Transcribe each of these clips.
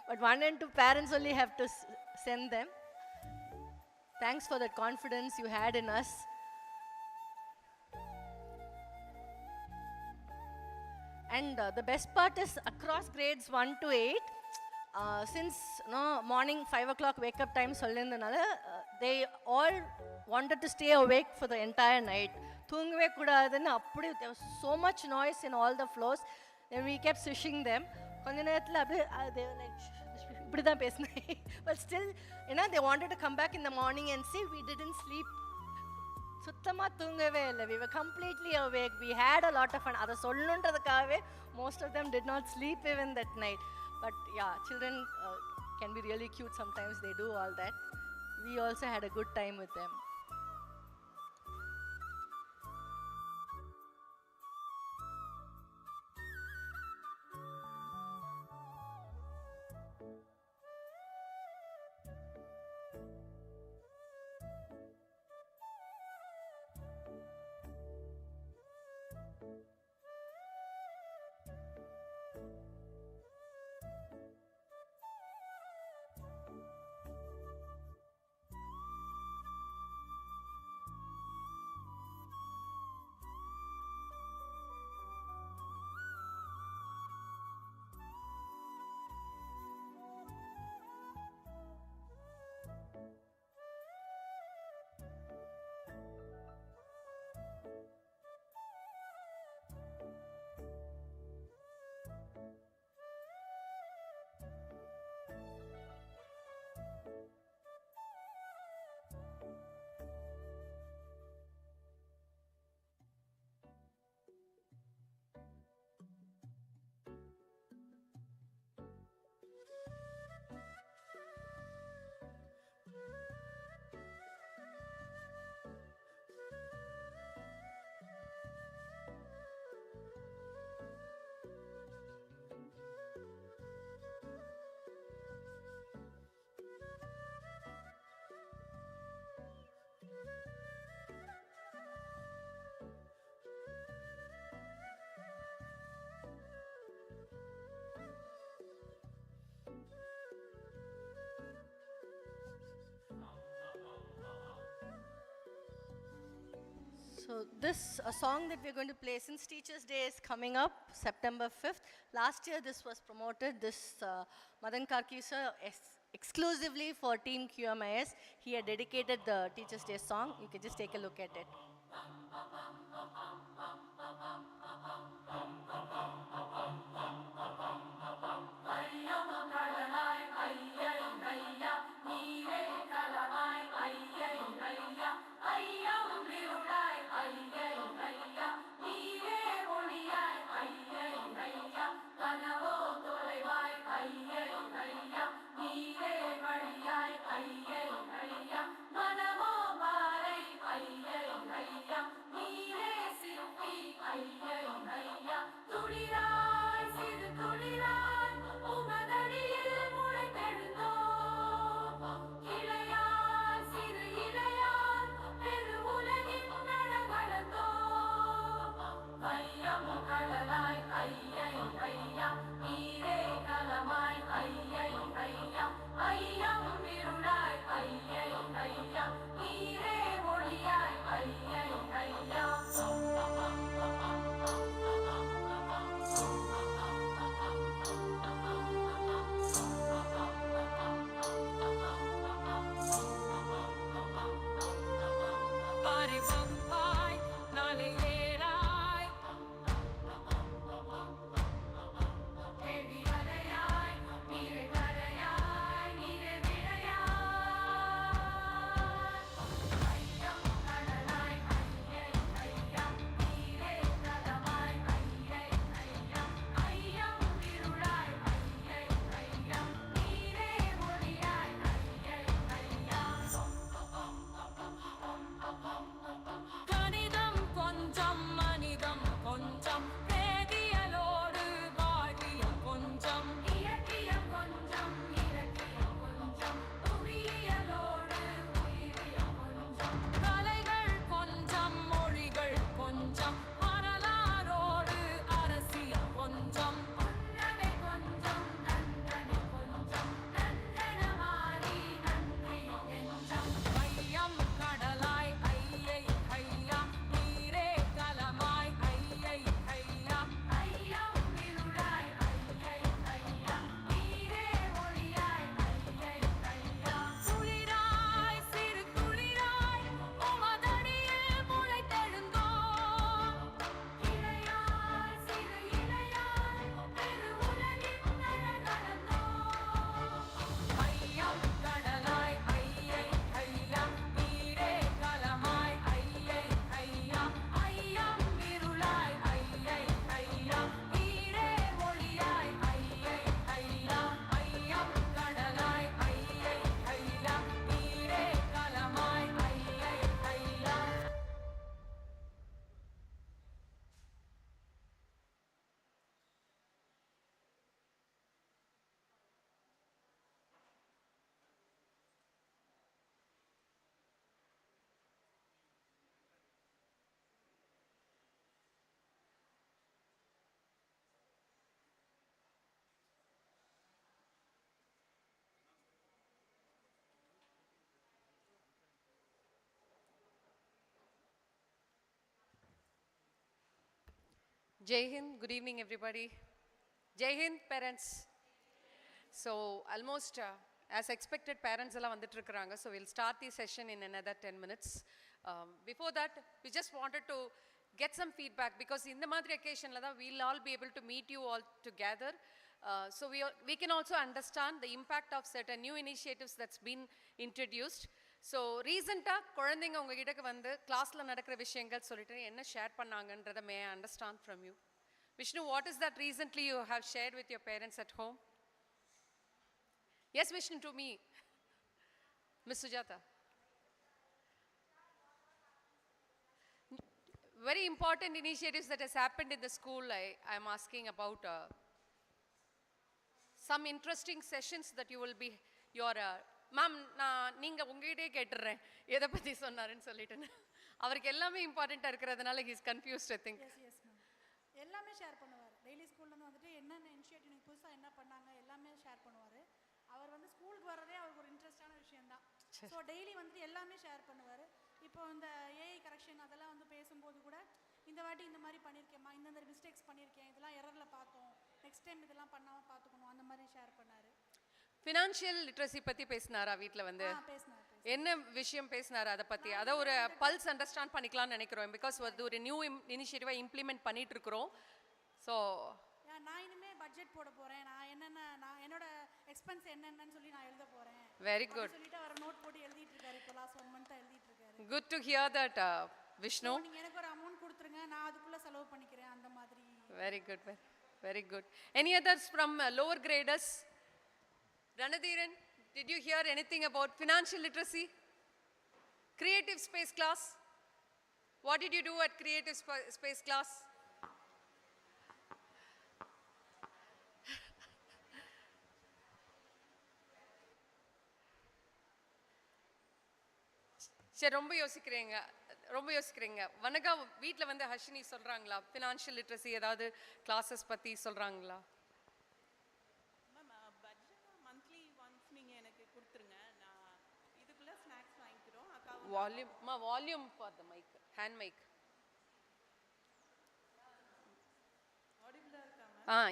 But 1 and 2 parents only have to send them. Thanks for the confidence you had in us. And the best part is across grades 1 to 8, since morning 5 o'clock wake up time, they all wanted to stay awake for the entire night. There was so much noise in all the floors. Then we kept swishing them. They were like, but still, they wanted to come back in the morning and say, we didn't sleep. We were completely awake. We had a lot of fun. Most of them did not sleep even that night. But yeah, children can be really cute sometimes. They do all that. We also had a good time with them. So this a song that we're going to play since Teachers' Day is coming up, September 5th. Last year this was promoted, this Madan Karki sir, exclusively for Team QMIS. He had dedicated the Teachers' Day song. You can just take a look at it. Jai Hind, good evening everybody. Jai Hind parents. So almost as expected parents alla vanditrukkranga, so we'll start the session in another 10 minutes. Before that we just wanted to get some feedback because in the madri occasion la we'll all be able to meet you all together. So we can also understand the impact of certain new initiatives that's been introduced. So recently குழந்தைங்க உங்க கிட்ட வந்து கிளாஸ்ல நடக்கிற விஷயங்கள் சொல்லிட்டு என்ன share பண்ணாங்கன்றதை may I understand from you. Vishnu, what is that recently you have shared with your parents at home? Yes, Vishnu, to me. Miss Sujata. Very important initiatives that has happened in the school. I am asking about some interesting sessions that you will be your ma'am நான் நீங்க உங்ககிட்டே கேட்டுறேன் எதை பத்தி சொன்னாருன்னு சொல்லிட்டேன் அவருக்கு எல்லாமே இம்பார்ட்டண்டா இருக்கிறதுனால he is confused I think. Yes ma'am. எல்லாமே ஷேர் பண்ணுவார். டெய்லி ஸ்கூல்ல இருந்து வந்துட்டு என்னென்ன இனிஷியேட்டிவ் புதுசா என்ன பண்ணாங்க எல்லாமே ஷேர் பண்ணுவார். அவர் வந்து ஸ்கூலுக்கு வரதே அவருக்கு ஒரு இன்ட்ரெஸ்டான விஷயம் தான். ஸோ டெய்லி வந்துட்டு எல்லாமே ஷேர் பண்ணுவார். இப்போ இந்த ஏஐ கரெக்ஷன் அதெல்லாம் வந்து பேசும்போது கூட இந்த வாட்டி இந்த மாதிரி பண்ணியிருக்கேம்மா, இந்த மிஸ்டேக்ஸ் பண்ணியிருக்கேன், இதெல்லாம் எரரில் பார்த்தோம், நெக்ஸ்ட் டைம் இதெல்லாம் பண்ணாமல் பார்த்துக்கணும், அந்த மாதிரி ஷேர் பண்ணார். ஃபினான்ஷியல் லிட்ரஸி பற்றி பேசினாரா வீட்டில் வந்து? பேசினார். என்ன விஷயம் பேசினாரு அதை பற்றி? அதை ஒரு பல்ஸ் அண்டர்ஸ்டாண்ட் பண்ணிக்கலாம்னு நினைக்கிறோம் பிகாஸ் அது ஒரு நியூ இனிஷியேட்டிவாக இம்ப்ளிமெண்ட் பண்ணிட்டு இருக்கிறோம். ஸோ நான் இனிமே பட்ஜெட் போட போறேன், நான் என்னென்ன நான் என்னோட எக்ஸ்பென்ஸ் என்னென்னு சொல்லி நான் எழுத போறேன். வெரி குட் சொல்லிட்டு அவர் நோட் போட்டு எழுதிட்டு இருக்காரு. இப்போ லாஸ்ட் 1 மந்த் எழுதிட்டு இருக்காரு. Good to hear that Vishnu. நீங்க எனக்கு ஒரு அமௌண்ட் கொடுத்துருங்க, நான் அதுக்குள்ள செலவு பண்ணிக்கிறேன் அந்த மாதிரி. Very good very good. Any others from lower graders? Ranadhiran, did you hear anything about financial literacy? Creative space class? What did you do at creative space class? சரி, ரொம்ப யோசிக்கிறீங்க. வனகா வீட்டில் வந்து ஹர்ஷினி சொல்கிறாங்களா ஃபினான்ஷியல் லிட்ரஸி ஏதாவது கிளாஸஸ் பற்றி சொல்கிறாங்களா? Volume for the mic, hand mic.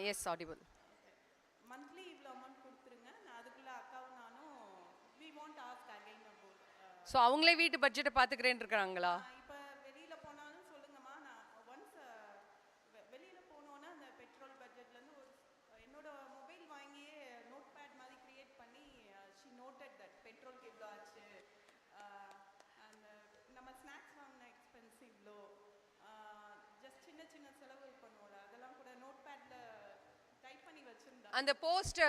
Yes, audible. Monthly இவ்ளோ அமௌண்ட் கொடுத்துருங்க, நான் அதுக்குள்ள அக்காவும் நானும் we won't ask again about. So அவங்களே வீட்டு பட்ஜெட்டை பார்த்துக்கிறேன்னு இருக்காங்களா? இப்போ வெளியில போனாலும் சொல்லுங்கம்மா, நான் ஒன்ஸ் வெளியில போனோன்னா அந்த பெட்ரோல் பட்ஜெட்லேருந்து ஒரு என்னோட மொபைல் வாங்கியே நோட் பேட் மாதிரி கிரியேட் பண்ணி she noted that பெட்ரோலுக்கு இவ்வளோ ஆச்சு, நம்ம ஸ்நாக்ஸ் வாங்கின எக்ஸ்பென்ஸ் இவ்வளோ, ஜஸ்ட் சின்ன செலவு பண்ணுவோம்ல அதெல்லாம் கூட நோட் பேட்டில் டைப் பண்ணி வச்சுருந்தா. அந்த போஸ்ட்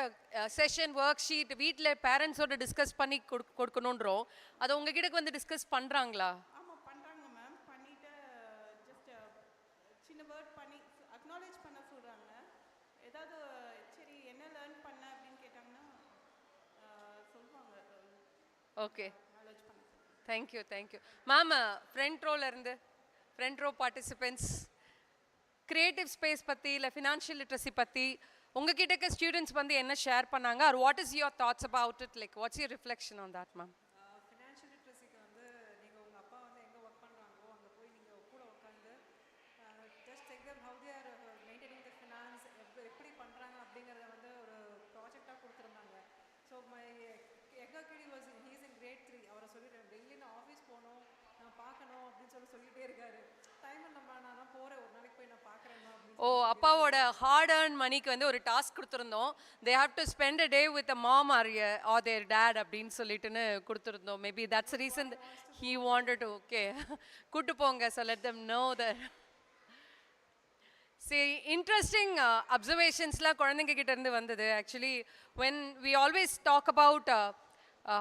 செஷன் ஒர்க் ஷீட் வீட்டில் பேரண்ட்ஸோட டிஸ்கஸ் பண்ணி கொடுக்கணுன்றோம். அதை உங்ககிட்ட வந்து டிஸ்கஸ் பண்ணுறாங்களா? ஆமாம் பண்ணுறாங்க மேம். பண்ணிவிட்டு ஜஸ்ட் சின்ன வேர்ட் பண்ணி அக்னாலேஜ் பண்ண சொல்கிறாங்க. ஏதாவது சரி என்ன லேர்ன் பண்ண அப்படின்னு கேட்டாங்கன்னா சொல்லுவாங்க. Okay, thank you. Ma'am, front row participants, creative space பத்தி இல்ல financial literacy பத்தி உங்ககிட்ட இருக்க ஸ்டூடெண்ட்ஸ் வந்து என்ன ஷேர் பண்ணாங்க, or what is your thoughts about it, like what's your reflection on that ma'am? Financial லிட்ரஸிக்கு வந்து நீங்கள் உங்கள் அப்பா வந்து எங்கே ஒர்க் பண்ணுறாங்களோ அங்கே போய் நீங்கள் கூட உட்காந்து just check them how they are maintaining the finance, எப்படி பண்ணுறாங்க அப்படிங்கிறத வந்து ஒரு ப்ராஜெக்டாக கொடுத்துருந்தாங்க. So my younger kid was he's in grade 3. அவரை சொல்லிடுறேன் டெய்லி நான் ஆஃபீஸ் போகணும், நான் பார்க்கணும் அப்படின்னு சொல்லிட்டே இருக்காரு. டைம் இல்லைம்மா, நான் போகிறேன், ஒரு நாளைக்கு போய் நான் பார்க்குறேம்மா அப்படின்னு. ஓ, அப்பாவோட ஹார்ட் ஏர்ன் மணிக்கு வந்து ஒரு டாஸ்க் கொடுத்துருந்தோம். They have to spend a day with a mom or their dad அப்படின்னு சொல்லிட்டுன்னு கொடுத்துருந்தோம். Maybe that's reason he wanted to. Okay, கூட்டு போங்க, so let them know that. சரி, இன்ட்ரெஸ்டிங் அப்சர்வேஷன்ஸ்லாம் குழந்தைங்க கிட்ட இருந்து வந்தது. Actually when we always talk about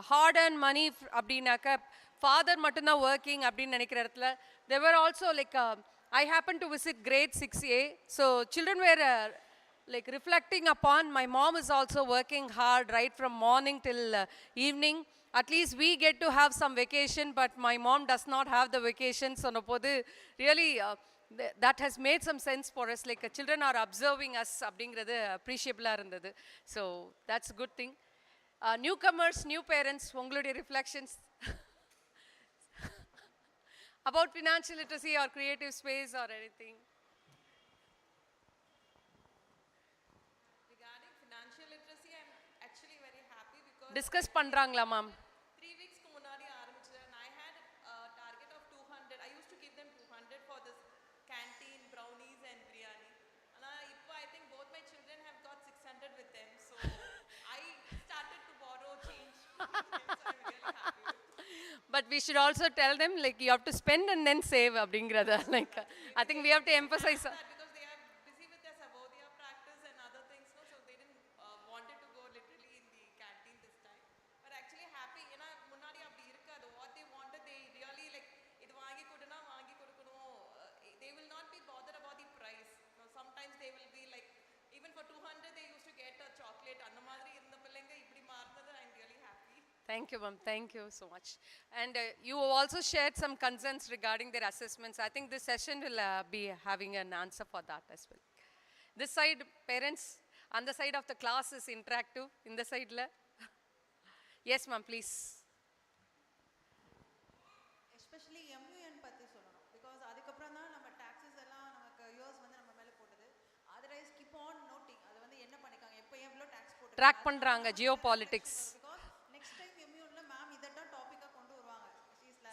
hard and money அப்படின்னாக்க ஃபாதர் மட்டும்தான் ஒர்க்கிங் அப்படின்னு நினைக்கிற இடத்துல they were also like I happen to visit grade 6A. So children were like reflecting upon my mom is also working hard right from morning till evening. At least we get to have some vacation, but my mom does not have the vacation. So nopodhu really that has made some sense for us, like children are observing us அப்படிங்கிறது appreciable இருந்தது. So that's a good thing. Newcomers, new parents, உங்களுடைய reflections about financial literacy or creative space or anything? Discuss பண்றாங்களா ma'am? 3 weeks முன்னாடி ஆரம்பிச்சது. And I had a target of 200. I used to give them 200 for this canteen, brownies and biryani. And இப்போ I think both my children have got 600 with them. So I started to borrow change from them. So I'm really happy with it. But we should also tell them like you have to spend and then save அப்படிங்கறத. Like I think we have to emphasize That because they are busy with their Savodia practice and other things, no? So they didn't wanted to go literally in the canteen this time. But actually happy, ஏன்னா முன்னாடி அப்படி இருக்காது. What they wanted, they really like இது வாங்கி கொடுனா வாங்கி கொடுக்கணும். They will not be bothered about the price. No, sometimes they will be like even for 200 they used to get a chocolate. அந்த மாதிரி இருந்த பிள்ளைங்க இப்படி மாறுனது I'm really happy. Thank you, ma'am. Thank you so much. And you also shared some concerns regarding their assessments. I think this session will be having an answer for that as well. This side, parents, on the side of the class is interactive. In the side, yes, ma'am, please. Especially எம்யூஎன் பற்றி சொல்லணும். Because அதுக்கப்புறம் தான் நம்ம taxes எல்லாம் நமக்கு US வந்து நம்ம மேலே போட்டது. அதர்வைஸ் கீப் ஆன் நோட்டிங் அது வந்து என்ன பண்ணிக்காங்க, எப்போ எவ்வளோ டாக்ஸ் போட்டு Track பண்றாங்க geopolitics. பிகாஸ் நெக்ஸ்ட் டைம் எம்யூஎன்ல மேம் இதெல்லாம் டாப்பிக்காக கொண்டு வருவாங்க.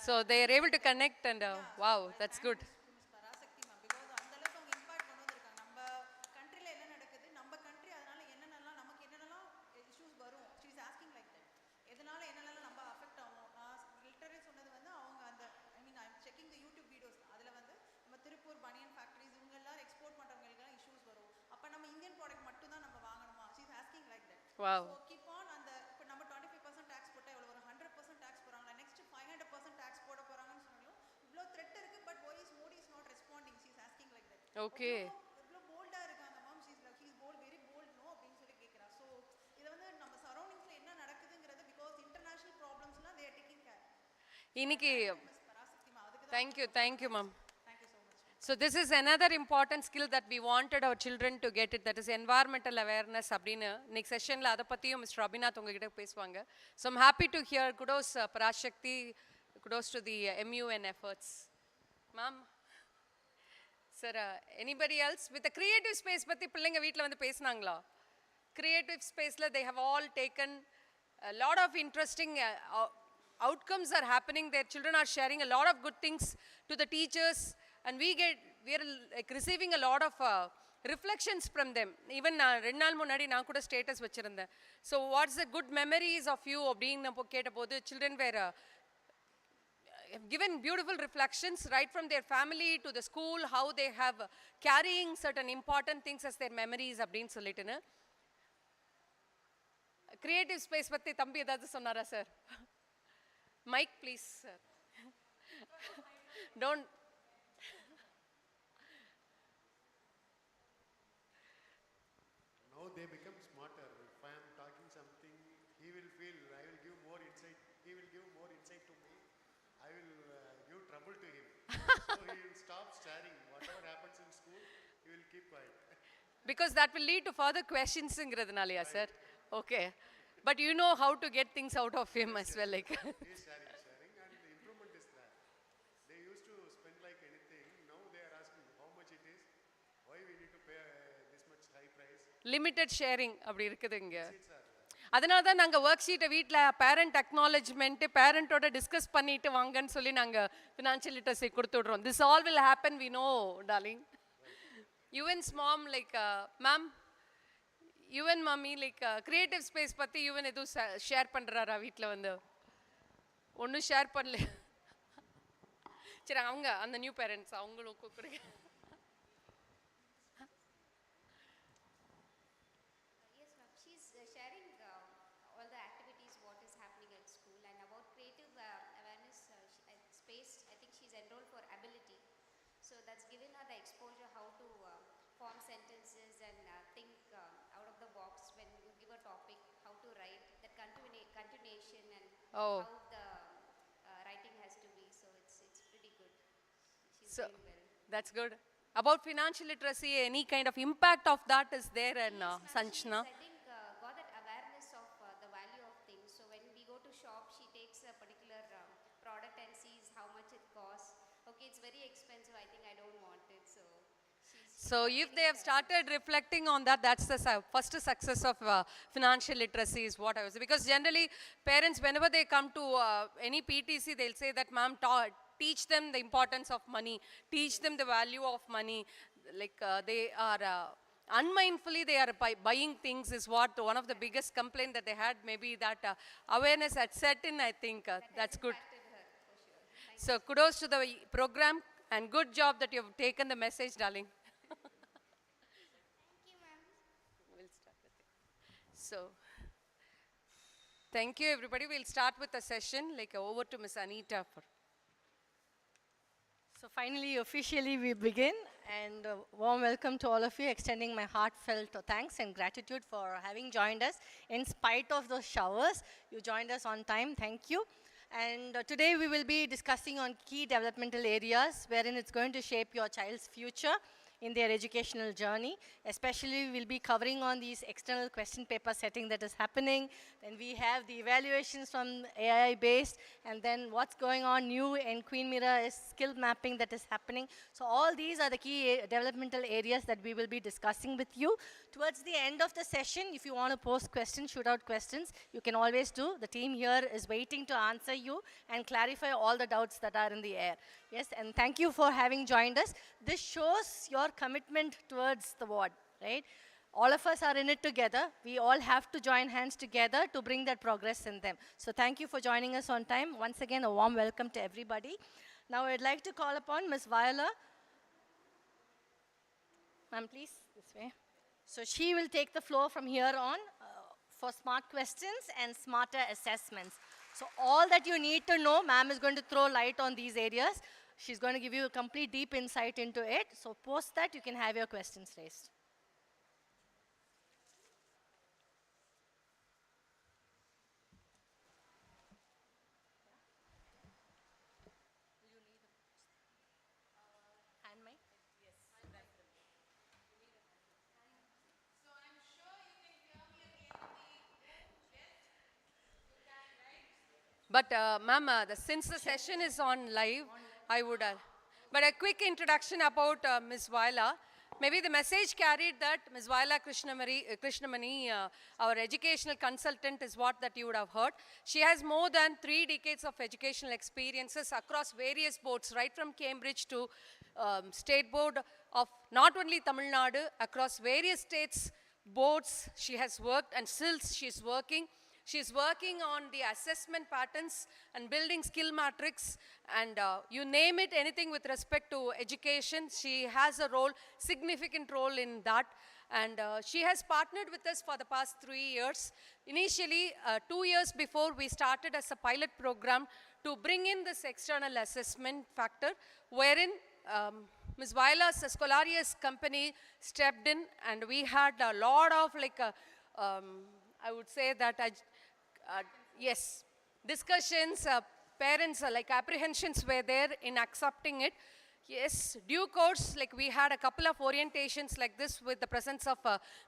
So they are able to connect and wow, that's good. Parasakthi ma'am because அந்த அளவுக்கு அவங்க இம்பாக்ட் கொண்டு வந்திருக்காங்க. நம்ம கண்ட்ரியில் என்ன நடக்குது, நம்ம கண்ட்ரி அதனால என்னென்னலாம் நமக்கு என்னென்னலாம் இஷ்யூஸ் வரும், she is asking like that. எதனால என்னென்னலாம் நம்ம அஃபெக்ட் ஆகும். நான் லிட்டரே சொன்னது வந்து அவங்க அந்த I mean I am checking the YouTube videos. அதில் வந்து நம்ம திருப்பூர் பனியன் ஃபேக்ட்ரிஸ் இவங்க எல்லாரும் எக்ஸ்போர்ட் பண்ணுறவங்களுக்குலாம் இஷ்யூஸ் வரும். அப்போ நம்ம இந்தியன் ப்ராடக்ட் மட்டும் தான் நம்ம வாங்கணுமா, she is asking like that. Wow. So keep on அந்த இப்போ நம்ம 25% டாக்ஸ் போட்டால் எவ்வளோ வரும், 100% டாக்ஸ் போகிறாங்களா, நெக்ஸ்ட் 500% டாக்ஸ் போட போகிறாங்கன்னு சொன்னாலும் இவ்வளோ த்ரெட் இருக்கு. But why is Modi is not responding, she is asking like that. Okay. இவ்வளோ போல்டாக இருக்காங்க ma'am, she is like he is bold very bold no அப்படின்னு சொல்லி கேட்குறா. ஸோ இதை வந்து நம்ம சரௌண்டிங்ஸில் என்ன நடக்குதுங்கிறது பிகாஸ் இன்டர்நேஷனல் ப்ராப்ளம்ஸ்லாம் தே ஆர் டேக்கிங் கேர். இன்னைக்கு பராசக்தி மேம் அதுக்கு thank you, ma'am. Thank you so much. So this is another important skill that we wanted our children to get it, that is environmental awareness அப்படின்னு next sessionல அதை பற்றியும் mister Abinath உங்ககிட்ட பேசுவாங்க. So I'm happy to hear. Kudos Parashakti, kudos to the MUN efforts. Ma'am, sir, anybody else with the creative space பற்றி பிள்ளைங்க வீட்டில் வந்து பேசுனாங்களா? Creative spaceல they have all taken a lot of interesting outcomes are happening. Their children are sharing a lot of good things to the teachers, and we are like receiving a lot of reflections from them. Even ரெண்டு நாள் முன்னாடி நான் கூட status வச்சிருந்தேன். So what's the good memories of you அப்படின்னு நம்ம கேட்டபோது children were have given beautiful reflections right from their family to the school, how they have carrying certain important things as their memories அப்படின்னு சொல்லிட்டுன்னு. Creative space பற்றி தம்பி ஏதாவது சொன்னாரா sir? Mic please sir. Don't Now they become smarter. If I am talking something, he will feel I will give more insight. He will give more insight to me. I will give trouble to him. So he will stop staring. Whatever happens in school, he will keep quiet. because that will lead to further questionsங்கிறதுனாலயா sir? Okay. But you know how to get things out of him as well, like. He is sharing, and the improvement is there. They used to spend like anything. Now they are asking how much it is, why we need to pay this much high price. Limited sharing அப்படி இருக்குது இங்க. அதனால தான் நாங்கள் work ஷீட்டை வீட்டில் parent அக்னாலஜ்மெண்ட்டு பேரண்ட்டோட discuss பண்ணிட்டு வாங்கன்னு சொல்லி நாங்கள் ஃபினான்ஷியல் லிட்டரசி கொடுத்துட்றோம். This all will happen, we know darling. Yuvan's mom like ma'am, Yuvan mummy like creative space பற்றி யுவன் எதுவும் ஷேர் பண்ணுறாரா வீட்டில் வந்து? ஒன்றும் ஷேர் பண்ணல. சரி, அவங்க அந்த நியூ பேரண்ட்ஸ் அவங்களும் கொடுங்க. Yes, ma'am. She's sharing all the activities, what is happening at school, and about creative awareness space. I think she's enrolled for ability, so that's given her the exposure how to form sentences and think out of the box when you give a topic, how to write, that continuation and how the writing has to be. So it's pretty good. She's doing well. That's good. About financial literacy, any kind of impact of that is there in Sanchna? I think got that awareness of the value of things. So when we go to shop, she takes a particular product and sees how much it costs. Okay, it's very expensive. I think I don't want it. So So if they have started reflecting on that, that's the first success of financial literacy is what I was. Because generally, parents, whenever they come to any PTC, they'll say that, ma'am, teach them the importance of money, teach them the value of money. Like they are unmindfully, they are buying things is what one of the biggest complaint that they had. Maybe that awareness had set in, I think. That's good. So kudos to the program and good job that you've taken the message, darling. We'll start with it. So, thank you everybody. We'll start with the session. Like over to Miss Anita. So finally, officially, we begin, and warm welcome to all of you, extending my heartfelt thanks and gratitude for having joined us. In spite of those showers, you joined us on time. Thank you. And today we will be discussing on key developmental areas wherein it's going to shape your child's future in their educational journey. Especially, we'll be covering on these external question paper setting that is happening. Then we have the evaluations from AI based, and then what's going on new in Queen Mira is skill mapping that is happening. So all these are the key developmental areas that we will be discussing with you. Towards the end of the session, if you want to post questions, shoot out questions, you can always do. The team here is waiting to answer you and clarify all the doubts that are in the air. Yes, and thank you for having joined us. This shows your commitment towards the ward, right? All of us are in it together. We all have to join hands together to bring that progress in them. So thank you for joining us on time. Once again, a warm welcome to everybody. Now I'd like to call upon Ms. Viola. Ma'am, please, this way. So she will take the floor from here on for smart questions and smarter assessments. So all that you need to know, ma'am is going to throw light on these areas. She's going to give you a complete deep insight into it. So post that, you can have your questions raised. Hand mic? But ma'am, since the session is on live, I would, but a quick introduction about Ms. Viola. Maybe the message carried that Ms. Viola Krishnamani, our educational consultant, is what that you would have heard. She has more than 3 decades of educational experiences across various boards, right from Cambridge to State Board of not only Tamil Nadu, across various states boards she has worked, and still she's working. She's working on the assessment patterns and building skill matrix, and you name it, anything with respect to education, she has a role, significant role in that. And she has partnered with us for the past 3 years. Initially, 2 years before, we started as a pilot program to bring in this external assessment factor, wherein Ms. Viola's Scholarius company stepped in, and we had a lot of I would say that yes, discussions, parents like apprehensions were there in accepting it. Yes, due course, like we had a couple of orientations like this with the presence of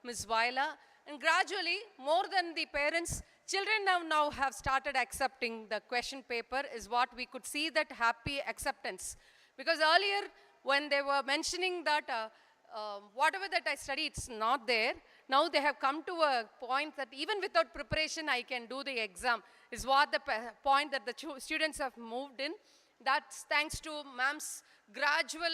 Ms. Viola, and gradually, more than the parents, children now have started accepting the question paper, is what we could see, that happy acceptance. Because earlier, when they were mentioning that whatever that I study, it's not there. Now they have come to a point that even without preparation, I can do the exam, is what the point that the students have moved in. That's thanks to ma'am's gradual,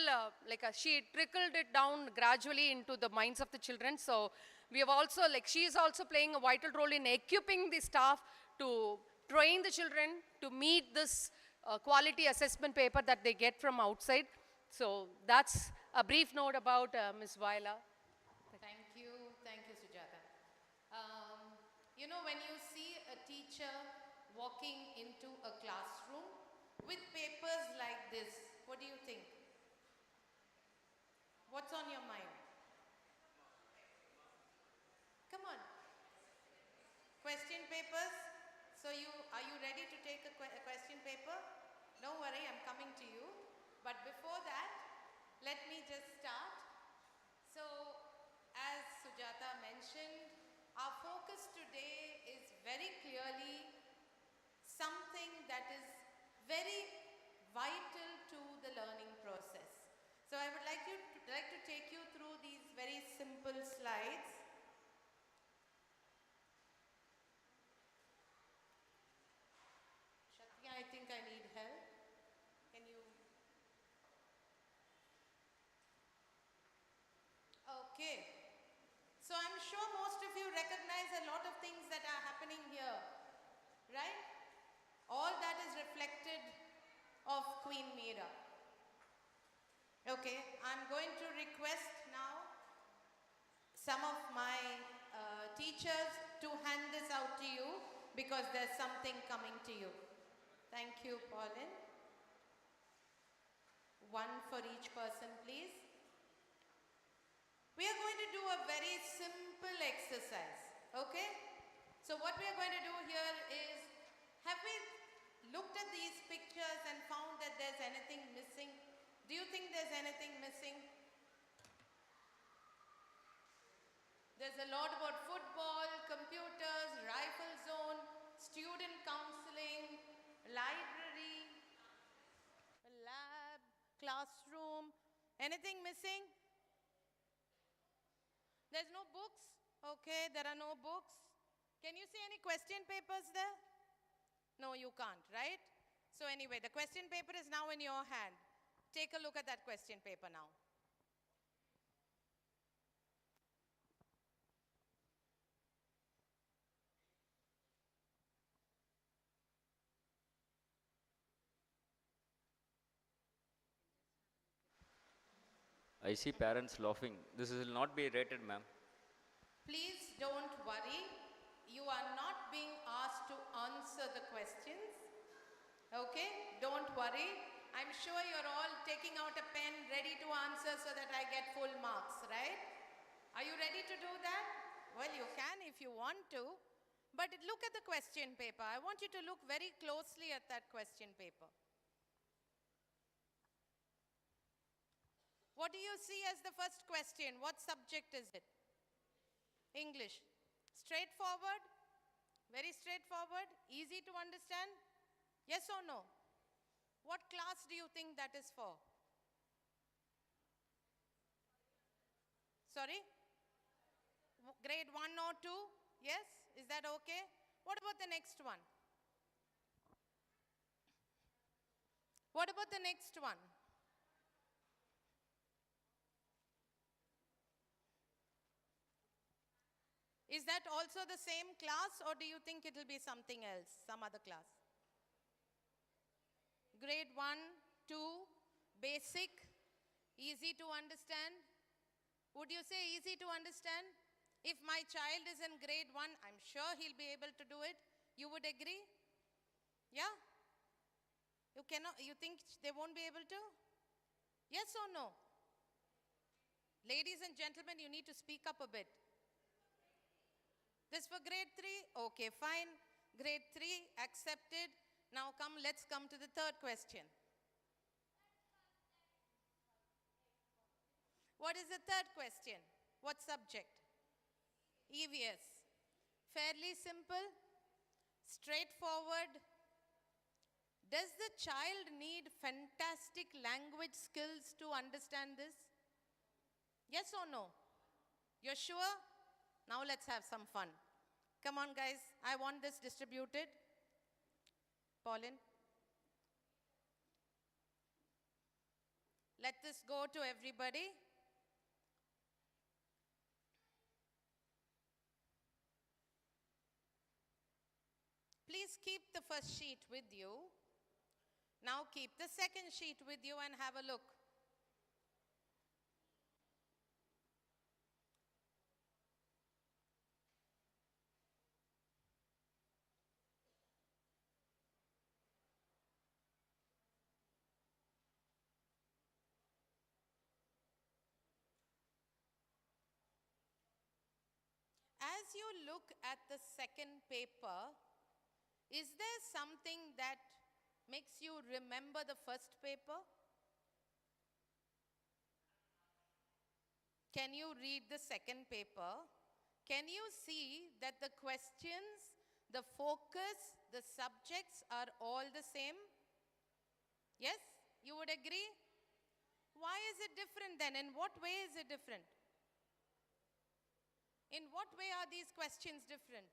she trickled it down gradually into the minds of the children. So we have also, she is also playing a vital role in equipping the staff to train the children to meet this quality assessment paper that they get from outside. So that's a brief note about Ms. Viola. Thank you, Sujata. You know, when you see a teacher walking into a classroom with papers like this, what do you think? What's on your mind? Come on. Question papers. So are you ready to take a question paper? Don't worry, I'm coming to you. But before that, let me just start. So, as Sujata mentioned, our focus today is very clearly something that is very vital to the learning process. So I would like to take you through these very simple slides. Shakya, I think I need help. Can you? Okay. So I'm sure most of you recognize a lot of things that are happening here, right? All that is reflected of Queen Meera. Okay, I'm going to request now some of my teachers to hand this out to you because there's something coming to you. Thank you, Pauline. One for each person, please. We are going to do a very simple exercise, okay? So what we are going to do here is, have we looked at these pictures and found that there's anything missing? Do you think there's anything missing? There's a lot about football, computers, rifle zone, student counseling, library, lab, classroom. Anything missing? There's no books? Okay, there are no books. Can you see any question papers there? No, you can't, right? So anyway, the question paper is now in your hand. Take a look at that question paper now. I see parents laughing. This will not be rated, ma'am. Please don't worry. You are not being asked to answer the questions. Okay? Don't worry. I'm sure you're all taking out a pen ready to answer so that I get full marks, right? Are you ready to do that? Well, you can if you want to. But look at the question paper. I want you to look very closely at that question paper. What do you see as the first question? What subject is it? English. Straightforward? Very straightforward? Easy to understand? Yes or no? What class do you think that is for? Sorry? Grade 1 or 2? Yes? Is that okay? What about the next one? What about the next one? Is that also the same class, or do you think it will be something else, some other class? Grade 1, 2, basic, easy to understand. Would you say easy to understand? If my child is in grade 1, I'm sure he'll be able to do it. You would agree? Yeah? You think they won't be able to? Yes or no? Ladies and gentlemen, you need to speak up a bit. This for grade 3? Okay, fine. Grade 3, accepted. Now let's come to the third question. What is the third question? What subject? EVS. Fairly simple, straightforward. Does the child need fantastic language skills to understand this? Yes or no? You're sure? Now let's have some fun. Come on, guys. I want this distributed. Pauline. Let this go to everybody. Please keep the first sheet with you. Now keep the second sheet with you and have a look. As you look at the second paper, is there something that makes you remember the first paper? Can you read the second paper? Can you see that the questions, the focus, the subjects are all the same? Yes? You would agree? Why is it different then? In what way is it different? In what way are these questions different?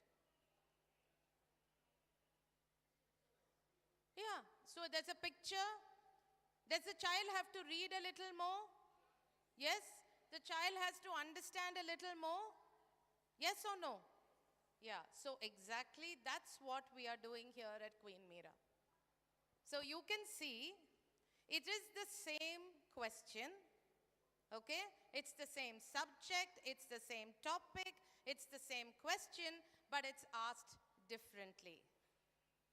Yeah, so there's a picture. Does the child have to read a little more? Yes, the child has to understand a little more. Yes or no? Yeah, so exactly that's what we are doing here at Queen Mira. So you can see it is the same question, okay? It's the same subject, it's the same topic, it's the same question, but it's asked differently,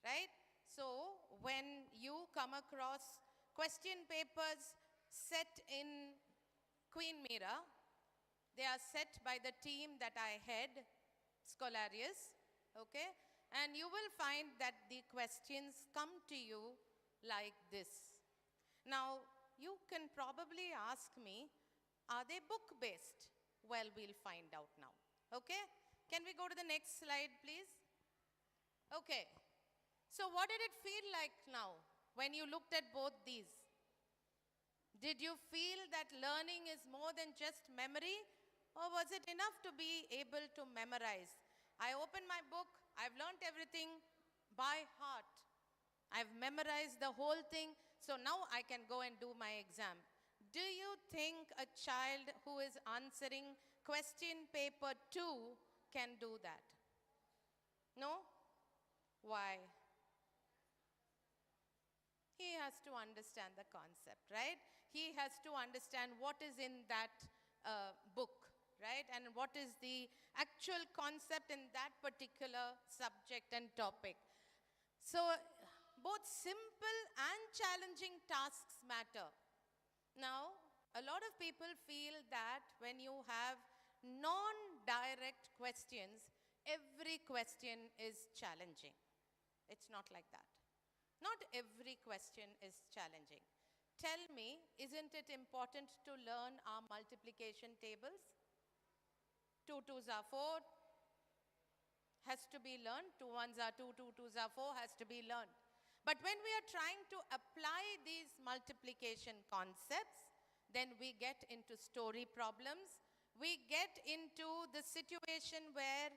right? So when you come across question papers set in Queen Mira, they are set by the team that I head, Scholarius, okay? And you will find that the questions come to you like this. Now, you can probably ask me, are they book-based? Well, we'll find out now, okay? Can we go to the next slide, please? Okay. So what did it feel like now when you looked at both these? Did you feel that learning is more than just memory, or was it enough to be able to memorize? I opened my book, I've learned everything by heart. I've memorized the whole thing, so now I can go and do my exam. Do you think a child who is answering question paper 2 can do that? No? Why? He has to understand the concept, right? He has to understand what is in that book, right? And what is the actual concept in that particular subject and topic. So both simple and challenging tasks matter. Now, a lot of people feel that when you have non-direct questions, every question is challenging. It's not like that. Not every question is challenging. Tell me, isn't it important to learn our multiplication tables? 2 2s are 4, has to be learned. 2 1s are 2, 2 2s are 4, has to be learned. But when we are trying to apply these multiplication concepts, then we get into story problems. We get into the situation where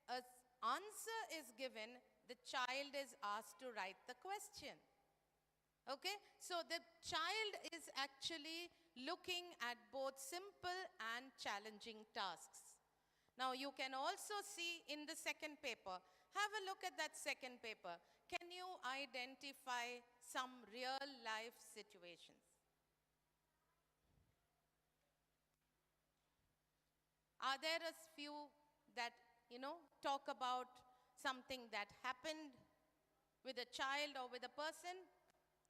an answer is given, the child is asked to write the question. Okay? So the child is actually looking at both simple and challenging tasks. Now you can also see in the second paper, have a look at that second paper. Can you identify some real life situations? Are there a few that, talk about something that happened with a child or with a person?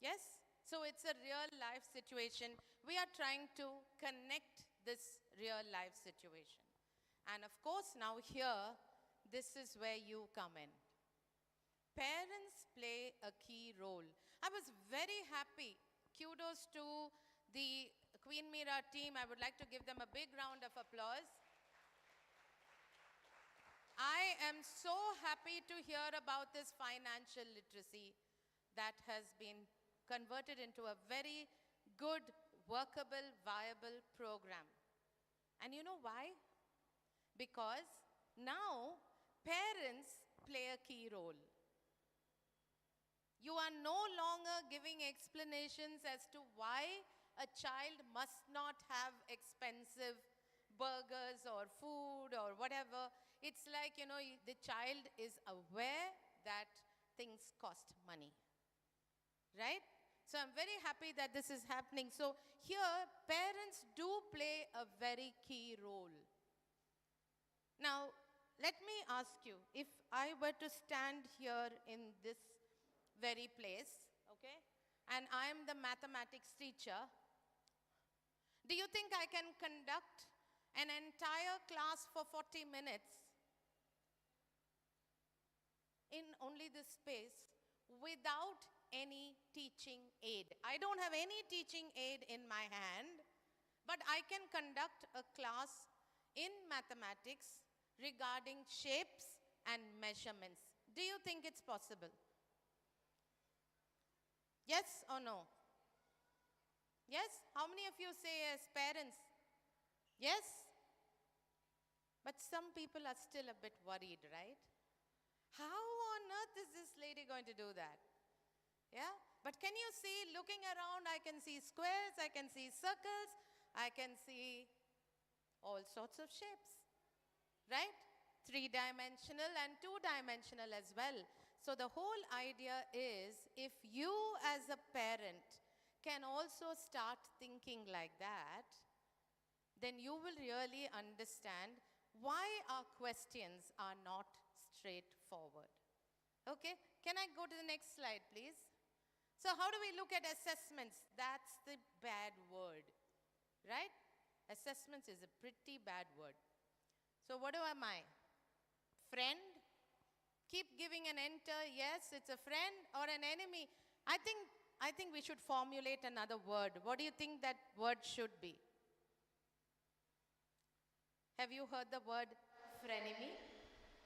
Yes? So it's a real life situation. We are trying to connect this real life situation. And of course, now here, this is where you come in. Parents play a key role. I was very happy. Kudos to the Queen Mira team. I would like to give them a big round of applause. I am so happy to hear about this financial literacy that has been converted into a very good, workable, viable program. And you know why? Because now parents play a key role. You are no longer giving explanations as to why a child must not have expensive burgers or food or whatever. It's like, the child is aware that things cost money, right? So I'm very happy that this is happening. So here, parents do play a very key role. Now, let me ask you, if I were to stand here in this very place, okay, and I am the mathematics teacher, do you think I can conduct an entire class for 40 minutes in only this space without any teaching aid? I don't have any teaching aid in my hand, but I can conduct a class in mathematics regarding shapes and measurements. Do you think it's possible? Yes or no? Yes? How many of you say as parents? Yes? But some people are still a bit worried, right? How on earth is this lady going to do that? Yeah? But can you see, looking around, I can see squares, I can see circles, I can see all sorts of shapes, right? 3-dimensional and 2-dimensional as well. So the whole idea is, if you as a parent can also start thinking like that, then you will really understand why our questions are not straightforward. Okay? Can I go to the next slide, please? So how do we look at assessments? That's the bad word, right? Assessments is a pretty bad word. So what am I? Friend? Keep giving an enter, yes, it's a friend or an enemy. I think we should formulate another word. What do you think that word should be? Have you heard the word frenemy?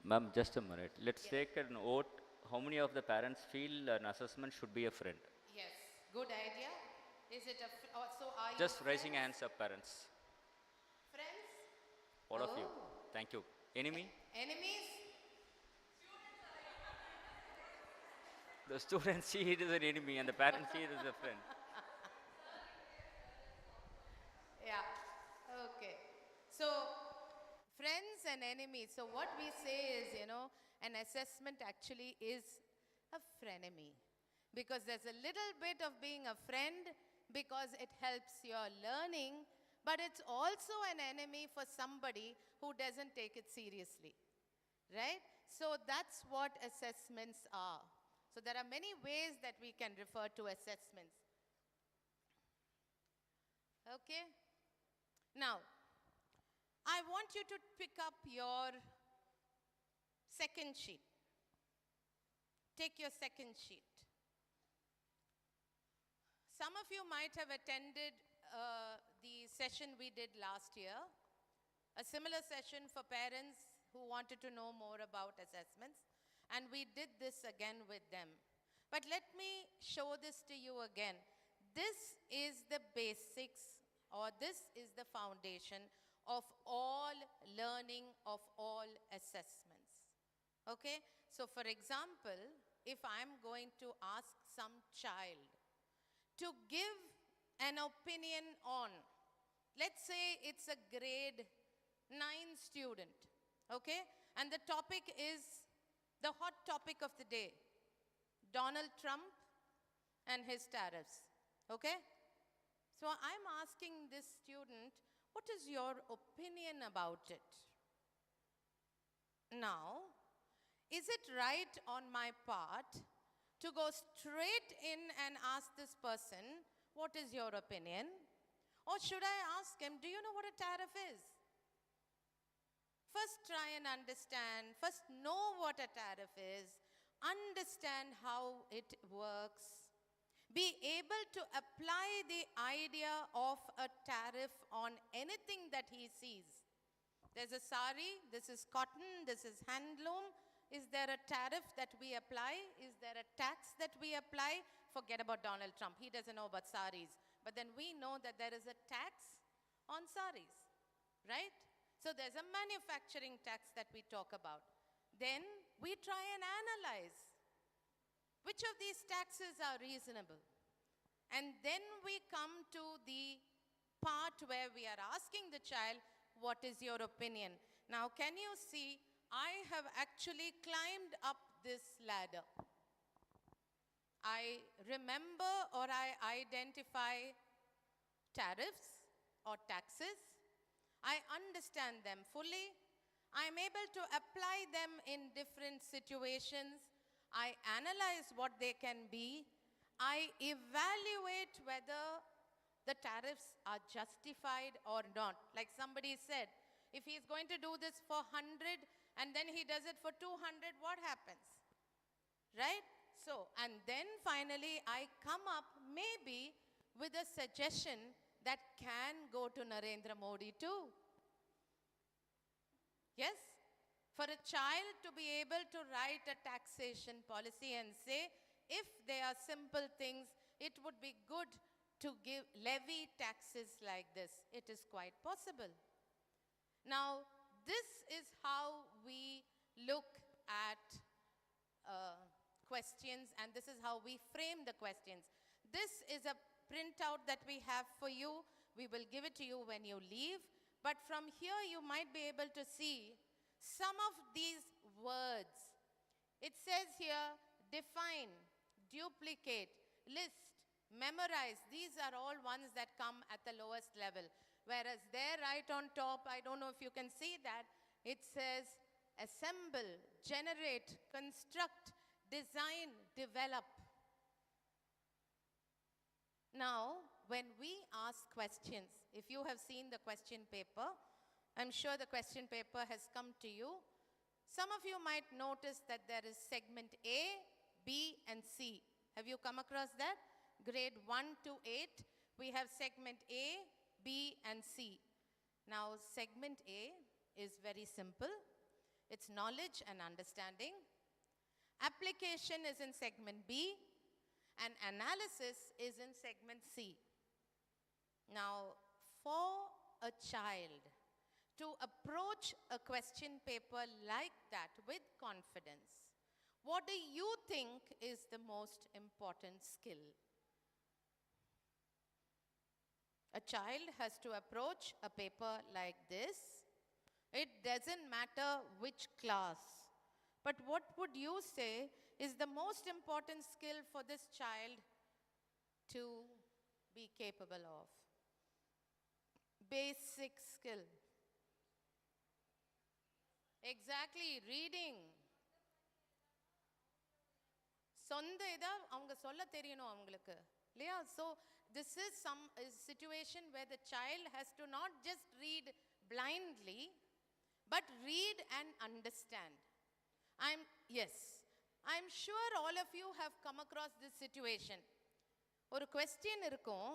Ma'am, just a minute. Let's take an vote. How many of the parents feel an assessment should be a friend? Yes, good idea. Is it so are you Just raising friends? hands up, parents. Friends? All of you. Oh. Thank you. Enemy? Enemies? The students see it as an enemy and the parents see it as a friend. Yeah. Okay. So, friends and enemies. So, what we say is, an assessment actually is a frenemy. Because there's a little bit of being a friend because it helps your learning, but it's also an enemy for somebody who doesn't take it seriously. Right? So, that's what assessments are. So, there are many ways that we can refer to assessments. Okay? Now, I want you to pick up your second sheet. Take your second sheet. Some of you might have attended the session we did last year, a similar session for parents who wanted to know more about assessments, and we did this again with them. But let me show this to you again. This is the basics, or this is the foundation of all learning, of all assessments. Okay? So for example, if I'm going to ask some child to give an opinion on, let's say it's a grade 9 student, okay? And the topic is the hot topic of the day, Donald Trump and his tariffs, okay? So I'm asking this student, what is your opinion about it? Now, is it right on my part to go straight in and ask this person, what is your opinion? Or should I ask him, do you know what a tariff is? First try and understand, first know what a tariff is, understand how it works, be able to apply the idea of a tariff on anything that he sees. There's a sari, this is cotton, this is handloom. Is there a tariff that we apply? Is there a tax that we apply? Forget about Donald Trump. He doesn't know about saris. But then we know that there is a tax on saris, right? So there's a manufacturing tax that we talk about. Then we try and analyze which of these taxes are reasonable. And then we come to the part where we are asking the child, what is your opinion? Now, can you see, I have actually climbed up this ladder. I remember or I identify tariffs or taxes. I understand them fully. I'm able to apply them in different situations. I analyze what they can be. I evaluate whether the tariffs are justified or not. Like somebody said, if he's going to do this for 100 and then he does it for 200, what happens? Right? So, and then finally I come up maybe with a suggestion that can go to Narendra Modi too. Yes? For a child to be able to write a taxation policy and say, if they are simple things, it would be good to levy taxes like this. It is quite possible. Now, this is how we look at questions, and this is how we frame the questions. This is a printout that we have for you. We will give it to you when you leave. But from here, you might be able to see some of these words. It says here, define, duplicate, list, memorize. These are all ones that come at the lowest level. Whereas there, right on top, I don't know if you can see that, it says assemble, generate, construct, design, develop. Now, when we ask questions, if you have seen the question paper, I'm sure the question paper has come to you. Some of you might notice that there is segment A, B, and C. Have you come across that? Grade 1 to 8, we have segment A, B, and C. Now, segment A is very simple. It's knowledge and understanding. Application is in segment B, and analysis is in segment C. Now, for a child to approach a question paper like that with confidence, what do you think is the most important skill? A child has to approach a paper like this. It doesn't matter which class. But what would you say is the most important skill for this child to be capable of? Basic skill. Exactly, reading. சொந்த இதை அவங்க சொல்ல தெரியணும் அவங்களுக்கு இல்லையா? So this is some situation where the child has to not just read blindly, but read and understand. I'm sure all of you have come across this situation. ஒரு question இருக்கும்,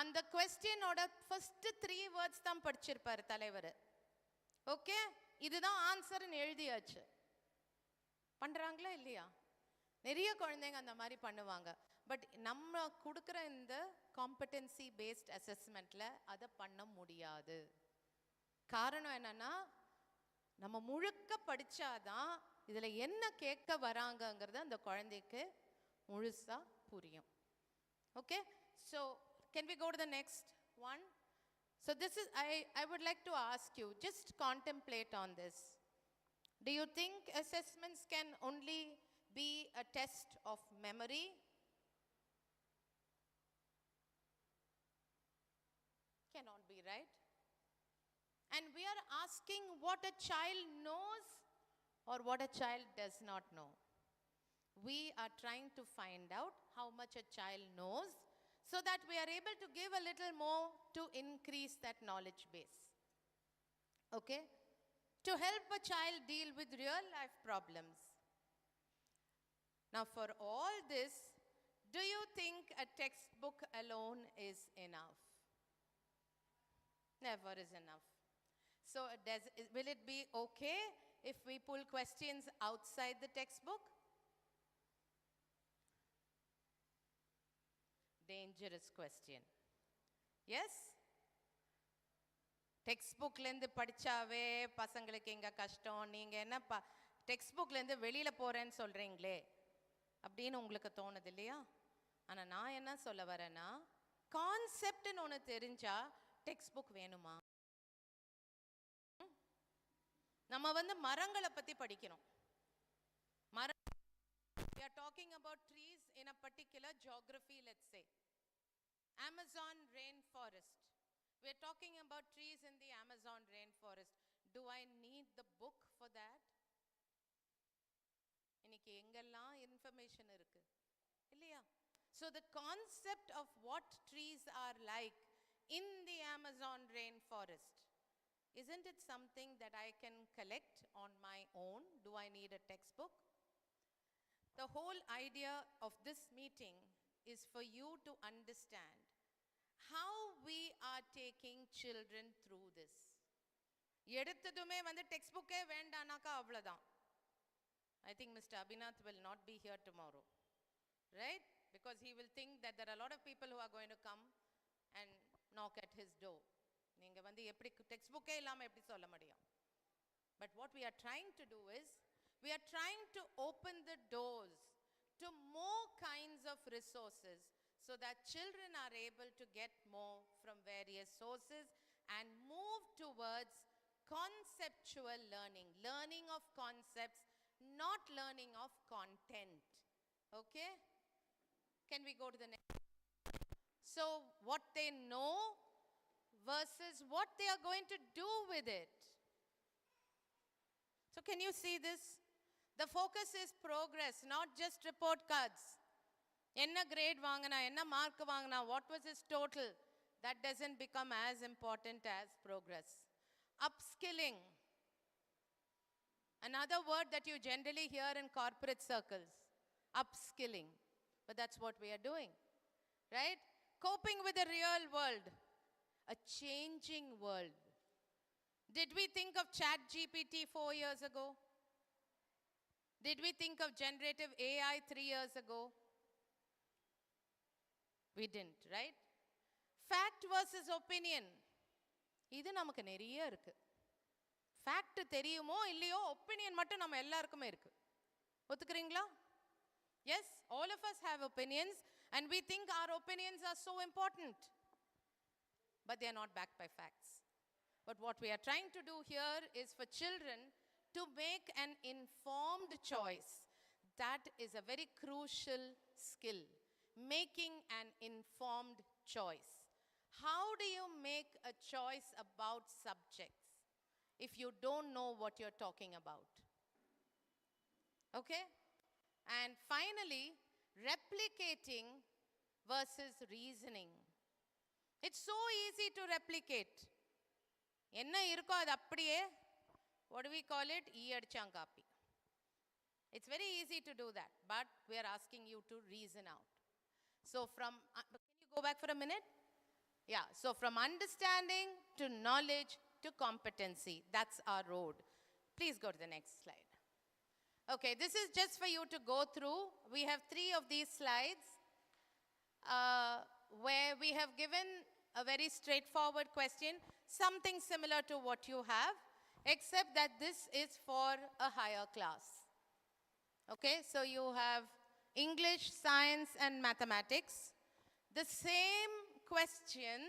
அந்த questionோட first 3 words தான் படிச்சிருப்பாரு தலைவர். Okay, இதுதான் ஆன்சர்னு எழுதியாச்சு. பண்றாங்களா இல்லையா? நிறைய குழந்தைங்க அந்த மாதிரி பண்ணுவாங்க. பட் நம்ம கொடுக்குற இந்த காம்படன்சி பேஸ்ட் அசஸ்மெண்ட்ல அதை பண்ண முடியாது. காரணம் என்னன்னா, நம்ம முழுக்க படிச்சாதான் இதுல என்ன கேட்க வராங்கங்கிறது அந்த குழந்தைக்கு முழுசா புரியும். Okay, so can we go to the next one? So this is, I would like to ask you, just contemplate on this. Do you think assessments can only be a test of memory? Cannot be, right? And we are asking what a child knows or what a child does not know. We are trying to find out how much a child knows so that we are able to give a little more to increase that knowledge base. Okay? To help a child deal with real life problems. Now, for all this, do you think a textbook alone is enough? Never is enough. So, will it be okay if we pull questions outside the textbook? Dangerous question. Yes? டெக்ஸ்ட்புக்லேருந்து படித்தாவே பசங்களுக்கு இங்கே கஷ்டம், நீங்கள் என்ன டெக்ஸ்ட்புக்லேருந்து வெளியில் போகிறேன்னு சொல்கிறீங்களே அப்படின்னு உங்களுக்கு தோணுது இல்லையா? ஆனால் நான் என்ன சொல்ல வரேன்னா, கான்செப்ட்னு ஒன்று தெரிஞ்சா டெக்ஸ்ட் புக் வேணுமா? நம்ம மரங்களை பற்றி படிக்கணும். We are talking about trees in a particular geography, let's say. Amazon rainforest. We are talking about trees in the Amazon rainforest. Do I need the book for that? இன்னைக்கு எங்கெல்லாம் information இருக்கு இல்லையா? So the concept of what trees are like in the Amazon rainforest, isn't it something that I can collect on my own? Do I need a textbook? The whole idea of this meeting is for you to understand how we are taking children through this. எடுத்ததுமே டெக்ஸ்ட்புக்கே வேண்டானாக்கா அவ்வளோதான். I think Mr. Abhinath will not be here tomorrow. right? Because he will think that there are a lot of people who are going to come and knock at his door. நீங்க வந்து எப்படி text புக்கே இல்லாம எப்படி சொல்ல முடியும்? But what we are trying to do is, we are trying to open the doors to more kinds of resources so that children are able to get more from various sources and move towards conceptual learning, learning of concepts, not learning of content. Okay? Can we go to the next? So, what they know versus what they are going to do with it. So, can you see this? The focus is progress, not just report cards. Enna grade vaangana, enna mark vaangana, what was his total? That doesn't become as important as progress. Upskilling. Another word that you generally hear in corporate circles. Upskilling. But that's what we are doing. Right? Coping with the real world. A changing world. Did we think of ChatGPT 4 years ago? Did we think of generative AI 3 years ago? We didn't, right? Fact versus opinion. இது நமக்கு நிறைய இருக்கு. Fact தெரியுமோ இல்லையோ opinion மட்டும் நம்ம எல்லாருக்குமே இருக்கு. ஒத்துக்கிறீங்களா? Yes, all of us have opinions and we think our opinions are so important. But they are not backed by facts. But what we are trying to do here is for children to make an informed choice. That is a very crucial skill. Making an informed choice. How do you make a choice about subjects if you don't know what you're talking about? Okay? And finally, replicating versus reasoning. It's so easy to replicate. என்ன இருக்கோ அது அப்படியே, what do we call it? ஈயடிச்சாங்காப்பி. It's very easy to do that, but we are asking you to reason out. So from, can you go back for a minute? Yeah, so from understanding to knowledge to competency, that's our road. Please go to the next slide. Okay, this is just for you to go through. We have 3 of these slides where we have given a very straightforward question, something similar to what you have, except that this is for a higher class. Okay, so you have English, science, and mathematics. The same question,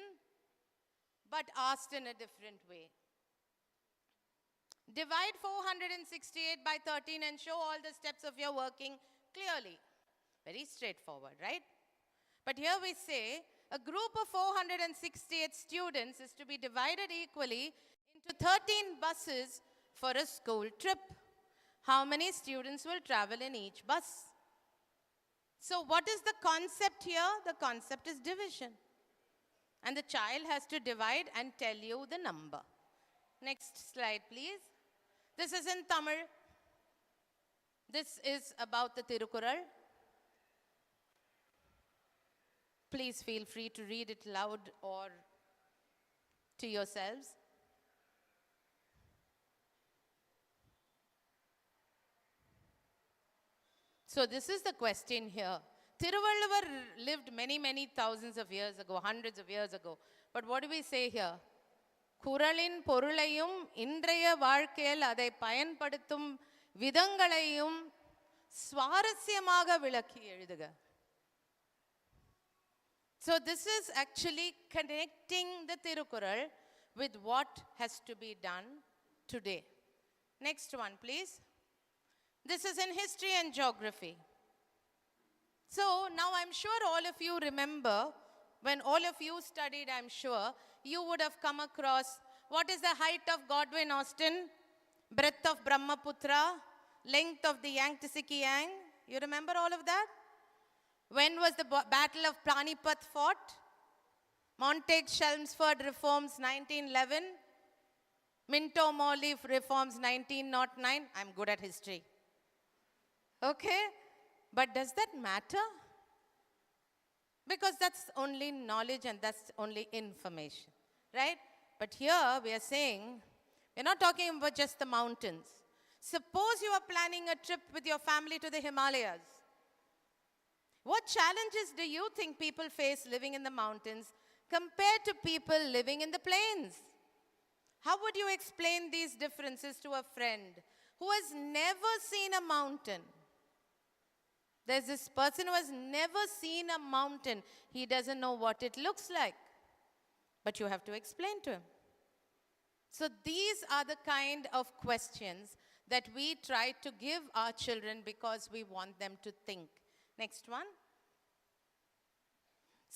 but asked in a different way. Divide 468 by 13 and show all the steps of your working clearly. Very straightforward, right? But here we say, a group of 468 students is to be divided equally into 13 buses for a school trip. How many students will travel in each bus? So what is the concept here? The concept is division. And the child has to divide and tell you the number. Next slide, please. This is in Tamil. This is about the Tirukural. Please feel free to read it loud or to yourselves. So this is the question here. Tiruvalluvar lived many thousands of years ago, hundreds of years ago. But what do we say here? குறளின் பொருளையும் இன்றைய வாழ்க்கையில் அதை பயன்படுத்தும் விதங்களையும் சுவாரஸ்யமாக விளக்கி எழுதுக. So this is actually connecting the Tirukural with what has to be done today. Next one, please. This is in history and geography. So now I'm sure all of you remember, when all of you studied, I'm sure, you would have come across what is the height of Godwin Austen, breadth of Brahmaputra, length of the Yangtze-Kiang. You remember all of that? When was the Battle of Panipat fought? Montague-Chelmsford reforms 1911. Minto-Morley reforms 1909. I'm good at history. Okay? But does that matter? Because that's only knowledge and that's only information, right? But here we are saying, we're not talking about just the mountains. Suppose you are planning a trip with your family to the Himalayas. What challenges do you think people face living in the mountains compared to people living in the plains? How would you explain these differences to a friend who has never seen a mountain? There's this person who has never seen a mountain. He doesn't know what it looks like. But you have to explain to him. So these are the kind of questions that we try to give our children because we want them to think. Next one.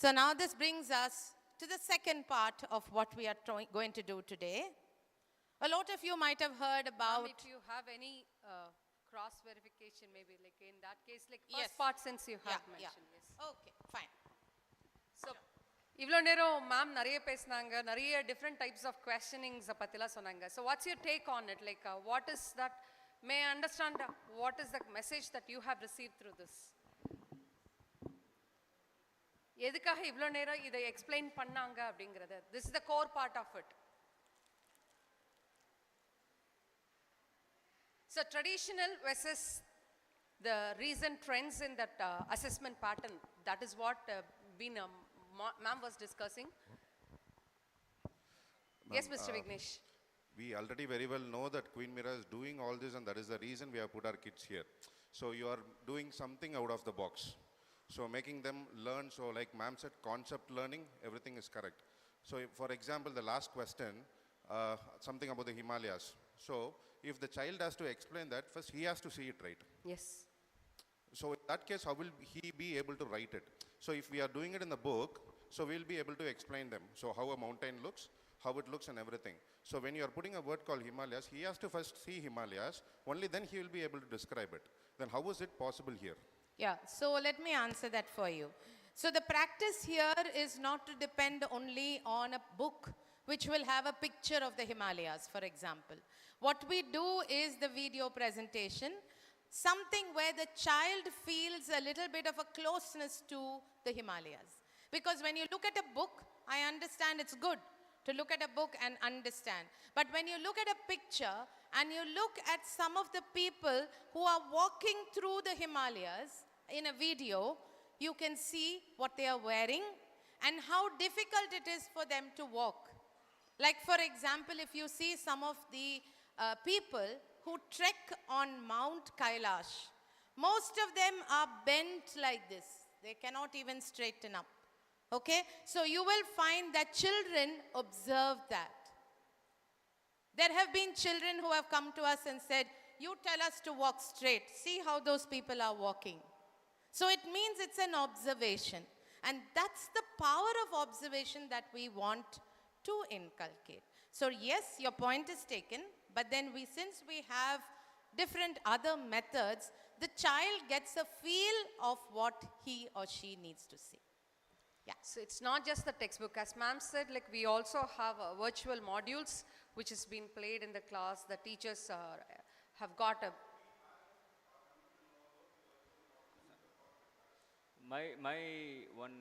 So now this brings us to the second part of what we are going to do today. A lot of you might have heard about... If you have any cross verification, maybe like in that case, like Yes. first part since you have Yeah, mentioned. Yes. Okay, fine. So, இவ்வளோ நேரம் ma'am நிறைய பேசினாங்க, நிறைய different types of கொஸ்டினிங்ஸை பற்றிலாம் சொன்னாங்க. So what's your take on it? Like what is that, may understand what is the message that you have receive through this? எதுக்காக இவ்வளோ நேரம் இதை எக்ஸ்பிளைன் பண்ணாங்க அப்படிங்கிறது, this is the core part of it. So traditional versus the recent trends in that assessment pattern, that is what ma'am was discussing. Yes, Mr. Vignesh. We already very well know that Queen Mira is doing all this, and that is the reason we have put our kids here. So you are doing something out of the box. So making them learn, so like ma'am said, concept learning, everything is correct. So for example, the last question, something about the Himalayas. So if the child has to explain that, first he has to see it right. Yes. So in that case, how will he be able to write it? So if we are doing it in the book, so we'll be able to explain them. So how a mountain looks, how it looks and everything. So when you are putting a word called Himalayas, he has to first see Himalayas, only then he will be able to describe it. Then how is it possible here? Yeah, so let me answer that for you. So the practice here is not to depend only on a book which will have a picture of the Himalayas, for example. What we do is the video presentation, something where the child feels a little bit of a closeness to the Himalayas. Because when you look at a book, I understand it's good to look at a book and understand. But when you look at a picture and you look at some of the people who are walking through the Himalayas in a video, you can see what they are wearing and how difficult it is for them to walk. Like for example, if you see some of the people who trek on Mount Kailash, most of them are bent like this. They cannot even straighten up. Okay? So you will find that children observe that. There have been children who have come to us and said, you tell us to walk straight. See how those people are walking. So it means it's an observation. And that's the power of observation that we want to inculcate. So yes, your point is taken, but then since we have different other methods, the child gets a feel of what he or she needs to see. Yeah. So it's not just the textbook. As ma'am said, like we also have virtual modules which has been played in the class. The teachers have got a... My one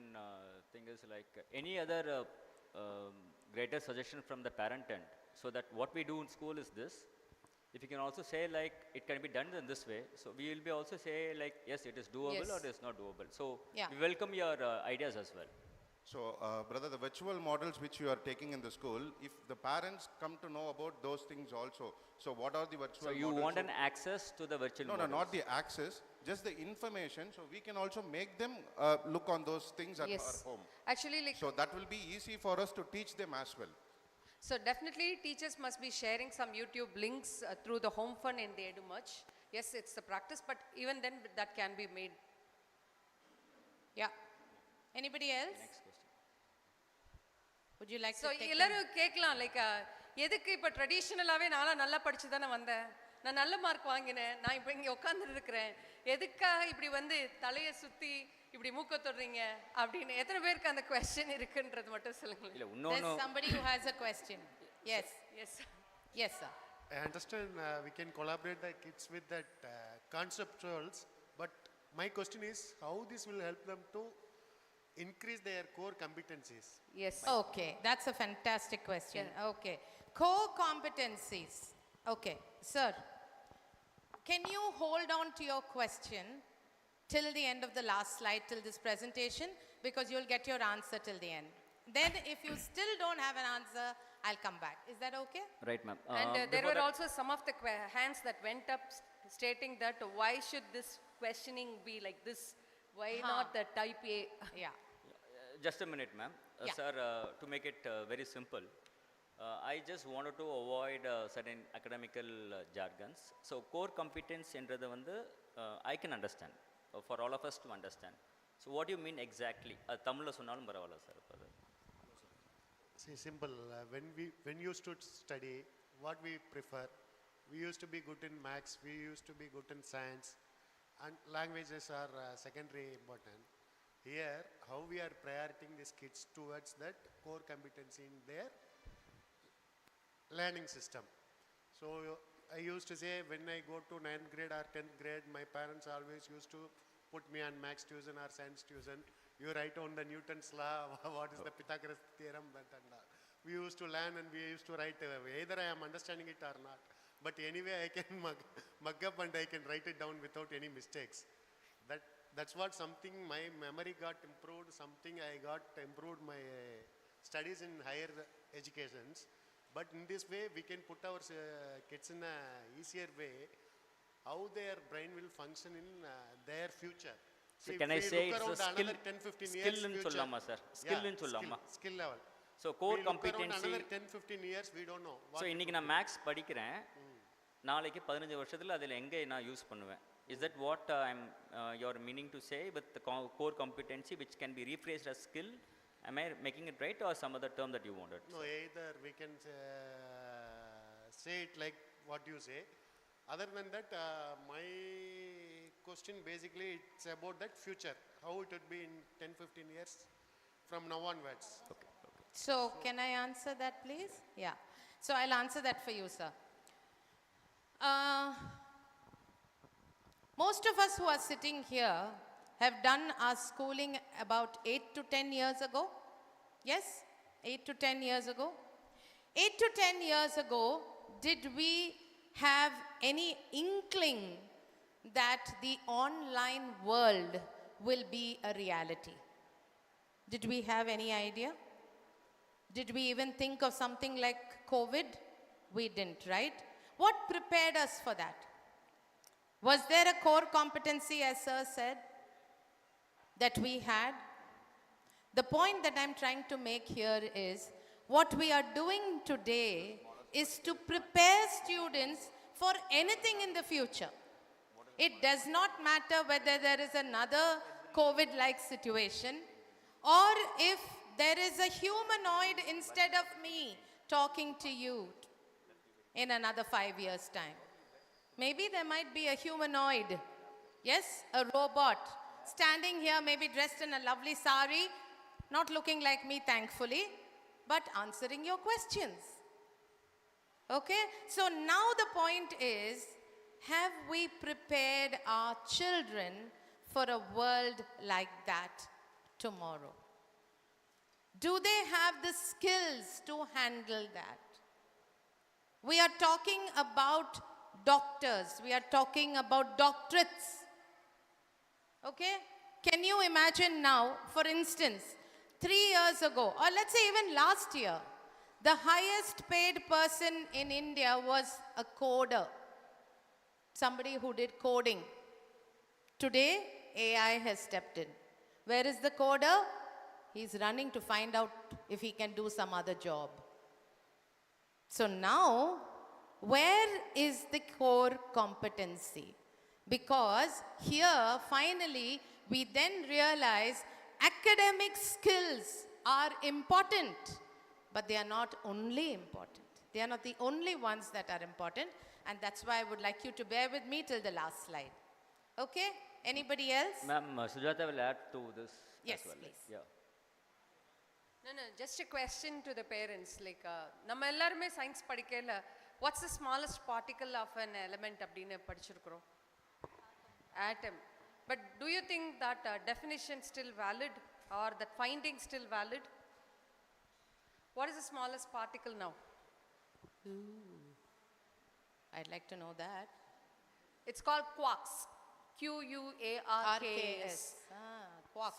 thing is like any other greater suggestion from the parent end, so that what we do in school is this. If you can also say like it can be done in this way, so we will be also say like yes, it is doable. Yes. Or it is not doable. So Yeah. we welcome your ideas as well. So brother, the virtual models which you are taking in the school, if the parents come to know about those things also, so what are the virtual So models? you want an access to the virtual No, models. not the access, just the information, so we can also make them look on those things at Yes. our home. Actually, like... So that will be easy for us to teach them as well. So definitely teachers must be sharing some YouTube links through the home fund in the EduMuch. Yes, it's the practice, but even then that can be made. Yeah. Anybody else? Next question. Would you like So to take எல்லாரும் கேட்கலாம் like எதுக்கு இப்போ ட்ரெடிஷ்னலாகவே நான்லாம் நல்லா படிச்சு தானே வந்தேன், நான் நல்ல மார்க் வாங்கினேன், நான் இப்போ இங்கே உட்காந்துட்டு இருக்கிறேன், எதுக்காக இப்படி வந்து தலையை சுற்றி இப்படி மூக்க தொடுறீங்க அப்படின்னு எத்தனை பேருக்கு அந்த கொஸ்டின் இருக்குன்றது மட்டும் சொல்லுங்களேன். இல்ல There's இன்னொன்னு somebody who has a question. Yes. Yes Yes, sir. I understand we can collaborate the kids with that conceptuals, but my question is how this will help them to increase their core competencies. Yes Okay, that's a fantastic question. Okay. Core competencies. Okay, sir. Can you hold on to your question till the end of the last slide, till this presentation, because you'll get your answer till the end. Then if you still don't have an answer, I'll come back. Is that okay? Right, ma'am. And there Before were that- also some of the hands that went up stating that why should this questioning be like this? Why not the type A? Yeah. Just a minute, ma'am. Yeah. Sir, to make it very simple, I just wanted to avoid certain academical jargons. So, core competence என்றது வந்து I can understand, for all of us to understand. So, what do you mean exactly? தமிழ்ல சொன்னாலும் பரவாயில்ல sir. See, simple. When you used to study, what we prefer, we used to be good in maths, we used to be good in science, and languages are secondary important. Here, how we are prioritizing these kids towards that core competency in their learning system. So I used to say when I go to 9th grade or 10th grade, my parents always used to put me on maths tuition or science tuition. You write on the Newton's law, what is the Pythagoras theorem, that and that. We used to learn and we used to write, either I am understanding it or not. But anyway, I can mug up and I can write it down without any mistakes. That's what something my memory got improved, something I got improved my studies in higher educations. But in this way, we can put our kids in a easier way, how their brain will function in their future. So See, can if I we say look it's a around skill, another 10-15 years skill in future, சொல்லலாமா sir? Skill in சொல்லலாமா? Skill level. So core We look around competency. another 10-15 years, we don't know. So இன்னைக்கு நான் maths படிக்கிறேன், நாளைக்கு 15 வருஷத்துல அதில் எங்கே நான் யூஸ் பண்ணுவேன்? Is that what you're meaning to say with the core competency which can be rephrased as skill? Am I making it right or some other term that you wanted? No, either we can say it like what you say. Other than that, my question basically it's about that future, how it would be in 10-15 years from now onwards. Okay. So can I answer that, please? Yeah. So I'll answer that for you, sir. Most of us who are sitting here have done our schooling about 8 to 10 years ago. Yes? 8 to 10 years ago. 8 to 10 years ago, did we have any inkling that the online world will be a reality? Did we have any idea? Did we even think of something like COVID? We didn't, right? What prepared us for that? Was there a core competency, as Sir said, that we had? The point that I'm trying to make here is, what we are doing today is to prepare students for anything in the future. It does not matter whether there is another COVID-like situation or if there is a humanoid instead of me talking to you in another 5 years' time. Maybe there might be a humanoid, yes, a robot, standing here, maybe dressed in a lovely sari, not looking like me, thankfully, but answering your questions. Okay? So now the point is, have we prepared our children for a world like that tomorrow? Do they have the skills to handle that? We are talking about doctors. We are talking about doctorates. Okay? Can you imagine now, for instance, 3 years ago, or let's say even last year, the highest paid person in India was a coder. Somebody who did coding. Today, AI has stepped in. Where is the coder? He's running to find out if he can do some other job. So now, where is the core competency? Because here, finally, we then realize academic skills are important, but they are not only important. They are not the only ones that are important, and that's why I would like you to bear with me till the last slide. Okay? Anybody else? Ma'am, Sujata will add to this Yes, as well. please. Yeah. No, just a question to the parents. Like, நம்ம எல்லாருமே science படிக்கல, what's the smallest particle of an element அப்படின்னு படிச்சிருக்கிறோம்? Atom. But do you think that definition still valid or that finding still valid? What is the smallest particle now? I'd like to know that. It's called quarks. QUARKS. Quark.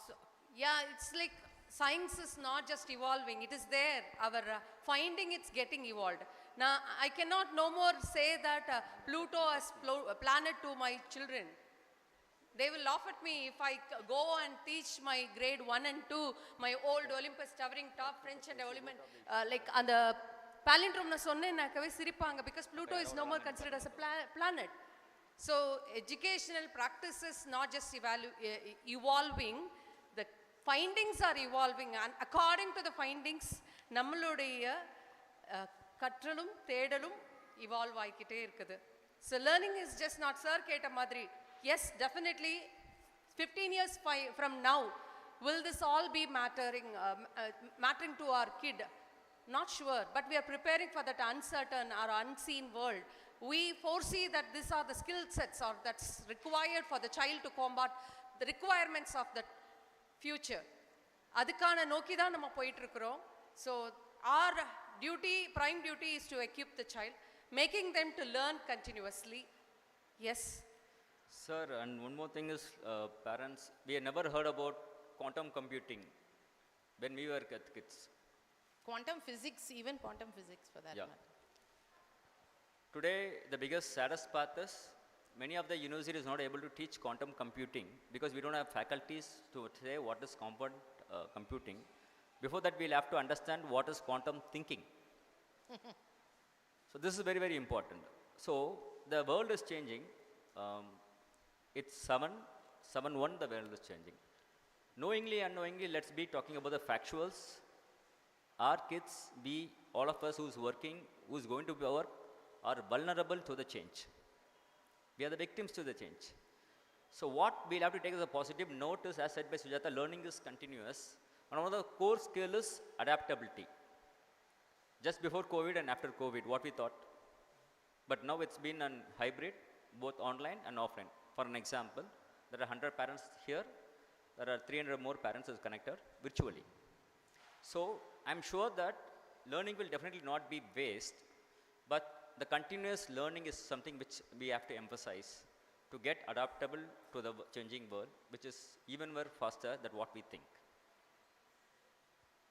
Yeah, it's like science is not just evolving, it is there. Our finding it's getting evolved. Now, I cannot no more say that Pluto as planet to my children. They will laugh at me if I go and teach my grade 1 and 2, my old Olympus towering top French and Olympic, like on the palindrome na sonnenakave siripanga because Pluto is no more considered as a planet. So educational practices not just evolving, the findings are evolving, and according to the findings, நம்மளுடைய கற்றலும் தேடலும் evolve ஆகிக்கிட்டே இருக்குது. So learning is just not sir கேட்ட மாதிரி. Yes, definitely 15 years from now, will this all be mattering to our kid? Not sure, but we are preparing for that uncertain or unseen world. We foresee that these are the skill sets or that's required for the child to combat the requirements of the future. அதுக்கான நோக்கி தான் நம்ம போயிட்டு இருக்கிறோம். So our duty, prime duty is to equip the child, making them to learn continuously. Yes. Sir, and one more thing is, parents, we have never heard about quantum computing when we were kids. Quantum physics, even quantum physics for that matter. Today, the biggest saddest part is many of the universities are not able to teach quantum computing because we don't have faculties to say what is quantum computing. Before that, we'll have to understand what is quantum thinking. So this is very, very important. So the world is changing. It's 7-1, the world is changing. Knowingly, unknowingly, let's be talking about the factuals. Our kids, all of us who's working, who's going to work, are vulnerable to the change. We are the victims to the change. So what we'll have to take as a positive note is, as said by Sujata, learning is continuous. One of the core skill is adaptability. Just before COVID and after COVID, what we thought. But now it's been a hybrid, both online and offline. For an example, there are 100 parents here. There are 300 more parents is connected virtually. So I'm sure that learning will definitely not be waste, but the continuous learning is something which we have to emphasize to get adaptable to the changing world, which is even more faster than what we think.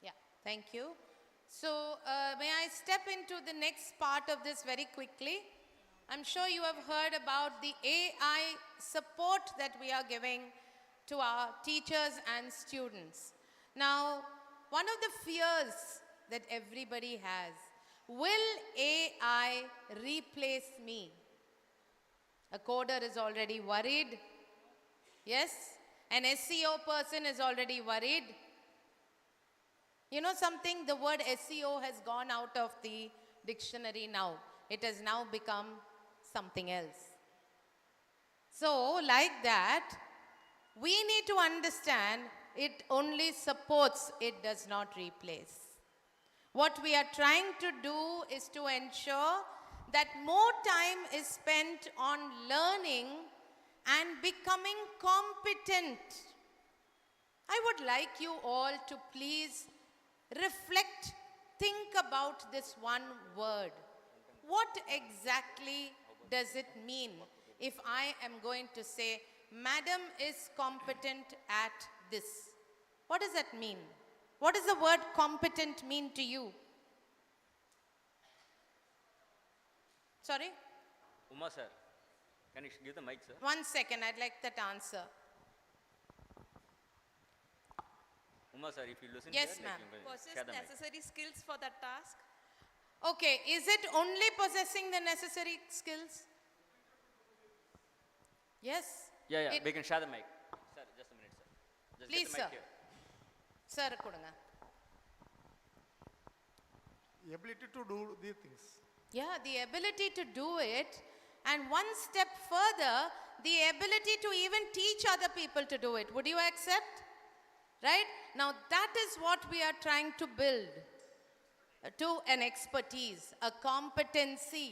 Yeah, thank you. So may I step into the next part of this very quickly? I'm sure you have heard about the AI support that we are giving to our teachers and students. Now, one of the fears that everybody has, will AI replace me? A coder is already worried. Yes? An SEO person is already worried. You know something? The word SEO has gone out of the dictionary now. It has now become something else. So, like that, we need to understand it only supports, it does not replace. What we are trying to do is to ensure that more time is spent on learning and becoming competent. I would like you all to please reflect, think about this one word. What exactly does it mean if I am going to say, Madam is competent at this? What does that mean? What does the word competent mean to you? Sorry? Uma sir, can you give the mic, sir? 1 second, I'd like that answer. Uma sir, if you listen Yes, here, ma'am. like, you can Possess share the mic. necessary skills for that task. Okay, is it only possessing the necessary skills? Yes? Yeah, It- we can share the mic. Sir, just a minute, sir. Just Please, get the mic sir. here. Sir, kudunga. Ability to do the things. Yeah, the ability to do it, and one step further, the ability to even teach other people to do it. Would you accept? Right? Now, that is what we are trying to build to an expertise, a competency.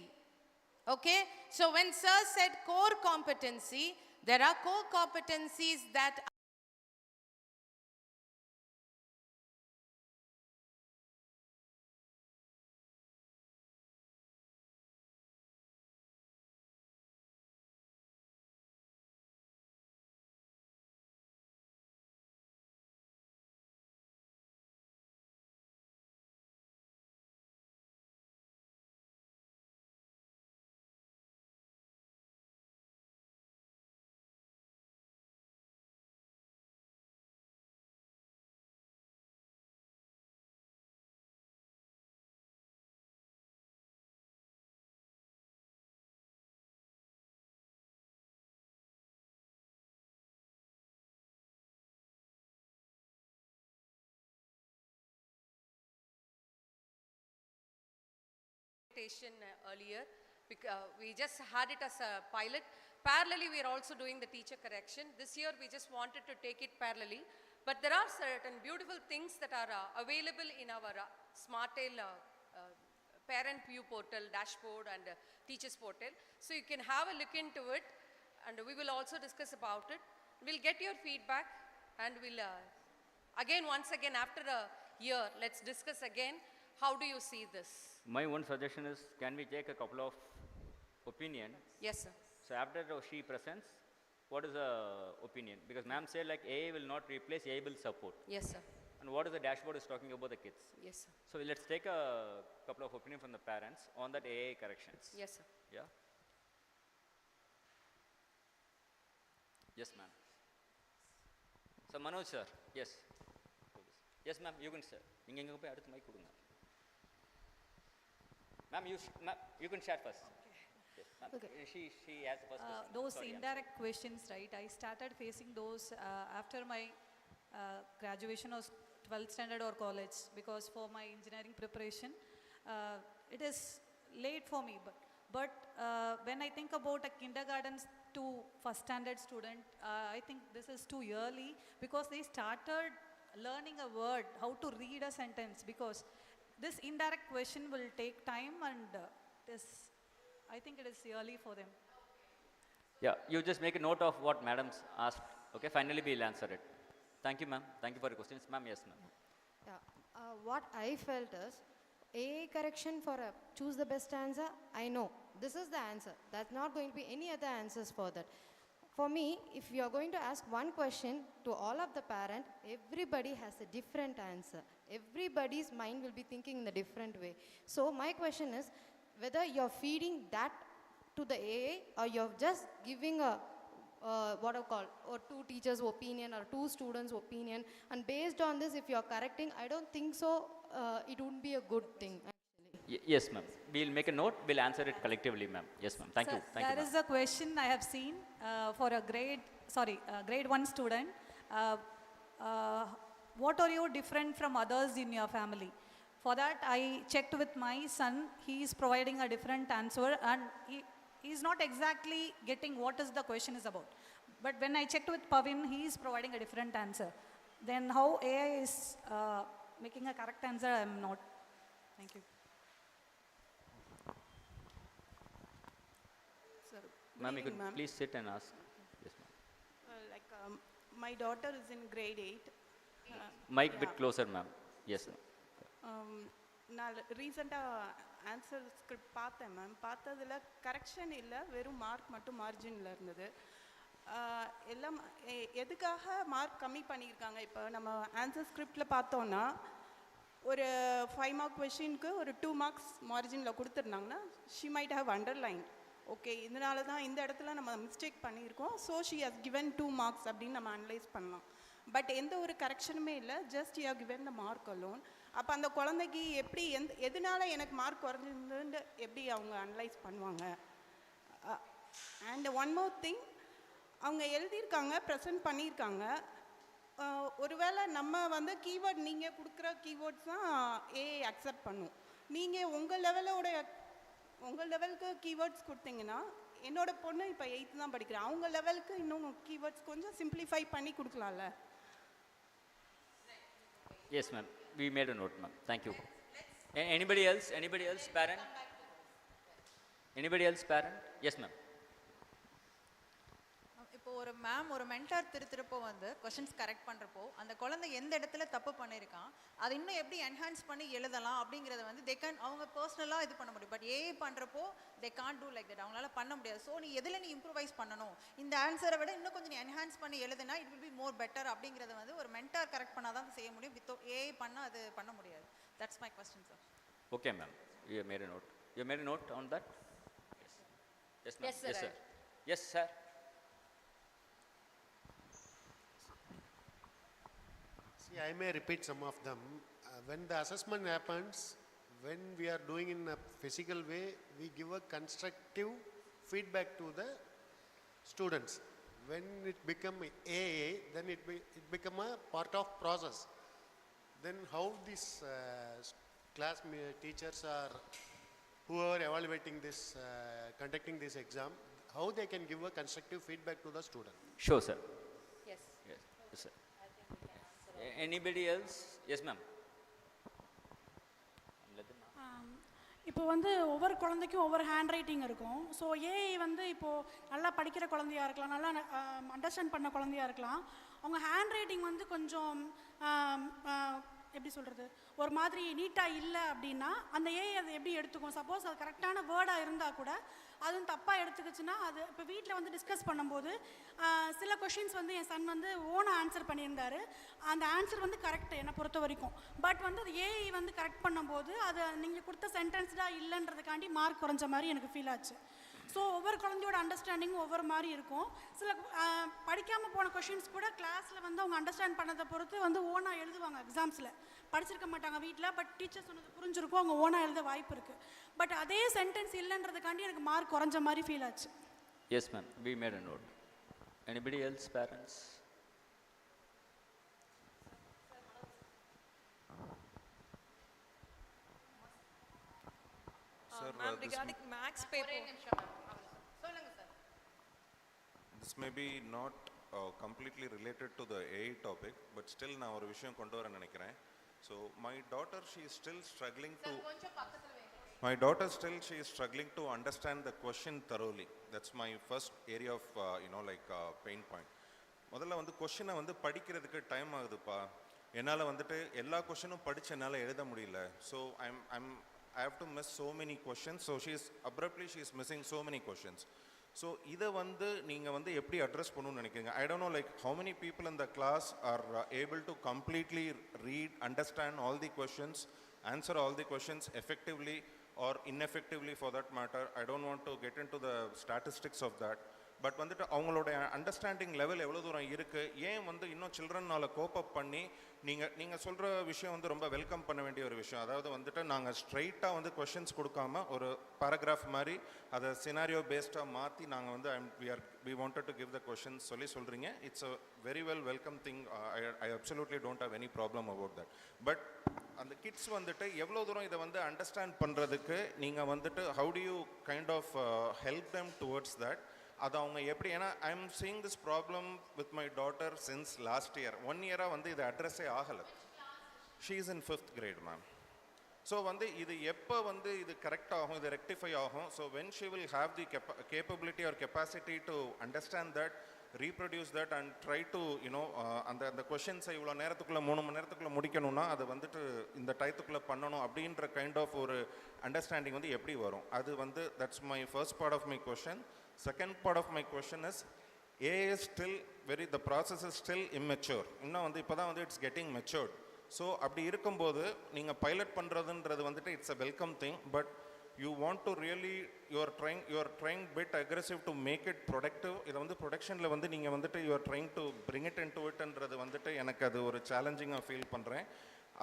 Okay? So, when Sir said core competency, there are core competencies that implementation earlier. We just had it as a pilot. Parallelly, we are also doing the teacher correction. This year, we just wanted to take it parallelly. But there are certain beautiful things that are available in our SmartTail parent view portal, dashboard, and teachers portal. So you can have a look into it, and we will also discuss about it. We'll get your feedback, and we'll once again after a year, let's discuss again. How do you see this? My one suggestion is, can we take a couple of opinion? Yes, sir. So after she presents, what is the opinion? Because ma'am said like AI will not replace, AI will support. Yes, sir. And what is the dashboard is talking about the kids? Yes, sir. So let's take a couple of opinion from the parents on that AI corrections. Yes, sir. Yeah. Yes, ma'am. So Manoj sir, yes. Yes, ma'am, you can sir. Inga poi adutha mic kudunga. Ma'am, you can share first. Yes, ma'am. Okay. She has the first question. Those Sorry, indirect questions, right? I started facing those after my graduation of 12th standard or college, because for my engineering preparation, it is late for me. But when I think about a kindergarten to first standard student, I think this is too early, because they started learning a word, how to read a sentence, because this indirect question will take time, and I think it is early for them. Yeah, you just make a note of what madam's asked. Okay, finally we'll answer it. Thank you, ma'am. Thank you for your questions. Ma'am, yes, ma'am. Yeah. What I felt is, AI correction for a choose the best answer, I know. This is the answer. That's not going to be any other answers for that. For me, if you are going to ask one question to all of the parent, everybody has a different answer. Everybody's mind will be thinking in a different way. So my question is, whether you're feeding that to the AI, or you're just giving a what I call, or two teachers' opinion or two students' opinion, and based on this, if you're correcting, I don't think so. It wouldn't be a good thing. Yes, ma'am. We'll make a note. We'll answer it collectively, ma'am. Yes, ma'am. Thank you. Thank you. There is a question I have seen for a grade 1 student. What are you different from others in your family? For that, I checked with my son. He is providing a different answer, and he is not exactly getting what is the question is about. But when I checked with Pavin, he is providing a different answer. Then how AI is making a correct answer, I am not. Thank you. Sir, Ma'am, you could ma'am. please sit and ask. Yes, ma'am. My daughter is in grade 8. Mic bit closer, ma'am. Yes, ma'am. நான் ரீசெண்டாக answer script பார்த்தேன் ma'am. பார்த்ததில் correction இல்லை, வெறும் mark மட்டும் மார்ஜினில் இருந்தது. எல்லாம் எதுக்காக மார்க் கம்மி பண்ணியிருக்காங்க? இப்போ நம்ம ஆன்சர் ஸ்கிரிப்டில் பார்த்தோன்னா, ஒரு 5 மார்க் கொஷினுக்கு ஒரு 2 மார்க்ஸ் மார்ஜினில் கொடுத்துருந்தாங்கன்னா, she might have underline. Okay, இதனால தான் இந்த இடத்துல நம்ம மிஸ்டேக் பண்ணியிருக்கோம், so she has given 2 marks அப்படின்னு நம்ம அனலைஸ் பண்ணலாம். பட் எந்த ஒரு கரெக்ஷனுமே இல்லை, just you have given the mark alone. அப்போ அந்த குழந்தைக்கு எப்படி எதனால எனக்கு மார்க் குறைஞ்சிருந்துன்னு எப்படி அவங்க அனலைஸ் பண்ணுவாங்க? அண்ட் ஒன் மோர் திங், அவங்க எழுதியிருக்காங்க, ப்ரெசென்ட் பண்ணியிருக்காங்க. ஒருவேளை நம்ம வந்து கீவேர்ட், நீங்கள் கொடுக்குற கீவேர்ட்ஸ் தான் ஏஐ அக்செப்ட் பண்ணும். நீங்கள் உங்கள் லெவலுக்கு கீவேர்ட்ஸ் கொடுத்தீங்கன்னா, என்னோட பொண்ணு இப்போ 8th தான் படிக்கிறேன், அவங்க லெவலுக்கு இன்னும் கீவேர்ட்ஸ் கொஞ்சம் சிம்பிளிஃபை பண்ணி கொடுக்கலாம்ல? Yes, ma'am. We made a note, ma'am. Thank you. Anybody else? Anybody else? Parent? Anybody else? Parent? Yes, ma'am. இப்போ ஒரு மேம் ஒரு மென்டார் திருப்போ வந்து கொஸ்டின்ஸ் கரெக்ட் பண்ணுறப்போ அந்த குழந்தை எந்த இடத்துல தப்பு பண்ணியிருக்கான், அதை இன்னும் எப்படி என்ஹான்ஸ் பண்ணி எழுதலாம் அப்படிங்கிறத வந்து அவங்க பர்சனலாக இது பண்ண முடியும். பட் ஏஐ பண்ணுறப்போ they can't two like that, அவங்களால பண்ண முடியாது. ஸோ நீ எதில் நீ இம்ப்ரூவைஸ் பண்ணணும், இந்த ஆன்சரை விட இன்னும் கொஞ்சம் நீ என்ஹான்ஸ் பண்ணி எழுதுனா it will be more better அப்படிங்கிறத வந்து ஒரு மென்டார் கரெக்ட் பண்ணால் தான் செய்ய முடியும். வித் ஏஐ பண்ணால் அது பண்ண முடியாது. That's my question sir. Okay, ma'am. You made a note. You made a note on that? Yes. Yes, ma'am. Yes, sir. Yes, sir. Yes, sir. See, I may repeat some of them. When the assessment happens, when we are doing in a physical way, we give a constructive feedback to the students. When it become AA, then it become a part of process. Then how these class teachers are who are evaluating this, conducting this exam, how they can give a constructive feedback to the student. Sure, sir. Yes. Yes, yes, sir. Anybody else? Yes, ma'am. இப்போ வந்து ஒவ்வொரு குழந்தைக்கும் ஒவ்வொரு hand writing இருக்கும். So AI வந்து இப்போது நல்லா படிக்கிற குழந்தையா இருக்கலாம், நல்லா அண்டர்ஸ்டாண்ட் பண்ண குழந்தையா இருக்கலாம். அவங்க ஹேண்ட் ரைட்டிங் வந்து கொஞ்சம் எப்படி சொல்கிறது, ஒரு மாதிரி நீட்டாக இல்லை அப்படின்னா அந்த ஏஐ அதை எப்படி எடுத்துக்கும்? சப்போஸ் அது கரெக்டான வேர்டாக இருந்தால் கூட அதுவும் தப்பாக எடுத்துக்கிச்சுன்னா, அது இப்போ வீட்டில் வந்து டிஸ்கஸ் பண்ணும்போது சில கொஷின்ஸ் வந்து என் சன் வந்து ஓனாக ஆன்சர் பண்ணியிருந்தாரு. அந்த ஆன்சர் வந்து கரெக்ட் என்னை பொறுத்த வரைக்கும். பட் வந்து அது ஏஐ வந்து கரெக்ட் பண்ணும்போது அது நீங்கள் கொடுத்த சென்டென்ஸ்டாக இல்லைன்றதுக்காண்டி மார்க் குறைஞ்ச மாதிரி எனக்கு ஃபீல் ஆச்சு. ஸோ ஒவ்வொரு குழந்தையோட அண்டர்ஸ்டாண்டிங்கும் ஒவ்வொரு மாதிரி இருக்கும். சில படிக்காமல் போன கொஷின்ஸ் கூட கிளாஸில் வந்து அவங்க அண்டர்ஸ்டாண்ட் பண்ணதை பொறுத்து வந்து ஓனாக எழுதுவாங்க. எக்ஸாம்ஸில் படிச்சிருக்க மாட்டாங்க வீட்டில், பட் டீச்சர் சொன்னது புரிஞ்சிருக்கும், அவங்க ஓனாக எழுத வாய்ப்பு இருக்குது. பட் அதே சென்டென்ஸ் இல்லைன்றதுக்காண்டி எனக்கு மார்க் குறைஞ்ச மாதிரி ஃபீல் ஆச்சு. Yes, ma'am. We made a note. Anybody else, parents? Sir, ma'am, regarding max paper. This may be not completely related to the AI topic, but still நான் ஒரு விஷயம் கொண்டு வர நினைக்கிறேன். So my daughter, she is still struggling to she is struggling to understand the question thoroughly. That's my first area of pain point. முதல்ல வந்து கொஸ்டினை வந்து படிக்கிறதுக்கு டைம் ஆகுதுப்பா, என்னால் வந்துட்டு எல்லா கொஸ்டினும் படித்து என்னால் எழுத முடியல. So I have to miss so many questions. So she is missing so many questions. So இதை வந்து நீங்கள் வந்து எப்படி அட்ரஸ் பண்ணணும்னு நினைக்கிறீங்க? I don't know like how many people in the class are able to completely read, understand all the questions, answer all the questions effectively or ineffectively for that matter. I don't want to get into the statistics of that. But வந்துட்டு அவங்களோட understanding level எவ்வளோ தூரம் இருக்குது, ஏன் வந்து இன்னும் சில்ட்ரனால் கோப் அப் பண்ணி நீங்கள் சொல்கிற விஷயம் வந்து ரொம்ப வெல்கம் பண்ண வேண்டிய ஒரு விஷயம். அதாவது வந்துட்டு நாங்கள் ஸ்ட்ரைட்டாக வந்து கொஷின்ஸ் கொடுக்காம ஒரு பேராகிராஃப் மாதிரி அதை சினாரியோ பேஸ்டாக மாற்றி நாங்கள் வந்து we wanted to give the questions சொல்கிறீங்க. It's a very welcome thing. I absolutely don't have any problem about that. But அந்த கிட்ஸ் வந்துட்டு எவ்வளோ தூரம் இதை வந்து அண்டர்ஸ்டாண்ட் பண்ணுறதுக்கு நீங்கள் வந்துட்டு how do you kind of help them towards that? அது அவங்க எப்படி, ஏன்னா I am seeing this problem with my daughter since last year. 1 இயராக வந்து இது அட்ரஸே ஆகலை. She is in 5th grade, ma'am. So வந்து இது எப்போ வந்து இது கரெக்ட் ஆகும், இது ரெக்டிஃபை ஆகும்? So when she will have the capability or capacity to understand that, reproduce that and try to அந்த கொஷின்ஸை இவ்வளோ நேரத்துக்குள்ளே 3 மணி நேரத்துக்குள்ளே முடிக்கணும்னா அது வந்துட்டு இந்த டயத்துக்குள்ளே பண்ணணும் அப்படின்ற கைண்ட் ஆஃப் ஒரு அண்டர்ஸ்டாண்டிங் வந்து எப்படி வரும்? அது வந்து that's my first part of my question. Second part of my question is, AI is still the process is still immature. இன்னும் வந்து இப்போ தான் வந்து இட்ஸ் கெட்டிங் மெச்சூர்ட். ஸோ அப்படி இருக்கும்போது நீங்கள் பைலட் பண்ணுறதுன்றது வந்துட்டு it's a welcome thing. But you want to really you are trying bit aggressive to make it productive. இதை வந்து ப்ரொடக்ஷனில் வந்து நீங்கள் வந்துட்டு you are trying to bring it in to இட்ன்றது வந்துட்டு எனக்கு அது ஒரு சேலஞ்சிங்காக ஃபீல் பண்ணுறேன்.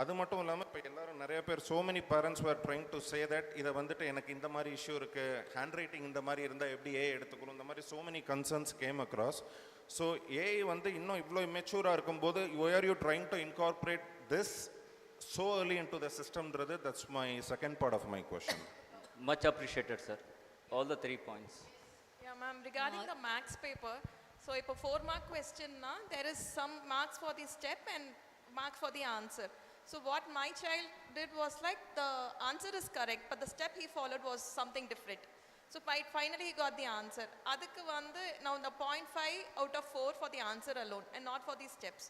அது மட்டும் இல்லாமல் இப்போ எல்லோரும் நிறைய பேர் so many parents were trying to say that இதை வந்துட்டு எனக்கு இந்த மாதிரி இஷ்யூ இருக்குது, ஹேண்ட் ரைட்டிங் இந்த மாதிரி இருந்தால் எப்படி ஏஐ எடுத்துக்கணும், இந்த மாதிரி so many concerns came across. So AI வந்து இன்னும் இவ்வளோ இம்மெச்சூராக இருக்கும்போது why are you trying to incorporate this so early into the systemன்றது, that's my second part of my question. Much appreciated, sir. All the 3 points. Yeah, ma'am, regarding the max paper, so if a 4-mark question na, there is some marks for the step and marks for the answer. So what my child did was like the answer is correct, but the step he followed was something different. So finally he got the answer. Adukku vandu now the 0.5 out of 4 for the answer alone and not for the steps.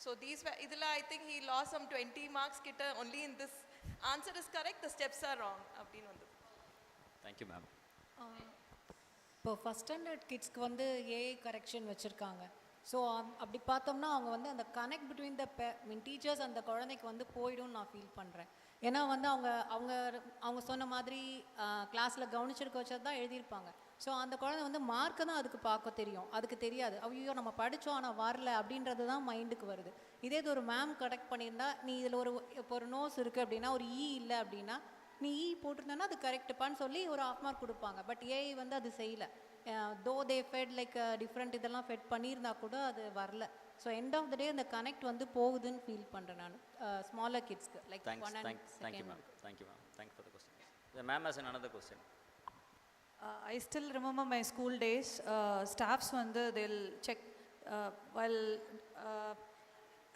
So these were idula I think he lost some 20 marks kitta only in this. Answer is correct, the steps are wrong. Appdin vandu. Thank you, ma'am. இப்போ first standard கிட்ஸ்க்கு வந்து AI correction வச்சுருக்காங்க. So அப்படி பார்த்தோம்னா அவங்க வந்து அந்த connect between the teachers அந்த குழந்தைக்கு வந்து போய்டும் நான் ஃபீல் பண்ணுறேன். ஏன்னா வந்து அவங்க சொன்ன மாதிரி கிளாஸில் கவனிச்சிருக்க வச்சது தான் எழுதியிருப்பாங்க. ஸோ அந்த குழந்தை வந்து மார்க்கை தான் அதுக்கு பார்க்க தெரியும், அதுக்கு தெரியாது ஐயோ நம்ம படித்தோம் ஆனால் வரல அப்படின்றது தான் மைண்டுக்கு வருது. இதே இது ஒரு மேம் கரெக்ட் பண்ணியிருந்தா, நீ இதில் இப்போ ஒரு நோஸ் இருக்குது அப்படின்னா ஒரு இ இல்லை அப்படின்னா நீ இ போட்டிருந்தேன்னா அது கரெக்டுப்பான்னு சொல்லி ஒரு 1/2 மார்க் கொடுப்பாங்க. பட் ஏஐ வந்து அது செய்யலை. தோ தே ஃபெட் லைக் டிஃப்ரெண்ட் இதெல்லாம் ஃபெட் பண்ணியிருந்தா கூட அது வரல. ஸோ எண்ட் ஆஃப் த டே அந்த கனெக்ட் வந்து போகுதுன்னு ஃபீல் பண்ணுறேன் நான் smaller கிட்ஸ்க்கு like 1 and 2. Thank you, ma'am. Thank you, ma'am. Thank you for the question. The ma'am has another question. I still remember my school days. Staffs they'll check while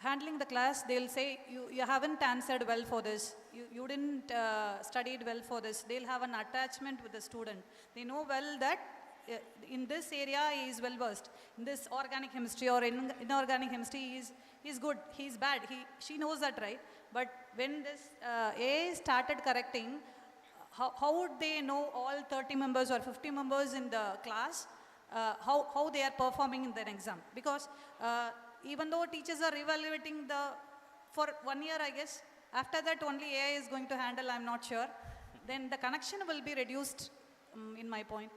handling the class. They'll say you haven't answered well for this. You didn't studied well for this. They'll have an attachment with the student. They know well that in this area he is well versed. In this organic chemistry or inorganic chemistry he is good. He is bad. She knows that, right? But when this A started correcting, how would they know all 30 members or 50 members in the class, how they are performing in their exam? Because even though teachers are evaluating for 1 year, I guess, after that only AI is going to handle, I'm not sure. Then the connection will be reduced, in my point.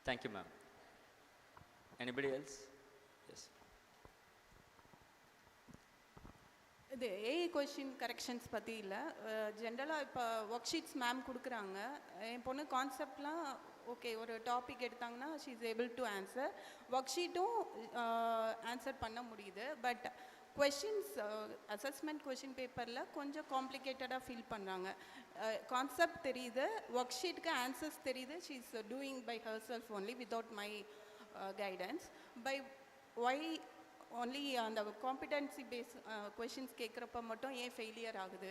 Thank you, ma'am. Anybody else? Yes. இது AI question corrections பற்றி இல்லை, ஜென்ரலாக இப்போ work sheets ma'am கொடுக்குறாங்க. என் பொண்ணு கான்செப்ட்லாம் okay, ஒரு டாபிக் எடுத்தாங்கன்னா she is able to answer. Work ஷீட்டும் ஆன்சர் பண்ண முடியுது. பட் கொஷின்ஸ் அசஸ்மெண்ட் கொஷின் பேப்பரில் கொஞ்சம் காம்ப்ளிகேட்டடாக ஃபீல் பண்ணுறாங்க. கான்செப்ட் தெரியுது, ஒர்க் ஷீட்டுக்கு ஆன்சர்ஸ் தெரியுது. She is doing by herself only without my guidance. But why only அந்த காம்பிடன்சி பேஸ் கொஷின்ஸ் கேட்குறப்ப மட்டும் ஏன் ஃபெயிலியர் ஆகுது?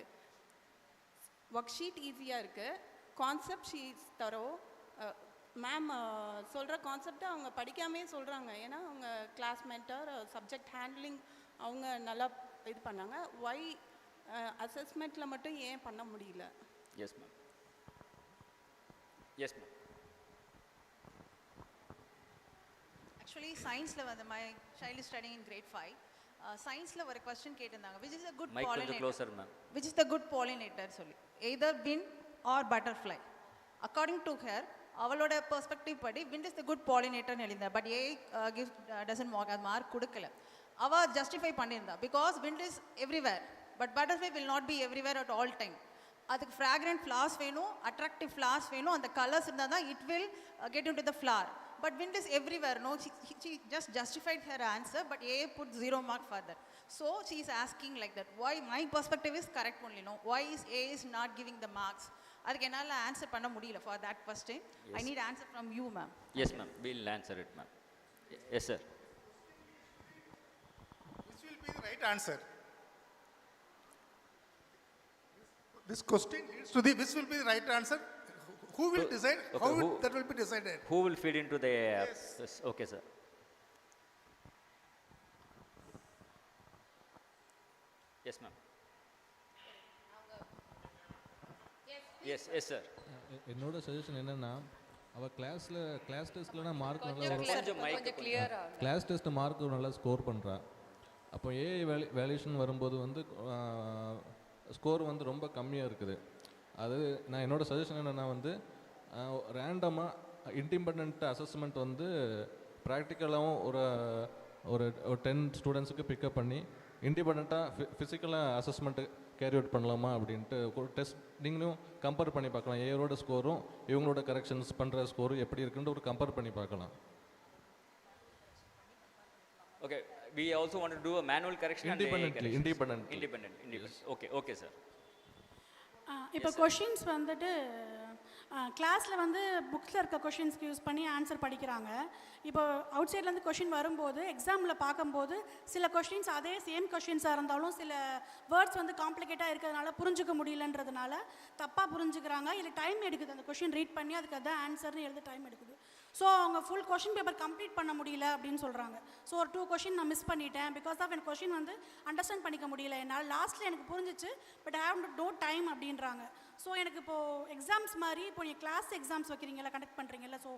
ஒர்க் ஷீட் ஈஸியாக இருக்குது, கான்செப்ட் ஷீட்ஸ் தரோ. மேம் சொல்கிற கான்செப்டை அவங்க படிக்காமே சொல்கிறாங்க. ஏன்னா அவங்க கிளாஸ் மென்டர், சப்ஜெக்ட் ஹேண்ட்லிங் அவங்க நல்லா இது பண்ணாங்க. ஒய் அசஸ்மெண்ட்டில் மட்டும் ஏன் பண்ண முடியல? Yes ma'am. Yes ma'am. Actually சயின்ஸில் my child is studying in grade 5. சயின்ஸில் ஒரு கொஸ்டின் கேட்டிருந்தாங்க, which is a good pollinator, which is the good pollinator சொல்லி. Either wind or butterfly. According to her, அவளோட பெர்ஸ்பெக்டிவ் படி விண்ட் இஸ் த குட் பாலினேட்டர்னு எழுதியிருந்தா. But a give doesn't mark கொடுக்கல. அவள் ஜஸ்டிஃபை பண்ணியிருந்தா, because wind is everywhere but butterfly will not be everywhere at all time. அதுக்கு fragrant flowers வேணும், attractive flowers வேணும், அந்த கலர்ஸ் இருந்தால் தான் it will get in to the flower. But wind is everywhere. No, she just justified her answer, but A put 0 mark for that. So she is asking like that. Why my perspective is correct only? No, why is A is not giving the marks? Adukku enala answer panna mudiyala for that question. Yes. I need answer from you, ma'am. Yes, ma'am. We'll answer it, ma'am. Yes, sir. This will be the right answer. This question leads to this will be the right answer. Who will decide? Okay, How that will be decided? Who will feed into the... Yes. Okay, sir. Yes, ma'am. Yes, yes, sir. என்னோட suggestion என்னன்னா, அவள் class டெஸ்ட்லனா mark நல்லா கொஞ்சம் கிளியரா class test mark நல்லா score பண்ணுறா. அப்போ AI valuation வரும்போது ஸ்கோர் ரொம்ப கம்மியாக இருக்குது. அது நான் என்னோடய சஜஷன் என்னென்னா ரேண்டமாக இண்டிபெண்ட் அசஸ்மெண்ட் ப்ராக்டிக்கலாகவும் ஒரு 10 ஸ்டூடெண்ட்ஸுக்கு பிக்கப் பண்ணி இண்டிபெண்ட்டாக ஃபிசிக்கலாக அசஸ்மெண்ட்டு கேரி அவுட் பண்ணலாமா அப்படின்ட்டு ஒரு டெஸ்ட் நீங்களும் கம்பேர் பண்ணி பார்க்கலாம். ஏரோட ஸ்கோரும் இவங்களோட கரெக்ஷன்ஸ் பண்ணுற ஸ்கோரும் எப்படி இருக்குன்னு ஒரு கம்பேர் பண்ணி பார்க்கலாம். Okay, we also want to do a manual correction independent. Okay, sir. இப்போ கொஷின்ஸ் கிளாஸில் புக்ஸில் இருக்க கொஷின்ஸ்க்கு யூஸ் பண்ணி ஆன்சர் படிக்கிறாங்க. இப்போ அவுட் சைட்லேருந்து கொஷின் வரும்போது எக்ஸாமில் பார்க்கும்போது சில கொஷின்ஸ் அதே சேம் கொஷின்ஸாக இருந்தாலும் சில வேர்ட்ஸ் காம்ப்ளிகேட்டாக இருக்கிறதுனால புரிஞ்சுக்க முடியலன்றதுனால தப்பாக புரிஞ்சுக்கிறாங்க. இல்லை டைம் எடுக்குது அந்த கொஷின் ரீட் பண்ணி அதுக்கு அதான் ஆன்சர்னு எழுத டைம் எடுக்குது. ஸோ அவங்க ஃபுல் கொஷின் பேப்பர் கம்ப்ளீட் பண்ண முடியல அப்படின்னு சொல்கிறாங்க. ஸோ ஒரு 2 கொஷின் நான் மிஸ் பண்ணிட்டேன், பிகாஸ் ஆஃப் எனக்கு கொஷின் அண்டர்ஸ்டாண்ட் பண்ணிக்க முடியல என்னால். லாஸ்ட்டில் எனக்கு புரிஞ்சிச்சு, but I have no time அப்படின்றாங்க. ஸோ எனக்கு இப்போது எக்ஸாம்ஸ் மாதிரி இப்போ நீ கிளாஸ் எக்ஸாம்ஸ் வைக்கிறீங்களா, கண்டக்ட் பண்ணுறீங்கல்ல, ஸோ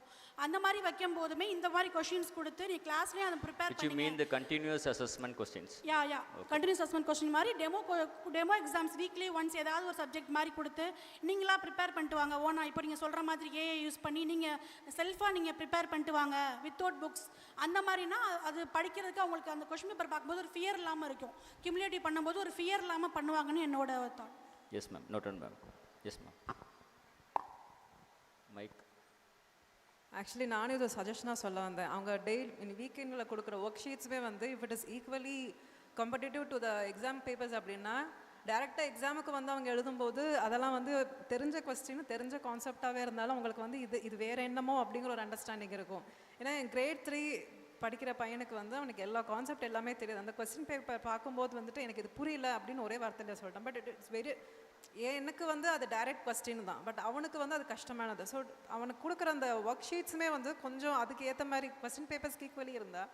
அந்த மாதிரி வைக்கும் போதுமே இந்த மாதிரி கொஷின்ஸ் கொடுத்து நீ கிளாஸ்லேயே அதை ப்ரிப்பேர் பண்ணி. You mean the continuous assessment questions? Yeah continuous assessment question மாதிரி டெமோ எக்ஸாம்ஸ் வீக்லி ஒன்ஸ் ஏதாவது ஒரு சப்ஜெக்ட் மாதிரி கொடுத்து நீங்களா ப்ரிப்பேர் பண்ணிட்டு வாங்க. ஓனா இப்போ நீங்கள் சொல்கிற மாதிரி ஏஐ யூஸ் பண்ணி நீங்கள் செல்ஃபாக நீங்கள் ப்ரிப்பேர் பண்ணிட்டு வாங்க வித்தவுட் புக்ஸ். அந்த மாதிரினா அது படிக்கிறதுக்கு அவங்களுக்கு அந்த கொஸ்டின் பேப்பர் பார்க்கும்போது ஒரு ஃபியர் இல்லாமல் இருக்கும். கியூமுலேட்டிவ் பண்ணும்போது ஒரு ஃபியர் இல்லாமல் பண்ணுவாங்கன்னு என்னோட thought. Yes, ma'am. Noted, ma'am. Yes, ma'am. Mike. Actually நானும் இது சஜஷனாக சொல்ல வந்தேன். அவங்க வீக்கெண்டில் கொடுக்குற ஒர்க் ஷீட்ஸுமே if it is equally competitive to the exam papers அப்படின்னா டேரெக்டாக எக்ஸாமுக்கு வந்து அவங்க எழுதும்போது அதெல்லாம் வந்து தெரிஞ்ச கொஸ்டின் தெரிஞ்ச கான்செப்டாகவே இருந்தாலும் அவங்களுக்கு வந்து இது வேறு என்னமோ அப்படிங்கிற ஒரு அண்டர்ஸ்டாண்டிங் இருக்கும். ஏன்னா கிரேட் 3 படிக்கிற பையனுக்கு வந்து அவனுக்கு எல்லா கான்செப்ட் எல்லாமே தெரியுது. அந்த கொஸ்டின் பேப்பர் பார்க்கும்போது வந்துட்டு எனக்கு இது புரியல அப்படின்னு ஒரே வார்த்தையில் சொல்லிட்டேன். பட் இட்ஸ் வெரி எனக்கு வந்து அது டைரக்ட் கொஸ்டின் தான், பட் அவனுக்கு வந்து அது கஷ்டமானது. ஸோ அவனுக்கு கொடுக்குற அந்த ஒர்க் ஷீட்ஸுமே வந்து கொஞ்சம் அதுக்கு ஏற்ற மாதிரி கொஸ்டின் பேப்பர்ஸ்க்கு ஈக்குவலி இருந்தால்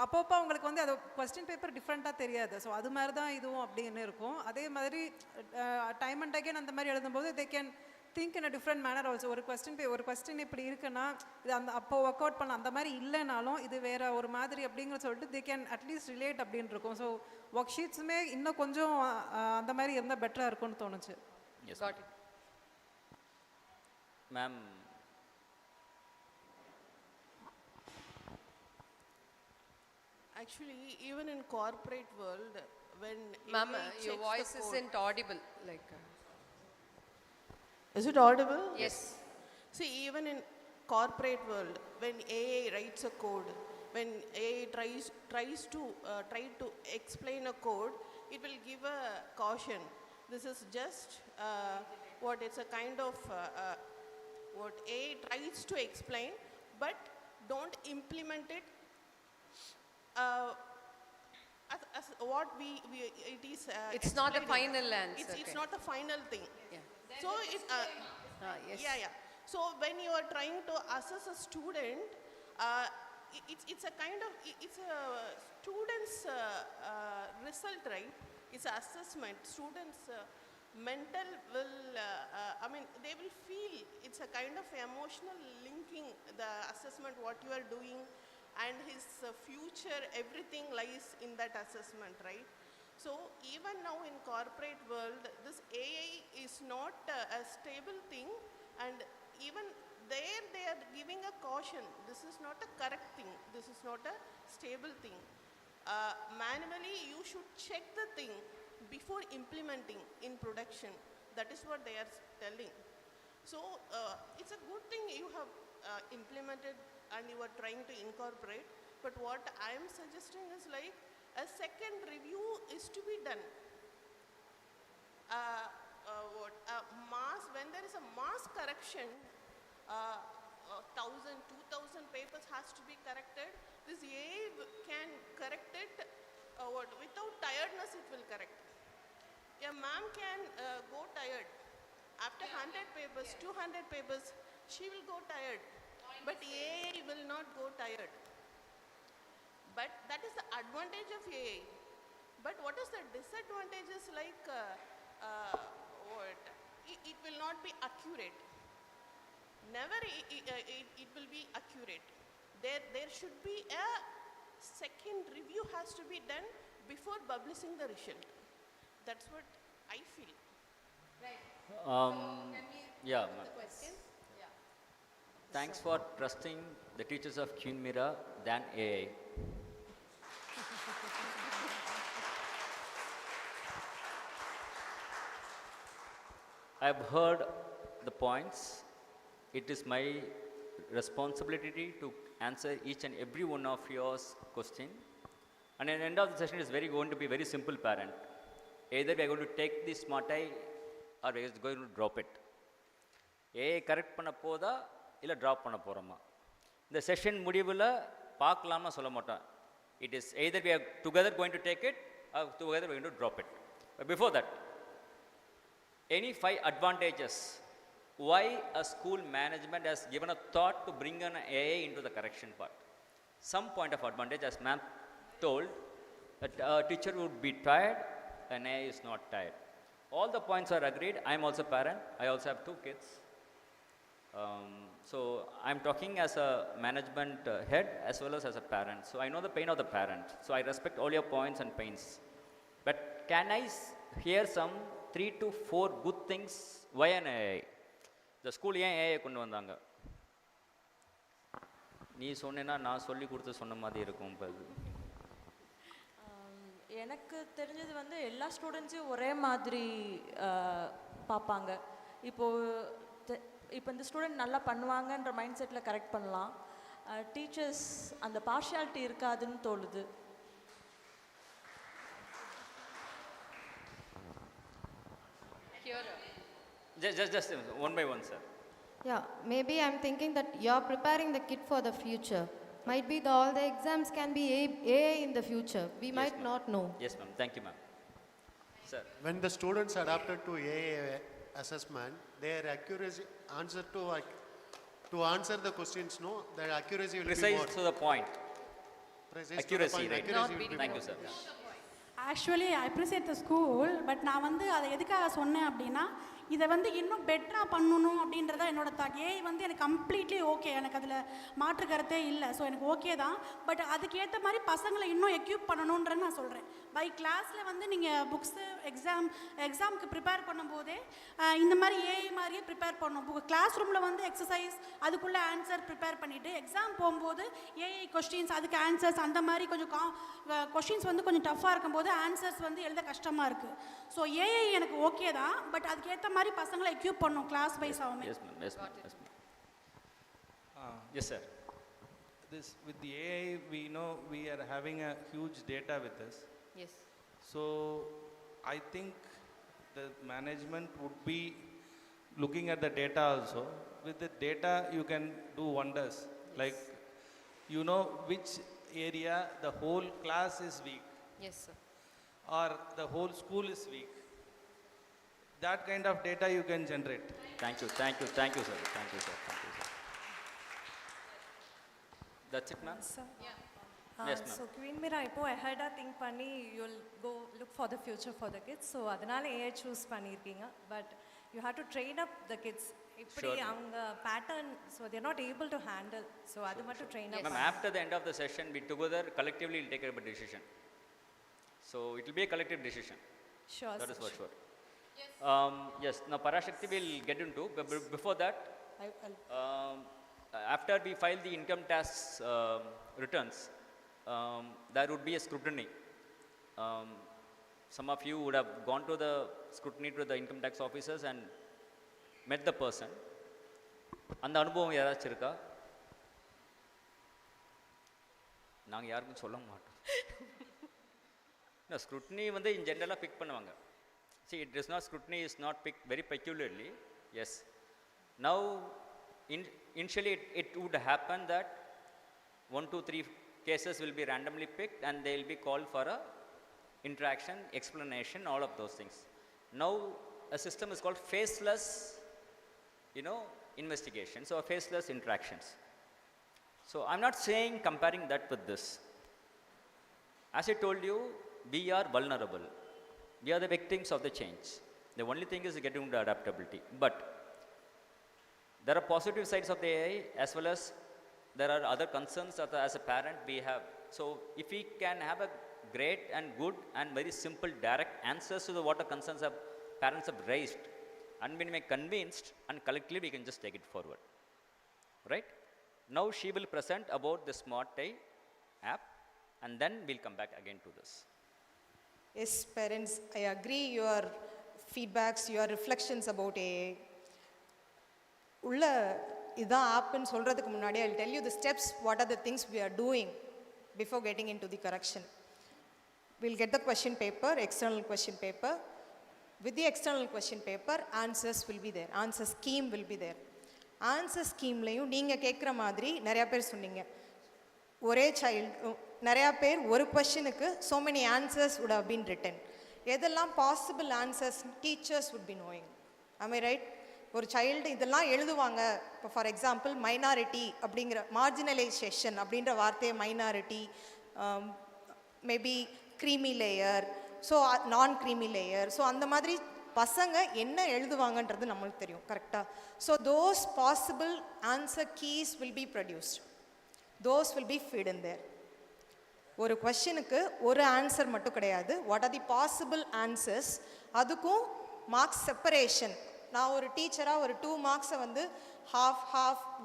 அப்பப்போ அவங்களுக்கு வந்து அது கொஸ்டின் பேப்பர் டிஃப்ரெண்ட்டாக தெரியாது. ஸோ அது மாதிரி தான் இதுவும் அப்படின்னு இருக்கும். அதே மாதிரி டைம் அண்ட் அகேன் அந்த மாதிரி எழுதும்போது they can think in a different manor also. ஒரு கொஸ்டின் இப்படி இருக்குன்னா இது அந்த அப்போ ஒர்க் அவுட் பண்ண அந்த மாதிரி இல்லைனாலும் இது வேறு ஒரு மாதிரி அப்படிங்கிற சொல்லிட்டு தே கேன் அட்லீஸ்ட் ரிலேட் அப்படின்னு இருக்கும். ஸோ ஒர்க் ஷீட்ஸுமே இன்னும் கொஞ்சம் அந்த மாதிரி இருந்தால் பெட்டராக இருக்கும்னு தோணுச்சு. Ma'am, actually even in corporate world when Ma'am, AI your checks voice the code, isn't audible. Like. Is it audible? Yes. See, even in corporate world, when AI writes a code, when AI tries to explain a code, it will give a caution. This is just what it's a kind of what AI tries to explain, but don't implement it. As what it is. It's not the explained. final answer. It's not the final thing. Yeah. So it. Yes. Yeah. So when you are trying to assess a student, it's a kind of it's a student's result, right? It's an assessment. Students' mental will. I mean, they will feel it's a kind of emotional linking the assessment what you are doing. And his future, everything lies in that assessment, right? So even now in corporate world, this AI is not a stable thing, and even there they are giving a caution. This is not a correct thing. This is not a stable thing. Manually, you should check the thing before implementing in production. That is what they are telling. So it's a good thing you have implemented and you are trying to incorporate, but what I am suggesting is like a second review is to be done. When there is a mass correction, 1,000, 2,000 papers has to be corrected. This AI can correct it without tiredness. It will correct. A ma'am can go tired after 100 papers, 200 papers. She will go tired. But AI will not go tired. But that is the advantage of AI. But what is the disadvantages like it will not be accurate. Never it will be accurate. There should be a second review has to be done before publishing the result. That's what I feel. Right. Yeah, ma'am. Thanks for trusting the teachers of Queen Mira than AI. I've heard the points. It is my responsibility to answer each and every one of your question. And at the end of the session, it's going to be very simple, parent. Either we are going to take this smart eye or we are going to drop it. AI correct பண்ண போதா இல்லை drop பண்ண போகிறோமா? இந்த session முடிவில் பார்க்கலாமா சொல்ல மாட்டோம். It is either we are together going to take it or together going to drop it. But before that, any 5 advantages why a school management has given a thought to bring an AI into the correction part? Some point of advantage, as ma'am told, that a teacher would be tired, an AI is not tired. All the points are agreed. I am also a parent. I also have 2 kids. So I'm talking as a management head as well as a parent. So I know the pain of the parent. So I respect all your points and pains. But can I hear some 3 to 4 good things why an AI? The school ஏன் AI கொண்டு வந்தாங்க? நீ சொன்னேன்னா நான் சொல்லி கொடுத்து சொன்ன மாதிரி இருக்கும். இப்போ எனக்கு தெரிஞ்சது வந்து எல்லா ஸ்டூடெண்ட்ஸையும் ஒரே மாதிரி பார்ப்பாங்க. இப்போ இந்த ஸ்டூடெண்ட் நல்லா பண்ணுவாங்கன்ற மைண்ட் செட்டில் கரெக்ட் பண்ணலாம். டீச்சர்ஸ் அந்த பார்ஷியாலிட்டி இருக்காதுன்னு தோணுது. Just one by one, sir. Yeah, maybe I'm thinking that you're preparing the kid for the future. Might be all the exams can be AI in the future. We might not know. Yes, ma'am. Thank you, ma'am. Sir. When the students adapted to AA assessment, their accuracy answer to answer the questions, no, their accuracy will be more. Precise to the point. Precise Accuracy, to the point. right? Accuracy will be Thank more. you, sir. Actually I appreciate the school, but நான் வந்து அதை எதுக்காக சொன்னேன் அப்படின்னா, இதை வந்து இன்னும் பெட்டராக பண்ணணும் அப்படின்றத என்னோட தாட். ஏஐ வந்து எனக்கு கம்ப்ளீட்லி ஓகே, எனக்கு அதில் மாற்று கருத்தே இல்லை. ஸோ எனக்கு ஓகே தான், பட் அதுக்கேற்ற மாதிரி பசங்களை இன்னும் எக்யூப் பண்ணணுன்றன்னு நான் சொல்கிறேன். பை கிளாஸில் வந்து நீங்கள் புக்ஸு எக்ஸாமுக்கு ப்ரிப்பேர் பண்ணும்போதே இந்த மாதிரி ஏஐ மாதிரியே ப்ரிப்பேர் பண்ணணும். கிளாஸ் ரூமில் வந்து எக்ஸசைஸ், அதுக்குள்ளே ஆன்சர் ப்ரிப்பேர் பண்ணிவிட்டு, எக்ஸாம் போகும்போது ஏஐ கொஸ்டின்ஸ், அதுக்கு ஆன்சர்ஸ், அந்த மாதிரி கொஞ்சம் கொஸ்டின்ஸ் வந்து கொஞ்சம் டஃப்பாக இருக்கும்போது ஆன்சர்ஸ் வந்து எழுத கஷ்டமாக இருக்குது. ஸோ ஏஐ எனக்கு ஓகே தான், பட் அதுக்கேற்ற மாதிரி பசங்களை எக்யூப் பண்ணும் கிளாஸ் வைஸ் ஆகுமே. Yes, ma'am. Yes, ma'am. Yes, ma'am. Yes, sir. This with the AI, we know we are having a huge data with us. Yes. So I think the management would be looking at the data also. With the data, you can do wonders. Yes. Like, you know which area the whole class is weak. Yes, sir. Or the whole school is weak. That kind of data you can generate. Thank you, sir. Thank you, sir. Thank you, sir. That's it, ma'am? Sir. Yes, ma'am. So Queen Mira, இப்போ ahead think பண்ணி you'll go look for the future for the kids. So அதனால AI choose பண்ணிருக்கீங்க. But you have to train up the kids. இப்படி அவங்க pattern, so they're not able to handle. So அது மட்டும் train up. Ma'am, after the end of the session, we together collectively will take a decision. So it will be a collective decision. Sure. That is for sure. Yes. Now Parashakti will get into, but before that, after we file the income tax returns, there would be a scrutiny. Some of you would have gone to the scrutiny to the income tax officers and met the person. அந்த அனுபவம் யாராச்சும் இருக்கா? நாங்கள் யாருக்கும் சொல்ல மாட்டோம். No, scrutiny வந்து in general pick பண்ணுவாங்க. See, it does not, scrutiny is not picked very peculiarly. Yes. Now, initially it would happen that 1, 2, 3 cases will be randomly picked and they will be called for a interaction, explanation, all of those things. Now, a system is called faceless, investigation. So, faceless interactions. So, I'm not saying comparing that with this. As I told you, we are vulnerable. We are the victims of the change. The only thing is getting into adaptability. But there are positive sides of the AI as well as there are other concerns that as a parent we have. So if we can have a great and good and very simple direct answers to the what the concerns of parents have raised, and when we are convinced and collectively we can just take it forward. Right? Now she will present about the Smart AI app and then we'll come back again to this. Yes, parents, I agree your feedbacks, your reflections about AI. உள்ள இதான் ஆப்னு சொல்கிறதுக்கு முன்னாடி I'll tell you the steps, what are the things we are doing before getting into the correction. We'll get the question paper, external question paper. With the external question paper, answers will be there. Answer scheme will be there. Answer schemeலையும் நீங்கள் கேட்குற மாதிரி நிறையா பேர் சொன்னீங்க. ஒரே child நிறையா பேர் ஒரு கொஷனுக்கு so many answers would have been written. எதெல்லாம் possible answers teachers would be knowing. Am I right? ஒரு சைல்டு இதெல்லாம் எழுதுவாங்க. இப்போ ஃபார் எக்ஸாம்பிள் மைனாரிட்டி அப்படிங்கிற மார்ஜினலைசேஷன் அப்படின்ற வார்த்தையை minority, maybe creamy layer, so நான் க்ரீமி லேயர், ஸோ அந்த மாதிரி பசங்க என்ன எழுதுவாங்கன்றது நம்மளுக்கு தெரியும். கரெக்டாக? So those possible answer keys will be produced. Those will be fed in there. ஒரு கொஷனுக்கு ஒரு ஆன்சர் மட்டும் கிடையாது. What are the possible answers, அதுக்கும் மார்க்ஸ் செப்பரேஷன். நான் ஒரு டீச்சராக ஒரு 2 மார்க்ஸை வந்து half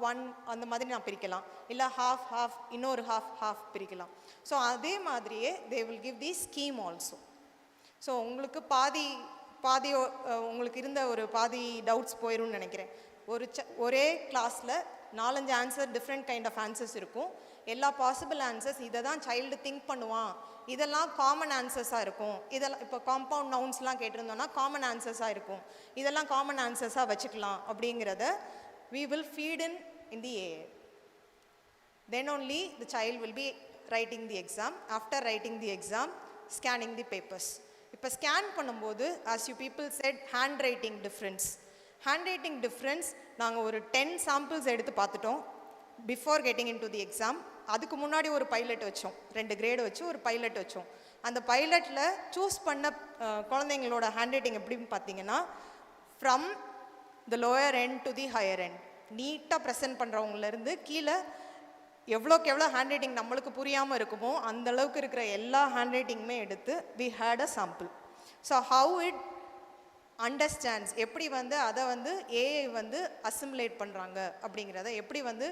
1 அந்த மாதிரி நான் பிரிக்கலாம், இல்லை half இன்னொரு half பிரிக்கலாம். ஸோ அதே மாதிரியே they will give the scheme also. So உங்களுக்கு பாதி உங்களுக்கு இருந்த ஒரு பாதி டவுட்ஸ் போயிடும்னு நினைக்கிறேன். ஒரே கிளாஸில் 4-5 answer different kind of answers இருக்கும். எல்லா பாசிபிள் ஆன்சர்ஸ் இதை தான் சைல்டு திங்க் பண்ணுவான், இதெல்லாம் காமன் ஆன்சர்ஸாக இருக்கும், இதெல்லாம் இப்போ காம்பவுண்ட் நவுன்ஸ்லாம் கேட்டிருந்தோன்னா காமன் ஆன்சர்ஸாக இருக்கும், இதெல்லாம் காமன் ஆன்சர்ஸாக வச்சுக்கலாம் அப்படிங்கிறத we will feed in the AI. Then only the child will be writing the exam. After writing the exam, scanning the papers. இப்போ ஸ்கேன் பண்ணும்போது as you people said handwriting difference. Handwriting difference நாங்கள் ஒரு 10 samples எடுத்து பார்த்துட்டோம் before getting into the exam. அதுக்கு முன்னாடி ஒரு pilot வச்சோம், 2 கிரேடு வச்சு ஒரு பைலட் வச்சோம். அந்த பைலட்டில் சூஸ் பண்ண குழந்தைங்களோட ஹேண்ட்ரைட்டிங் எப்படின்னு பார்த்தீங்கன்னா from the lower end to the higher end நீட்டாக ப்ரெசென்ட் பண்ணுறவங்கலேருந்து கீழே எவ்வளோக்கு எவ்வளோ ஹேண்ட்ரைட்டிங் நம்மளுக்கு புரியாமல் இருக்குமோ அந்தளவுக்கு இருக்கிற எல்லா ஹேண்ட்ரைட்டிங்குமே எடுத்து we had a sample. So how it understands, எப்படி வந்து அதை வந்து ஏஐ வந்து அசிமுலேட் பண்ணுறாங்க அப்படிங்கிறத, எப்படி வந்து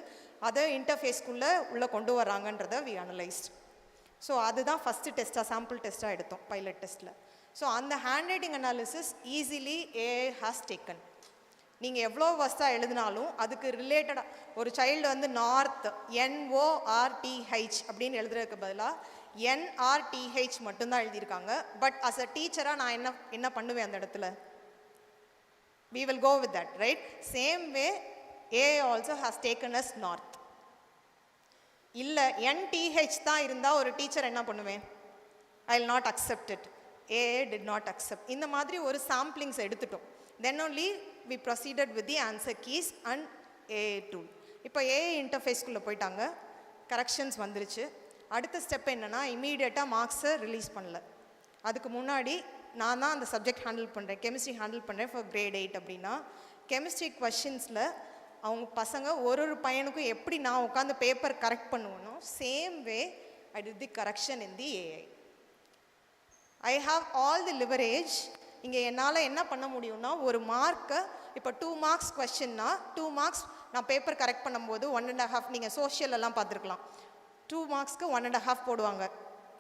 அதை இன்டர்ஃபேஸ்க்குள்ளே உள்ளே கொண்டு வராங்கன்றதை வி அனலைஸ்ட். ஸோ அதுதான் ஃபஸ்ட்டு டெஸ்ட்டாக சாம்பிள் டெஸ்ட்டாக எடுத்தோம் பைலட் டெஸ்ட்டில். ஸோ அந்த handwriting analysis easily AI has taken. நீங்கள் எவ்வளோ வஸ்தாக எழுதினாலும் அதுக்கு ரிலேட்டடாக ஒரு சைல்டு வந்து நார்த் NORTH அப்படின்னு எழுதுறதுக்கு பதிலாக NRTH மட்டும்தான் எழுதியிருக்காங்க. பட் அஸ் அ டீச்சராக நான் என்ன பண்ணுவேன் அந்த இடத்துல? we will go with that, right? Same way AI also has taken us north. இல்லை NTH தான் இருந்தால் ஒரு டீச்சர் என்ன பண்ணுவேன்? I will not accept it. AI did not accept. இந்த மாதிரி ஒரு சாம்பிளிங்ஸ் எடுத்துட்டோம். Then only we proceeded with the answer keys and AI tool. இப்போ AI இன்டர்ஃபேஸ்க்குள்ளே போயிட்டாங்க, கரெக்ஷன்ஸ் வந்துருச்சு. அடுத்த ஸ்டெப் என்னென்னா இமீடியட்டாக மார்க்ஸை ரிலீஸ் பண்ணல. அதுக்கு முன்னாடி நான் தான் அந்த சப்ஜெக்ட் ஹேண்டில் பண்ணுறேன், கெமிஸ்ட்ரி ஹேண்டில் பண்ணுறேன் ஃபார் கிரேட் 8 அப்படின்னா கெமிஸ்ட்ரி கொஷின்ஸில் அவங்க பசங்க ஒரு பையனுக்கும் எப்படி நான் உட்காந்து பேப்பர் கரெக்ட் பண்ணுவேனோ same way I did the correction in the AI. I have all the leverage. இங்கே என்னால் என்ன பண்ண முடியும்னா ஒரு மார்க்கை இப்போ 2 மார்க்ஸ் கொஸ்டின்னா 2 மார்க்ஸ் நான் பேப்பர் கரெக்ட் பண்ணும்போது 1.5, நீங்கள் சோஷியல் எல்லாம் பார்த்துருக்கலாம், 2 மார்க்ஸ்க்கு 1.5 போடுவாங்க,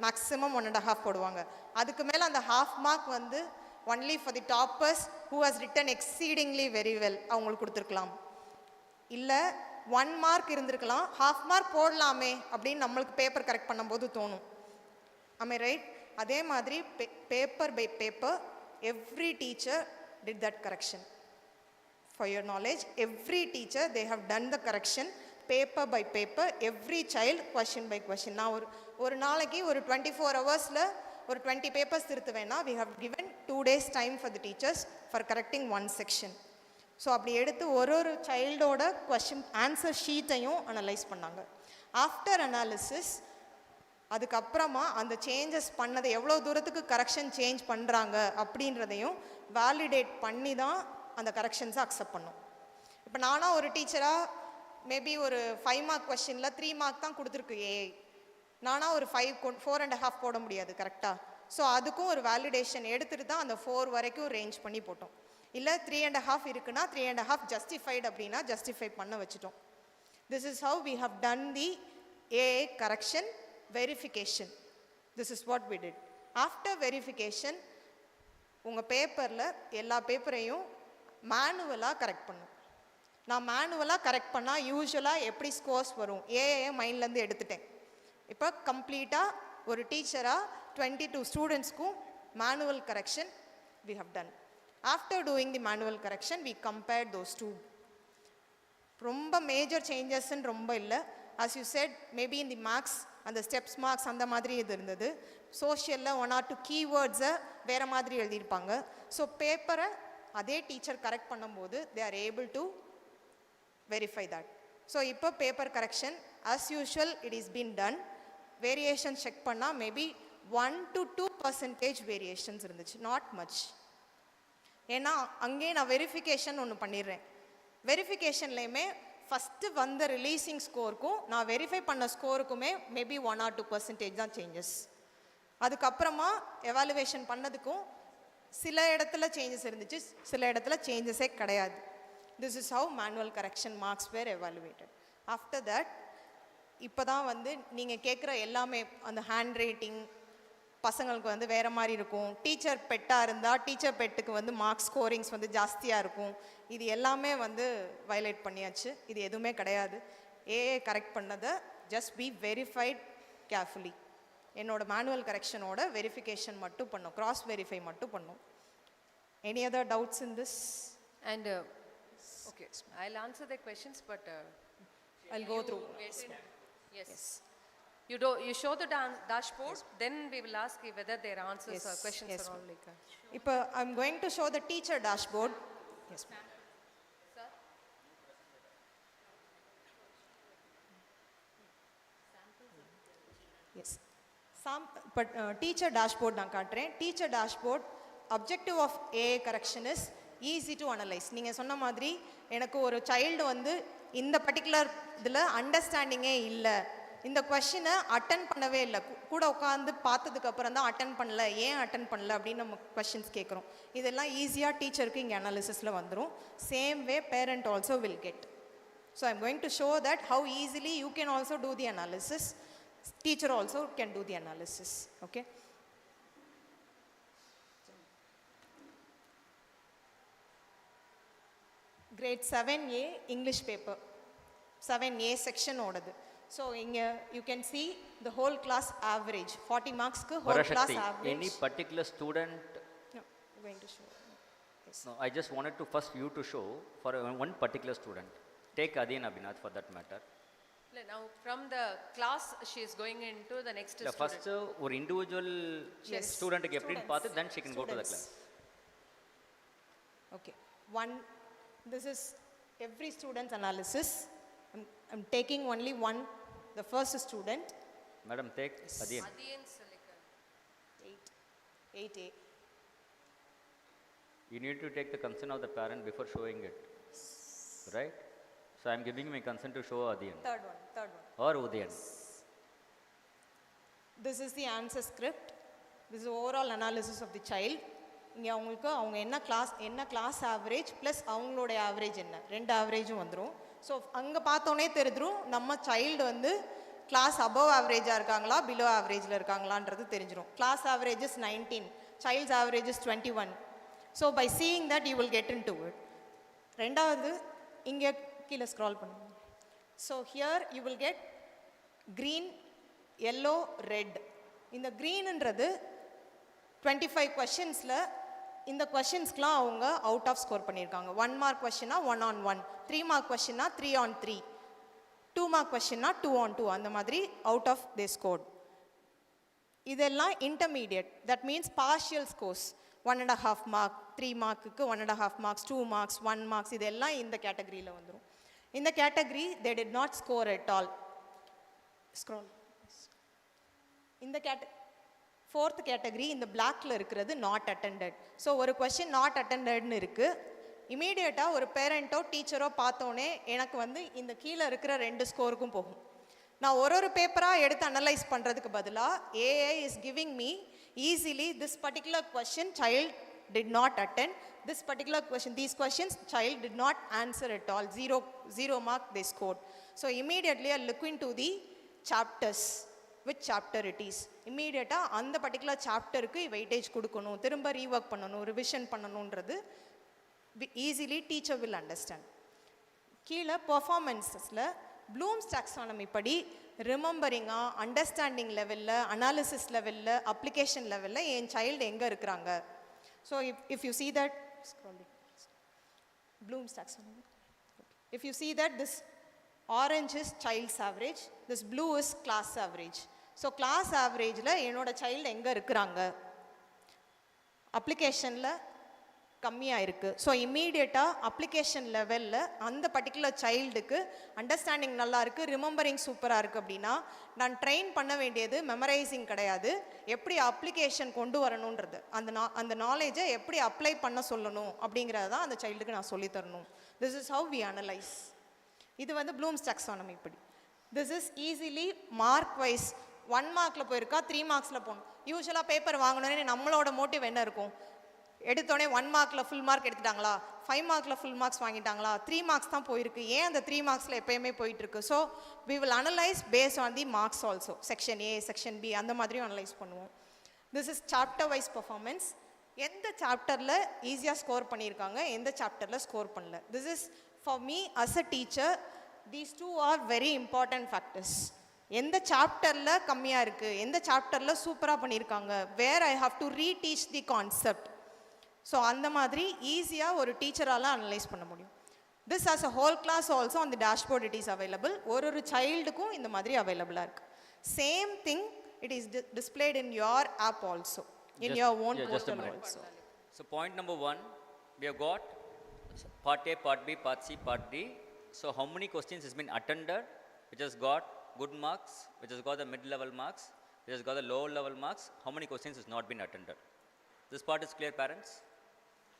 மேக்ஸிமம் 1.5 போடுவாங்க. அதுக்கு மேலே அந்த half மார்க் வந்து only for the toppers who has return exceedingly very well அவங்களுக்கு கொடுத்துருக்கலாம். இல்லை 1 மார்க் இருந்திருக்கலாம், half மார்க் போடலாமே அப்படின்னு நம்மளுக்கு பேப்பர் கரெக்ட் பண்ணும்போது தோணும். am I right? அதே மாதிரி paper by paper every teacher did that correction. For your knowledge, every teacher they have done the correction paper by paper, every child question by question. நான் ஒரு நாளைக்கு ஒரு 24 ஹவர்ஸில் ஒரு 20 papers திருத்துவேன்னா we have given 2 days time for the teachers for correcting 1 section. So அப்படி எடுத்து ஒரு சைல்டோட question answer ஷீட்டையும் analyse பண்ணாங்க. ஆஃப்டர் அனாலிசிஸ் அதுக்கப்புறமா அந்த சேஞ்சஸ் பண்ணதை எவ்வளோ தூரத்துக்கு கரெக்ஷன் சேஞ்ச் பண்ணுறாங்க அப்படின்றதையும் வேலிடேட் பண்ணி தான் அந்த கரெக்ஷன்ஸை அக்செப்ட் பண்ணோம். இப்போ நானாக ஒரு டீச்சராக மேபி ஒரு 5 மார்க் கொஷினில் 3 மார்க் தான் கொடுத்துருக்கு ஏஐ, நானாக ஒரு 4.5 போட முடியாது கரெக்டாக. ஸோ அதுக்கும் ஒரு வேலிடேஷன் எடுத்துகிட்டு தான் அந்த 4 வரைக்கும் ரேஞ்ச் பண்ணி போட்டோம். இல்லை 3.5 இருக்குன்னா 3.5 ஜஸ்டிஃபைடு அப்படின்னா ஜஸ்டிஃபை பண்ண வச்சுட்டோம். This is how we have done the AI correction verification. This is what we did. After verification உங்கள் பேப்பரில் எல்லா பேப்பரையும் மேனுவலாக கரெக்ட் பண்ணும். நான் மேனுவலாக கரெக்ட் பண்ணால் யூஸ்வலாக எப்படி ஸ்கோர்ஸ் வரும் ஏஐ மைண்ட்லேருந்து எடுத்துட்டேன். இப்போ கம்ப்ளீட்டாக ஒரு டீச்சராக 22 ஸ்டூடெண்ட்ஸ்க்கும் manual correction we have done. After doing the manual correction we compared those two. ரொம்ப மேஜர் சேஞ்சஸ்ன்னு ரொம்ப இல்லை. as you said maybe in the marks அந்த ஸ்டெப்ஸ் மார்க்ஸ் அந்த மாதிரி இது இருந்தது. சோஷியலில் 1 or 2 கீவேர்ட்ஸை வேறு மாதிரி எழுதியிருப்பாங்க. ஸோ பேப்பரை அதே டீச்சர் கரெக்ட் பண்ணும்போது they are able to verify that. So இப்போ paper correction as usual it is been done. Variation check பண்ணால் மேபி 1 to 2% வேரியேஷன்ஸ் இருந்துச்சு, நாட் மச். ஏன்னா அங்கேயே நான் வெரிஃபிகேஷன் ஒன்று பண்ணிடுறேன். வெரிஃபிகேஷன்லேயுமே ஃபஸ்ட்டு வந்த ரிலீஸிங் ஸ்கோருக்கும் நான் வெரிஃபை பண்ண ஸ்கோருக்குமே மேபி 1 or 2% தான் சேஞ்சஸ். அதுக்கப்புறமா எவாலுவேஷன் பண்ணதுக்கும் சில இடத்துல சேஞ்சஸ் இருந்துச்சு, சில இடத்துல சேஞ்சஸே கிடையாது. This is how manual correction marks were evaluated. After that இப்போ தான் வந்து நீங்கள் கேட்குற எல்லாமே அந்த ஹேண்ட் ரைட்டிங் பசங்களுக்கு வந்து வேறு மாதிரி இருக்கும். டீச்சர் பெட்டாக இருந்தால் டீச்சர் பெட்டுக்கு வந்து மார்க்ஸ் ஸ்கோரிங்ஸ் வந்து ஜாஸ்தியாக இருக்கும். இது எல்லாமே வந்து வயலேட் பண்ணியாச்சு. இது எதுவுமே கிடையாது. ஏஐ கரெக்ட் பண்ணதை ஜஸ்ட் பி வெரிஃபைட் கேர்ஃபுல்லி. என்னோட மேனுவல் கரெக்ஷனோட வெரிஃபிகேஷன் மட்டும் பண்ணோம், கிராஸ் வெரிஃபை மட்டும் பண்ணோம். Any other doubts in this? And okay, I'll answer the questions, but I'll go through. Yes. You show the dashboard, then we will ask you whether their answers or questions are all like இப்போ I'm going to show the teacher dashboard. Yes, ma'am. Sir? Yes. But teacher dashboard நான் காட்டுறேன். Teacher dashboard objective of AA correction is easy to analyze. நீங்கள் சொன்ன மாதிரி எனக்கு ஒரு child வந்து இந்த பர்டிகுலர் இதில் அண்டர்ஸ்டாண்டிங்கே இல்லை, இந்த கொஷினை அட்டன் பண்ணவே இல்லை, கூட உட்காந்து பார்த்ததுக்கு அப்புறம் தான் அட்டன் பண்ணல, ஏன் அட்டன் பண்ணல அப்படின்னு நம்ம கொஷின்ஸ் கேட்குறோம். இதெல்லாம் ஈஸியாக டீச்சருக்கு இங்கே அனாலிசிஸில் வந்துடும். Same way parent also will get. So I'm going to show that how easily you can also do the analysis, teacher also can do the analysis. Okay. Grade 7A English paper, 7A section ஓடுது. So you can see the whole class average, 40 marks ku whole class average. Any particular student? No, I'm going to show. Yes. No, I just wanted to first you to show for one particular student. Take Adi and Abhinath for that matter. Now from the class she is going into the next student. First ஒரு individual student க்கு எப்படி பார்த்து then she can go to the class. Okay. This is every student's analysis. I'm taking only one, the first student. Madam, take Adiyan. Adiyan Salika. 8A. You need to take the consent of the parent before showing it. Right? So I am giving my consent to show Adiyan. Third one. Or Udayan. This is the answer script. This is overall analysis of the child. இங்கே அவங்களுக்கு அவங்க என்ன class average plus அவங்களோட average என்ன, ரெண்டு ஆவரேஜும் வந்துடும். So அங்கே பார்த்தோன்னே தெரிஞ்சிடும் நம்ம சைல்டு வந்து கிளாஸ் அபவ் ஆவரேஜாக இருக்காங்களா பிலோ ஆவரேஜில் இருக்காங்களான்றது தெரிஞ்சிடும். Class average is 19, child's average is 21. So by seeing that you will get into it. ரெண்டாவது இங்கே கீழே ஸ்க்ரால் பண்ணுங்க. So here you will get green, yellow, red. இந்த greenன்றது 25 questions-ல இந்த கொஷின்ஸ்க்குலாம் அவங்க அவுட் ஆஃப் ஸ்கோர் பண்ணியிருக்காங்க. 1 mark கொஷினா 1 on 1, 3 mark கொஷினா 3 on 3, 2 mark கொஷினா 2 on 2, அந்த மாதிரி அவுட் ஆஃப் தே ஸ்கோர்ட். இதெல்லாம் intermediate, that means partial scores. 1.5 mark, 3 mark-க்கு 1.5 marks, 2 marks, 1 marks, இதெல்லாம் இந்த கேட்டகரியில் வந்துடும். இந்த category they did not score at all. Scroll. இந்த fourth category இந்த blackல இருக்கிறது not attended. ஸோ ஒரு கொஸ்டின் not attendedனு இருக்கு. இமீடியட்டாக ஒரு பேரண்ட்டோ டீச்சரோ பார்த்தோன்னே எனக்கு வந்து இந்த கீழே இருக்கிற 2 ஸ்கோருக்கும் போகும். நான் ஒரு பேப்பராக எடுத்து அனலைஸ் பண்ணுறதுக்கு பதிலாக AI is giving me easily this particular question child did not attend, this particular question, these questions child did not answer at all, 0 mark they scored. So immediately I look into the chapters, which chapter it is. இம்மீடியட்டாக அந்த particular சாப்டருக்கு weightage கொடுக்கணும், திரும்ப rework பண்ணணும், revision பண்ணணுன்றது easily teacher will understand. கீழே பர்ஃபார்மன்ஸஸில் Bloom's taxonomy படி ரிமெம்பரிங்காக, அண்டர்ஸ்டாண்டிங் லெவலில், அனாலிசிஸ் லெவலில், அப்ளிகேஷன் லெவலில் என் சைல்டு எங்கே இருக்கிறாங்க. So if you see that, Bloom's taxonomy. If you see that this orange is child's average, this blue is class average. So class averageல என்னோட child எங்க இருக்கிறாங்க, அப்ளிகேஷனில் கம்மியாக இருக்குது. ஸோ இம்மீடியட்டாக அப்ளிகேஷன் லெவலில் அந்த பர்டிகுலர் சைல்டுக்கு அண்டர்ஸ்டாண்டிங் நல்லா இருக்குது, ரிமெம்பரிங் சூப்பராக இருக்குது அப்படின்னா நான் ட்ரெயின் பண்ண வேண்டியது மெமரைசிங் கிடையாது, எப்படி அப்ளிகேஷன் கொண்டு வரணுன்றது, அந்த நாலேஜை எப்படி அப்ளை பண்ண சொல்லணும் அப்படிங்கிறத தான் அந்த சைல்டுக்கு நான் சொல்லித்தரணும். This is how we analyse. இது வந்து ப்ளூம்ஸ் டாக்ஸானமி படி. This is easily mark wise 1 மார்க்கில் போயிருக்கா 3 மார்க்ஸில் போகணும். யூஸ்வலாக பேப்பர் வாங்கணுன்னே நம்மளோட மோட்டிவ் என்ன இருக்கும், எடுத்தோடனே 1 மார்க்கில் ஃபுல் மார்க் எடுத்துட்டாங்களா, 5 மார்க்கில் ஃபுல் மார்க்ஸ் வாங்கிட்டாங்களா, 3 மார்க்ஸ் தான் போயிருக்கு, ஏன் அந்த 3 மார்க்ஸில் எப்போயுமே போயிட்டுருக்கு. So we will analyse based on the marks also, section A section B அந்த மாதிரியும் அனலைஸ் பண்ணுவோம். This is chapter wise performance. எந்த சாப்டரில் ஈஸியாக ஸ்கோர் பண்ணியிருக்காங்க, எந்த சாப்டரில் ஸ்கோர் பண்ணல. This is for me as a teacher, these two are very important factors. எந்த சாப்டரில் கம்மியாக இருக்குது, எந்த சாப்டரில் சூப்பராக பண்ணியிருக்காங்க, where I have to reteach the concept. So அந்த மாதிரி ஈஸியாக ஒரு டீச்சரால் அனலைஸ் பண்ண முடியும். This as a whole class also on the dashboard it is available. ஒரு சைல்டுக்கும் இந்த மாதிரி அவைலபிளாக இருக்குது. Same thing it is displayed in your app also, in your own portal also. So point number 1, we have got part A, part B, part C, part D. So how many questions has been attended, which has got good marks, which has got the mid-level marks, which has got the low-level marks, how many questions has not been attended. This part is clear, parents?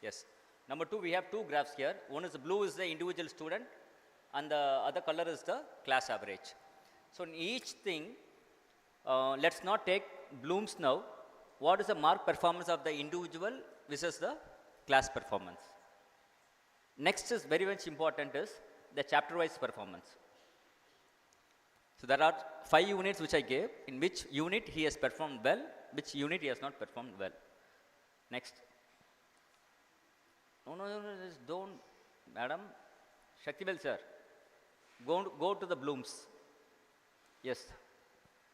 Yes. Number 2, we have 2 graphs here. One is the blue is the individual student and the other color is the class average. So in each thing, let's not take Bloom's now. What is the mark performance of the individual versus the class performance? Next is very much important is the chapter wise performance. So there are 5 units which I gave, in which unit he has performed well, which unit he has not performed well. Next. No, just don't, madam. Shaktivel sir, go to the Blooms. Yes.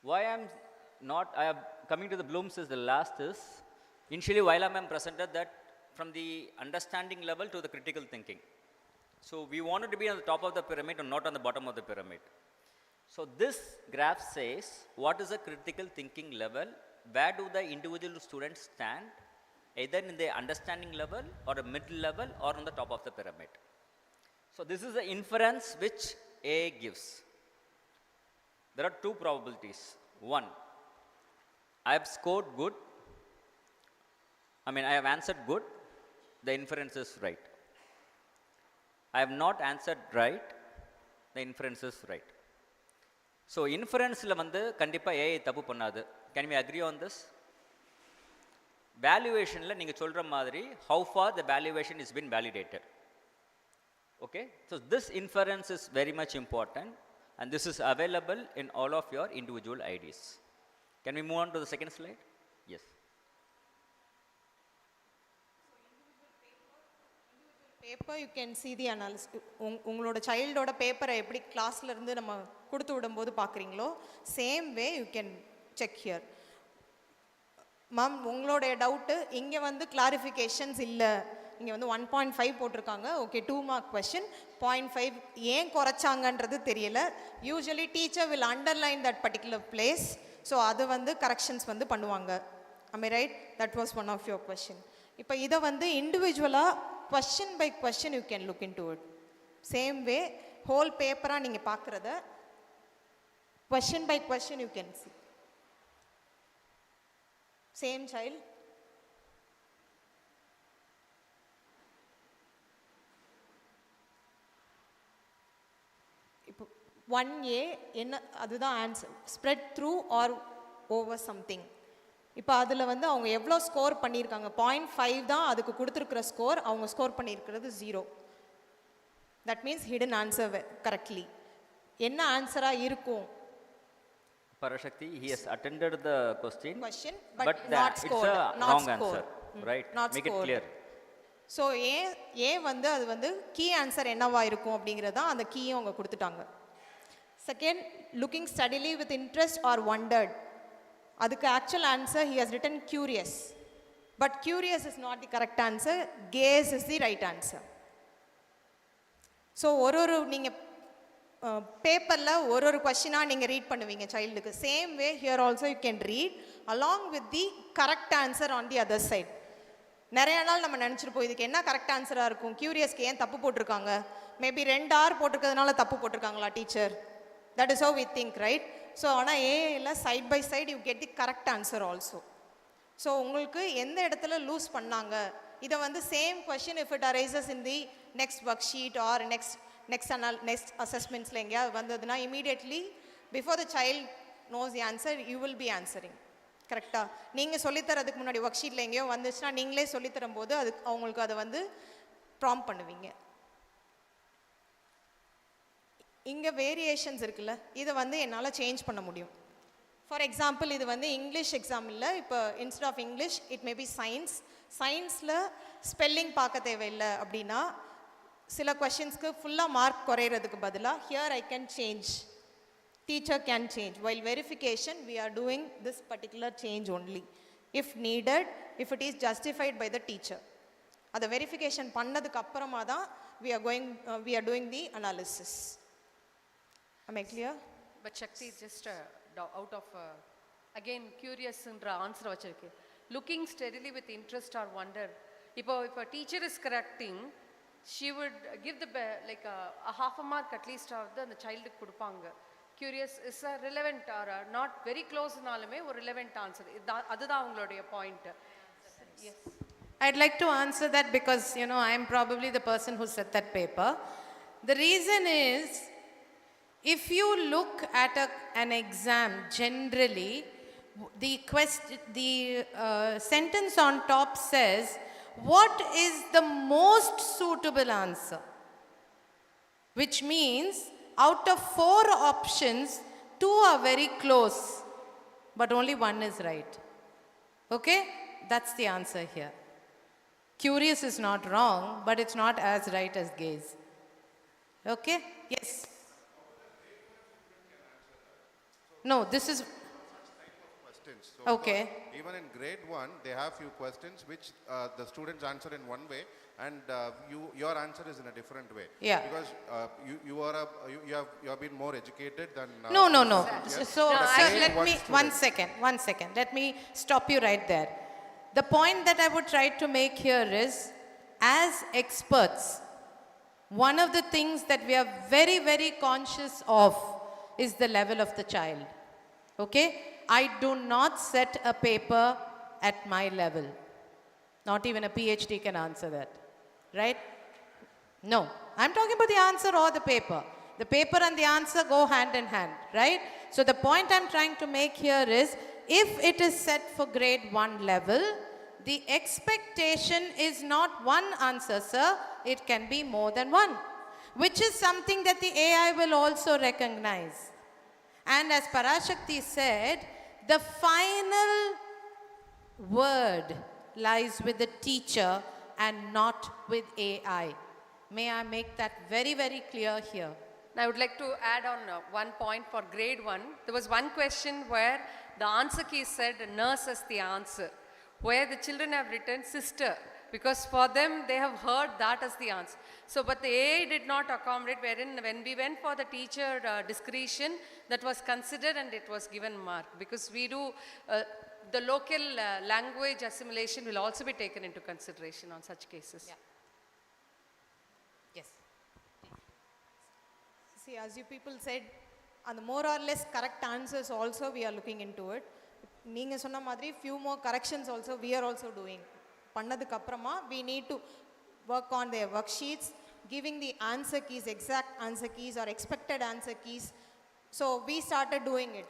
Why I am coming to the Blooms is the last is, initially while I am presented that from the understanding level to the critical thinking. So we wanted to be on the top of the pyramid and not on the bottom of the pyramid. So this graph says what is the critical thinking level, where do the individual students stand, either in the understanding level or a mid level or on the top of the pyramid. So this is the inference which A gives. There are 2 probabilities. 1, I have scored good. I have answered good. The inference is right. I have not answered right. The inference is right. So inference la vandu kandipa A தப்பு பண்ணாது. Can we agree on this? Valuation la நீங்க சொல்ற மாதிரி how far the valuation is been validated. Okay? So this inference is very much important. And this is available in all of your individual IDs. Can we move on to the second slide? Yes. Paper you can see the analysis. உங்களோட சைல்டோட பேப்பரை எப்படி கிளாஸ்ல இருந்து நம்ம கொடுத்து விடும்போது பார்க்குறீங்களோ same way you can check here. Ma'am உங்களோட டவுட்டு இங்கே வந்து கிளாரிஃபிகேஷன்ஸ் இல்லை, இங்கே வந்து 1.5 போட்டிருக்காங்க, ஓகே 2 மார்க் கொஸ்டின் 0.5 ஏன் குறைச்சாங்கன்றது தெரியல. Usually teacher will underline that particular place. So அது வந்து கரெக்ஷன்ஸ் வந்து பண்ணுவாங்க. I right? That was one of your question. இப்போ இதை வந்து இண்டிவிஜுவலாக question by question you can look in to it. Same way whole பேப்பராக நீங்கள் பார்க்குறத question by question you can see. Same child. இப்போ 1A என்ன, அதுதான் answer. Spread through or over something. இப்போ அதில் வந்து அவங்க எவ்வளோ ஸ்கோர் பண்ணியிருக்காங்க, 0.5 தான் அதுக்கு கொடுத்துருக்குற ஸ்கோர், அவங்க ஸ்கோர் பண்ணியிருக்கிறது 0. That means hidden answer correctly. என்ன ஆன்சராக இருக்கும்? Parashakti, he has attended the question, but not scored. It's a wrong answer, right? Make it clear. So ஏன் வந்து அது வந்து கீ ஆன்சர் என்னவா இருக்கும் அப்படிங்கிறதா அந்த கீயும் அவங்க கொடுத்துட்டாங்க. Second, looking steadily with interest or wondered. அதுக்கு actual answer he has written curious. But curious is not the correct answer, gaze is the right answer. So ஒரு நீங்கள் பேப்பரில் ஒரு கொஸ்டினாக நீங்கள் ரீட் பண்ணுவீங்க சைல்டுக்கு. Same way here also you can read along with the correct answer on the other side. நிறைய நாள் நம்ம நினச்சிருப்போம் இதுக்கு என்ன கரெக்ட் ஆன்சராக இருக்கும், கியூரியஸ்க்கு ஏன் தப்பு போட்டிருக்காங்க, மேபி 2 hour போட்டிருக்கிறதுனால தப்பு போட்டிருக்காங்களா teacher. That is how we think, right? So ஆனால் ஏல side by side you get the correct answer also. So உங்களுக்கு எந்த இடத்துல லூஸ் பண்ணாங்க, இதை வந்து same question if it arises in the next worksheet or next அசஸ்மெண்ட்ஸில் எங்கேயாவது வந்ததுன்னா immediately before the child knows the answer you will be answering. கரெக்டாக நீங்கள் சொல்லித்தரதுக்கு முன்னாடி ஒர்க் ஷீட்டில் எங்கேயோ வந்துச்சுன்னா நீங்களே சொல்லித்தரும் போது அதுக்கு அவங்களுக்கு அதை வந்து ப்ராம்ப்ட் பண்ணுவீங்க. இங்கே வேரியேஷன்ஸ் இருக்குல்ல, இதை வந்து என்னால் சேஞ்ச் பண்ண முடியும். ஃபார் எக்ஸாம்பிள் இது வந்து இங்கிலீஷ் எக்ஸாம் இல்லை, இப்போ instead of English it may be science. சயின்ஸில் ஸ்பெல்லிங் பார்க்க தேவையில்லை அப்படின்னா சில கொஷின்ஸ்க்கு ஃபுல்லாக மார்க் குறையிறதுக்கு பதிலாக here I can change. teacher can change. While verification, we are doing this particular change only. If needed, if it is justified by the teacher. The verification பண்ணதுக்கு அப்புறமா தான் we are doing the analysis. Am I clear? But Shakti, just out of again curious answer vachirke. Looking steadily with interest or wonder. If a teacher is correcting, she would give like a half a mark at least of the child kudupanga. Curious is a relevant or not very close nalume or relevant answer. Adha avங்களுடைய point. Yes. I'd like to answer that because, you know, I'm probably the person who set that paper. The reason is, if you look at an exam generally, the sentence on top says, what is the most suitable answer? Which means, out of 4 options, 2 are very close, but only 1 is right. Okay? That's the answer here. Curious is not wrong, but it's not as right as gaze. Okay? Yes. No, this is Questions. So okay. Even in grade 1, they have few questions which the students answer in one way, and your answer is in a different way. Yeah. Because you have been more educated than. No. Yes. So, sir, grade let me, one student. one second. Let me stop you right there. The point that I would try to make here is, as experts, one of the things that we are very, very conscious of is the level of the child. Okay? I do not set a paper at my level. Not even a PhD can answer that. Right? No. I'm talking about the answer or the paper. The paper and the answer go hand in hand. Right? So the point I'm trying to make here is, if it is set for grade 1 level, the expectation is not one answer, sir. It can be more than one, which is something that the AI will also recognize. And as Parashakti said, the final word lies with the teacher and not with AI. May I make that very, very clear here? I would like to add on one point for grade 1. There was one question where the answer key said nurse as the answer, where the children have written sister, because for them they have heard that as the answer. So, but the AI did not accommodate, wherein when we went for the teacher discretion, that was considered and it was given mark, because we do the local language assimilation will also be taken into consideration on such cases. Yeah. Yes. See, as you people said, and the more or less correct answers also we are looking into it. நீங்க சொன்ன மாதிரி few more corrections also we are also doing. பண்ணதுக்கு அப்புறமா we need to work on their worksheets, giving the answer keys, exact answer keys or expected answer keys. So we started doing it.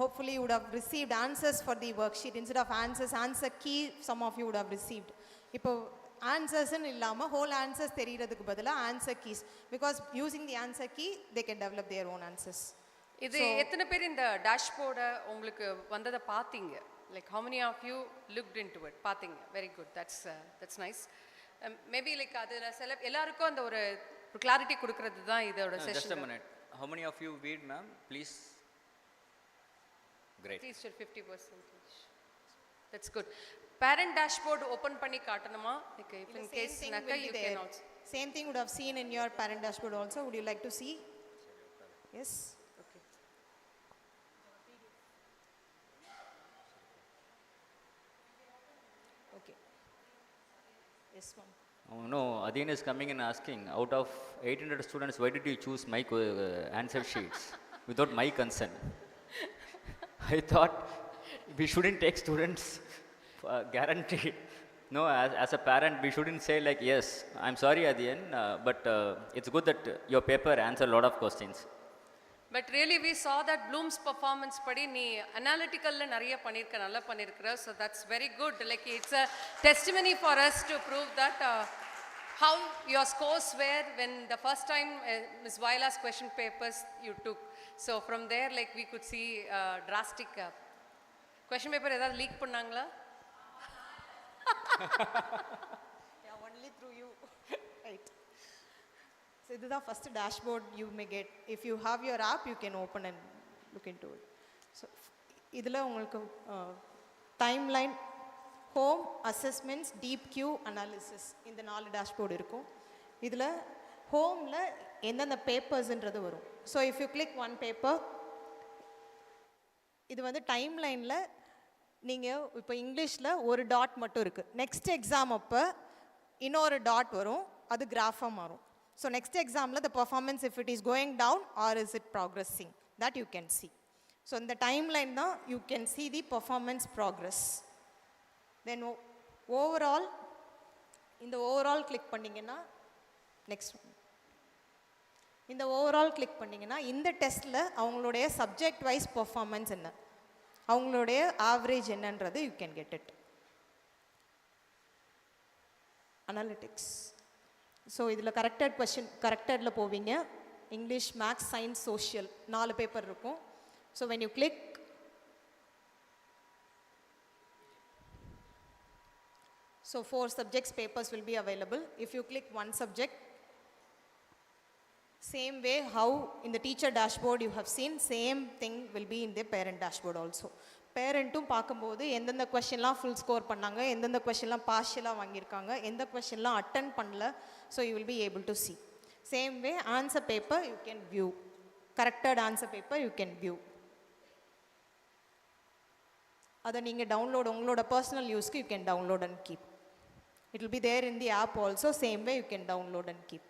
Hopefully you would have received answers for the worksheet. Instead of answers, answer key some of you would have received. இப்போ answers ன்னு இல்லாம whole answers தெரியறதுக்கு பதிலா answer keys, because using the answer key they can develop their own answers. இது எத்தனை பேர் இந்த டேஷ்போர்ட உங்களுக்கு வந்ததை பாத்தீங்க? Like how many of you looked into it? பாத்தீங்க. Very good. That's nice. Maybe like அதுல எல்லாருக்கும் அந்த ஒரு clarity கொடுக்கிறது தான் இதோட session. Just a minute. How many of you read, ma'am? Please. Great. Please share 50%. That's good. Parent dashboard open பண்ணி காட்டணுமா? Like if in case naka you can also. Same thing would have seen in your parent dashboard also. Would you like to see? Yes. Yes, ma'am. Oh, no, Adin is coming and asking, out of 800 students, why did you choose my answer sheets without my consent? I thought we shouldn't take students guaranteed. No, as a parent, we shouldn't say like, yes, I'm sorry Adin, but it's good that your paper answered a lot of questions. But really we saw that Bloom's performance padi nee analytical la nariya panirka nalla panirkra, so that's very good. Like it's a testimony for us to prove that how your scores were when the first time Ms. Viola's question papers you took. So from there like we could see drastic question paper edha leak pannangala? Yeah, only through you. Right. So this is the first dashboard you may get. If you have your app, you can open and look into it. So idhula ungalku timeline, home, assessments, deep Q, analysis இந்த 4 dashboard இருக்கும். இதில் ஹோமில் எந்தெந்த பேப்பர்ஸ்ன்றது வரும். So if you click one paper, இது வந்து டைம்லைனில் நீங்கள் இப்போ இங்கிலீஷில் ஒரு டாட் மட்டும் இருக்குது. நெக்ஸ்ட் எக்ஸாம் அப்போ இன்னொரு டாட் வரும், அது கிராஃபாக மாறும். ஸோ நெக்ஸ்ட் எக்ஸாமில் the performance if it is going down or is it progressing, that you can see. So இந்த டைம்லைன் தான் you can see the performance progress. Then overall, இந்த ஓவரால் கிளிக் பண்ணிங்கன்னா நெக்ஸ்ட் இந்த overall click பண்ணிங்கன்னா இந்த டெஸ்ட்டில் அவங்களுடைய சப்ஜெக்ட் வைஸ் பர்ஃபார்மன்ஸ் என்ன, அவங்களுடைய ஆவரேஜ் என்னன்றது you can get it. Analytics. So இதில் கரெக்டட் கொஸ்டின், கரெக்டடில் போவீங்க. English, maths, science, social 4 paper இருக்கும். So when you click, so 4 subjects papers will be available. If you click one subject, same way how in the teacher dashboard you have seen, same thing will be in the parent dashboard also. பேரண்ட்டும் பார்க்கும்போது எந்தெந்த கொஷின்லாம் full score பண்ணாங்க, எந்தெந்த கொஷின்லாம் பார்ஷியலாக வாங்கியிருக்காங்க, எந்த கொஷின்லாம் attend பண்ணல, so you will be able to see. Same way answer paper you can view, corrected answer paper you can view. அதை நீங்கள் டவுன்லோட், உங்களோட பர்சனல் யூஸ்க்கு you can download and keep. It will be there in the app also, same way you can download and keep.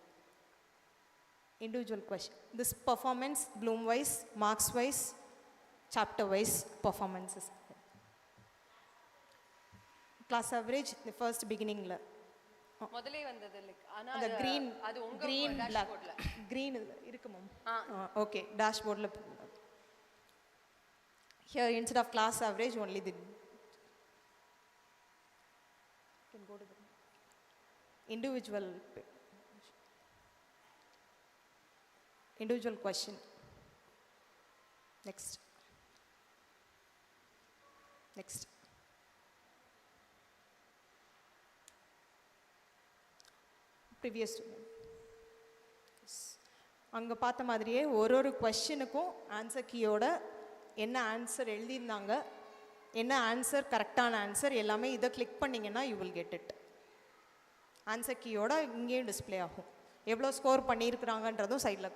Individual question. This performance, bloom wise, marks wise, chapter wise performances. Class average, the first beginning la. முதல்ல வந்தது like ஆனா அந்த green, அது உங்க green black, dashboardல green இருக்கு ma'am. Okay, dashboardல. Here instead of class average only the can go to the individual question. Next. Previous student. அங்கே பார்த்த மாதிரியே ஒரு கொஸ்டினுக்கும் ஆன்சர் கீயோட என்ன ஆன்சர் எழுதியிருந்தாங்க, என்ன ஆன்சர் கரெக்டான ஆன்சர் எல்லாமே இதை கிளிக் பண்ணிங்கன்னா you will get it. Answer கீயோட இங்கேயும் டிஸ்பிளே ஆகும், எவ்வளோ ஸ்கோர் பண்ணியிருக்கிறாங்கன்றதும் சைடில்.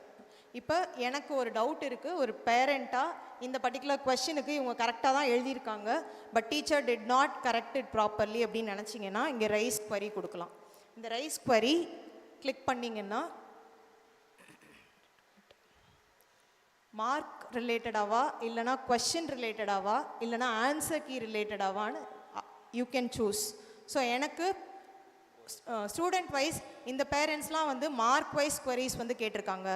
இப்போ எனக்கு ஒரு டவுட் இருக்குது, ஒரு பேரண்ட்டாக இந்த பர்டிகுலர் கொஸ்டினுக்கு இவங்க கரெக்டாக தான் எழுதியிருக்காங்க, but teacher did not correct it properly அப்படின்னு நினச்சிங்கன்னா இங்கே ரைஸ் query கொடுக்கலாம். இந்த ரைஸ் query கிளிக் பண்ணிங்கன்னா மார்க் ரிலேட்டடாவா இல்லைனா கொஸ்டின் ரிலேட்டடாவா இல்லைனா ஆன்சர் கீ ரிலேட்டடாவான்னு யூ கேன் சூஸ். ஸோ எனக்கு ஸ்டூடெண்ட் வைஸ் இந்த பேரண்ட்ஸ்லாம் வந்து மார்க் வைஸ் queries வந்து கேட்டிருக்காங்க,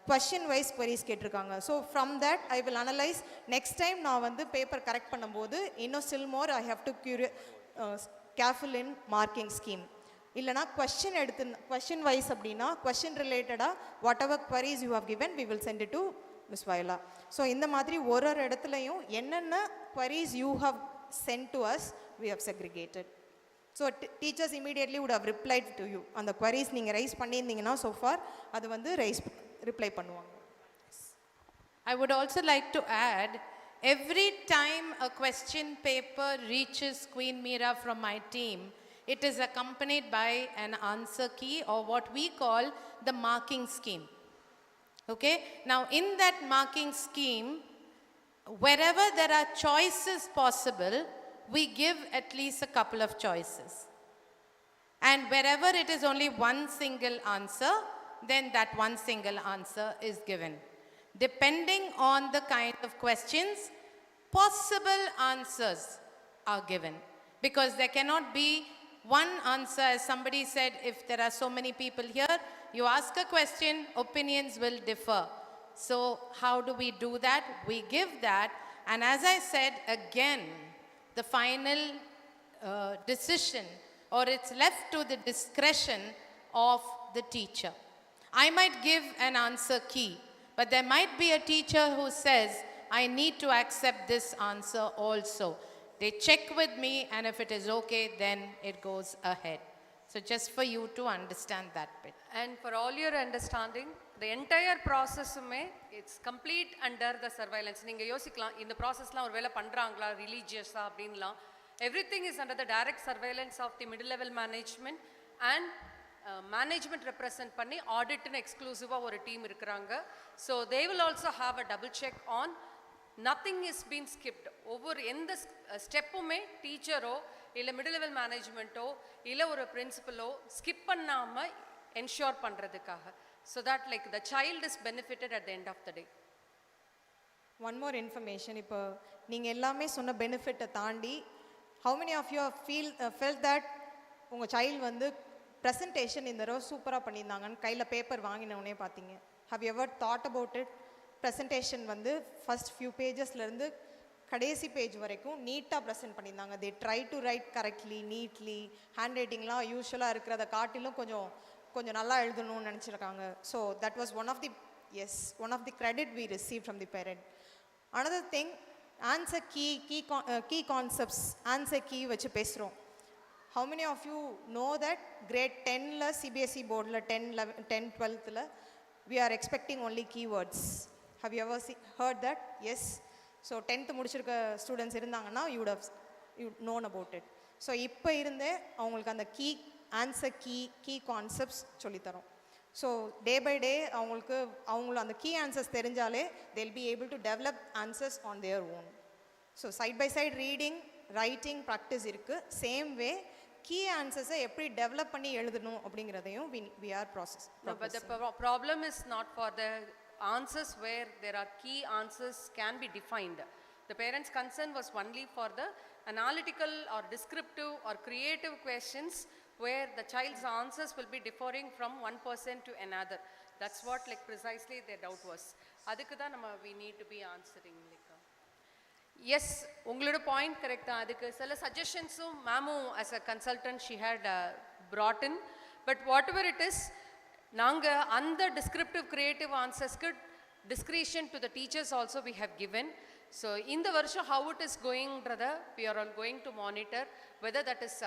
கொஸ்டின் வைஸ் queries கேட்டிருக்காங்க. So from that I will analyse. Next time நான் வந்து பேப்பர் கரெக்ட் பண்ணும்போது இன்னும் still more I have to careful in marking scheme. இல்லைனா கொஸ்டின் வைஸ் அப்படின்னா கொஸ்டின் ரிலேட்டடாக what ever queries you have given we will send it to Miss Viola. So இந்த மாதிரி ஒரு இடத்துலையும் என்னென்ன queries you have sent to us we have segregated. So teachers immediately would have replied to you. அந்த queries நீங்கள் rice பண்ணியிருந்தீங்கன்னா so far அது வந்து reply பண்ணுவாங்க. I would also like to add, every time a question paper reaches Queen Meera from my team, it is accompanied by an answer key or what we call the marking scheme. Okay? Now in that marking scheme, wherever there are choices possible, we give at least a couple of choices. And wherever it is only one single answer, then that one single answer is given. Depending on the kind of questions, possible answers are given. Because there cannot be one answer. As somebody said, if there are so many people here, you ask a question, opinions will differ. So how do we do that? We give that. And as I said again, the final decision, or it's left to the discretion of the teacher. I might give an answer key, but there might be a teacher who says, I need to accept this answer also. They check with me, and if it is okay, then it goes ahead. So just for you to understand that bit. And for all your understanding, the entire process it's complete under the surveillance. நீங்க யோசிக்கலாம் இந்த ப்ராசஸ்லாம் ஒரு வேளை பண்றாங்களா ரிலீஜியஸா அப்படின்லாம். Everything is under the direct surveillance of the middle level management and management represent பண்ணி auditன்னு exclusive ஒரு team இருக்கிறாங்க. So they will also have a double check on nothing is being skipped. ஒவ்வொரு எந்த ஸ்டெப்புமே டீச்சரோ இல்லை மிடில் லெவல் மேனேஜ்மெண்ட்டோ இல்லை ஒரு பிரின்சிபலோ ஸ்கிப் பண்ணாமல் என்ஷூர் பண்ணுறதுக்காக. So that like the child is benefited at the end of the day. One more information. இப்போ நீங்கள் எல்லாமே சொன்ன பெனிஃபிட்டை தாண்டி how many of you felt that உங்கள் சைல்டு வந்து ப்ரெசன்டேஷன் இந்த தடவை சூப்பராக பண்ணியிருந்தாங்கன்னு கையில் பேப்பர் வாங்கினோடனே பார்த்தீங்க? have you ever thought about it? Presentation வந்து ஃபஸ்ட் ஃபியூ பேஜஸ்லேருந்து கடைசி பேஜ் வரைக்கும் நீட்டாக ப்ரெசென்ட் பண்ணியிருந்தாங்க. They try to write correctly, neatly, ஹேண்ட் ரைட்டிங்லாம் யூஸ்வலாக இருக்கிறத காட்டிலும் கொஞ்சம் நல்லா எழுதணும்னு நினச்சிருக்காங்க. So that was one of the credit we receive from the parent. Another thing, answer key concepts, answer key வச்சு பேசுகிறோம். how many of you know that grade 10ல CBSE போர்டில் 10, 12th we are expecting only keywords? have you ever heard that? Yes. So 10th முடிச்சிருக்க students இருந்தாங்கன்னா you known about it. So இப்போ இருந்தே அவங்களுக்கு அந்த answer key concepts சொல்லித்தரோம். So day by day அவங்களுக்கு அந்த கீ ஆன்சர்ஸ் தெரிஞ்சாலே they'll be able to develop answers on their own. So side by side reading, writing practice இருக்குது. சேம் வே கீ ஆன்சர்ஸை எப்படி டெவலப் பண்ணி எழுதணும் அப்படிங்கிறதையும் we are process. No, but the problem is not for the answers where there are key answers can be defined. The parents' concern was only for the analytical or descriptive or creative questions where the child's answers will be differing from one person to another. That's what like precisely their doubt was. adukku da nama we need to be answering like yes, ungaloda point correct da. adukku sala suggestions mamu as a consultant she had brought in, but whatever it is நாங்கள் அந்த descriptive creative ஆன்சர்ஸ்க்கு discretion to the teachers also we have given. So இந்த வருஷம் how it is கோயிங்கிறத we are all going to monitor whether that is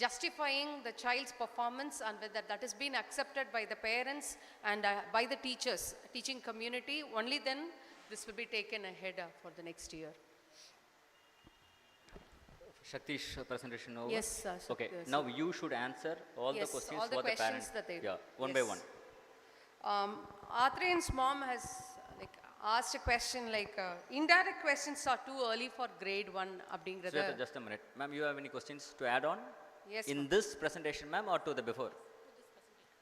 justifying the child's performance and whether that is being accepted by the parents and by the teachers, teaching community. Only then this will be taken ahead for the next year. Shakti's presentation over? Yes, sir. Okay, now you should answer all the questions all the for the parents. That they one by one. Athreyan's mom has like asked a question like indirect questions are too early for grade 1 அப்படிங்கறது. Sweta, just a minute. Ma'am, you have any questions to add on? Yes. In this presentation, ma'am, or to the before?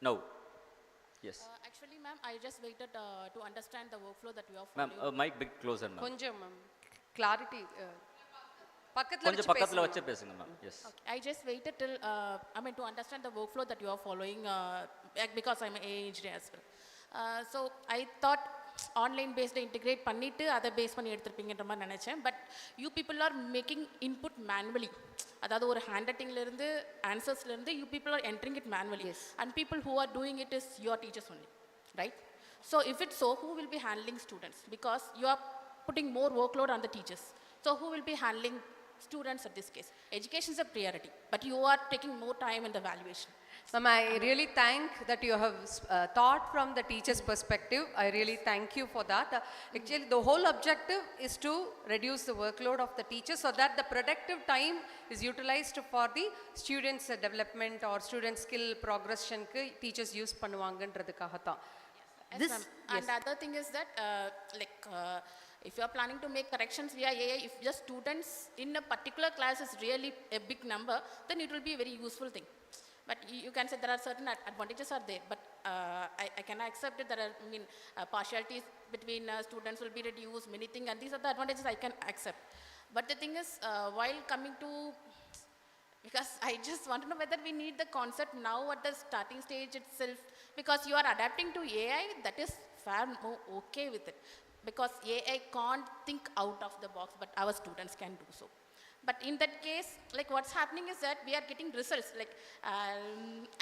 No. Yes. Actually, ma'am, I just waited to understand the workflow that you are following. Ma'am, mic bit closer, ma'am. கொஞ்சம் ma'am clarity பக்கத்துல வச்சு பேசுங்க ma'am. Yes. I just waited till to understand the workflow that you are following because I'm an AA engineer as well. So I thought online based integrate பண்ணிவிட்டு அதை பேஸ் பண்ணி எடுத்துருப்பீங்கன்ற மாதிரி நினச்சேன். But you people are making input manually, அதாவது ஒரு ஹேண்ட் ரைட்டிங்லேருந்து ஆன்சர்ஸ்லேருந்து you people are entering it manually. And people who are doing it is your teachers only, right? So if it's so, who will be handling students? Because you are putting more workload on the teachers. So who will be handling students at this case? Education is a priority, but you are taking more time in the evaluation. Ma'am, I really thank that you have thought from the teacher's perspective. I really thank you for that. Actually, the whole objective is to reduce the workload of the teachers so that the productive time is utilized for the students' development or student skill progression ku teachers use பண்ணுவாங்கன்றதுக்காக தான். Yes, this, and the other thing is that if you are planning to make corrections via AI, if just students in a particular class is really a big number, then it will be a very useful thing. But you can say there are certain advantages are there, but I can accept it. There are partialities between students will be reduced, many things, and these are the advantages I can accept. But the thing is, while coming to, because I just want to know whether we need the concept now at the starting stage itself, because you are adapting to AI, that is far more okay with it. Because AI can't think out of the box, but our students can do so. But in that case, like what's happening is that we are getting results. Like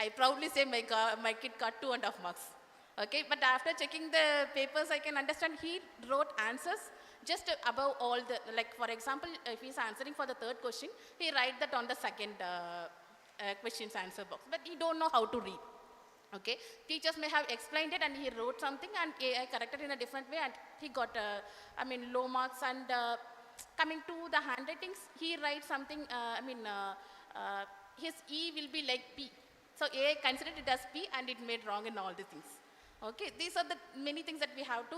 I proudly say my kid got 2.5 marks. Okay, but after checking the papers, I can understand he wrote answers just above all the, like for example, if he's answering for the third question, he write that on the second questions answer box, but he don't know how to read. Okay, teachers may have explained it and he wrote something and AI corrected in a different way and he got, low marks. And coming to the handwritings, he writes something, his E will be like P. So AI considered it as P and it made wrong in all the things. Okay, these are the many things that we have to,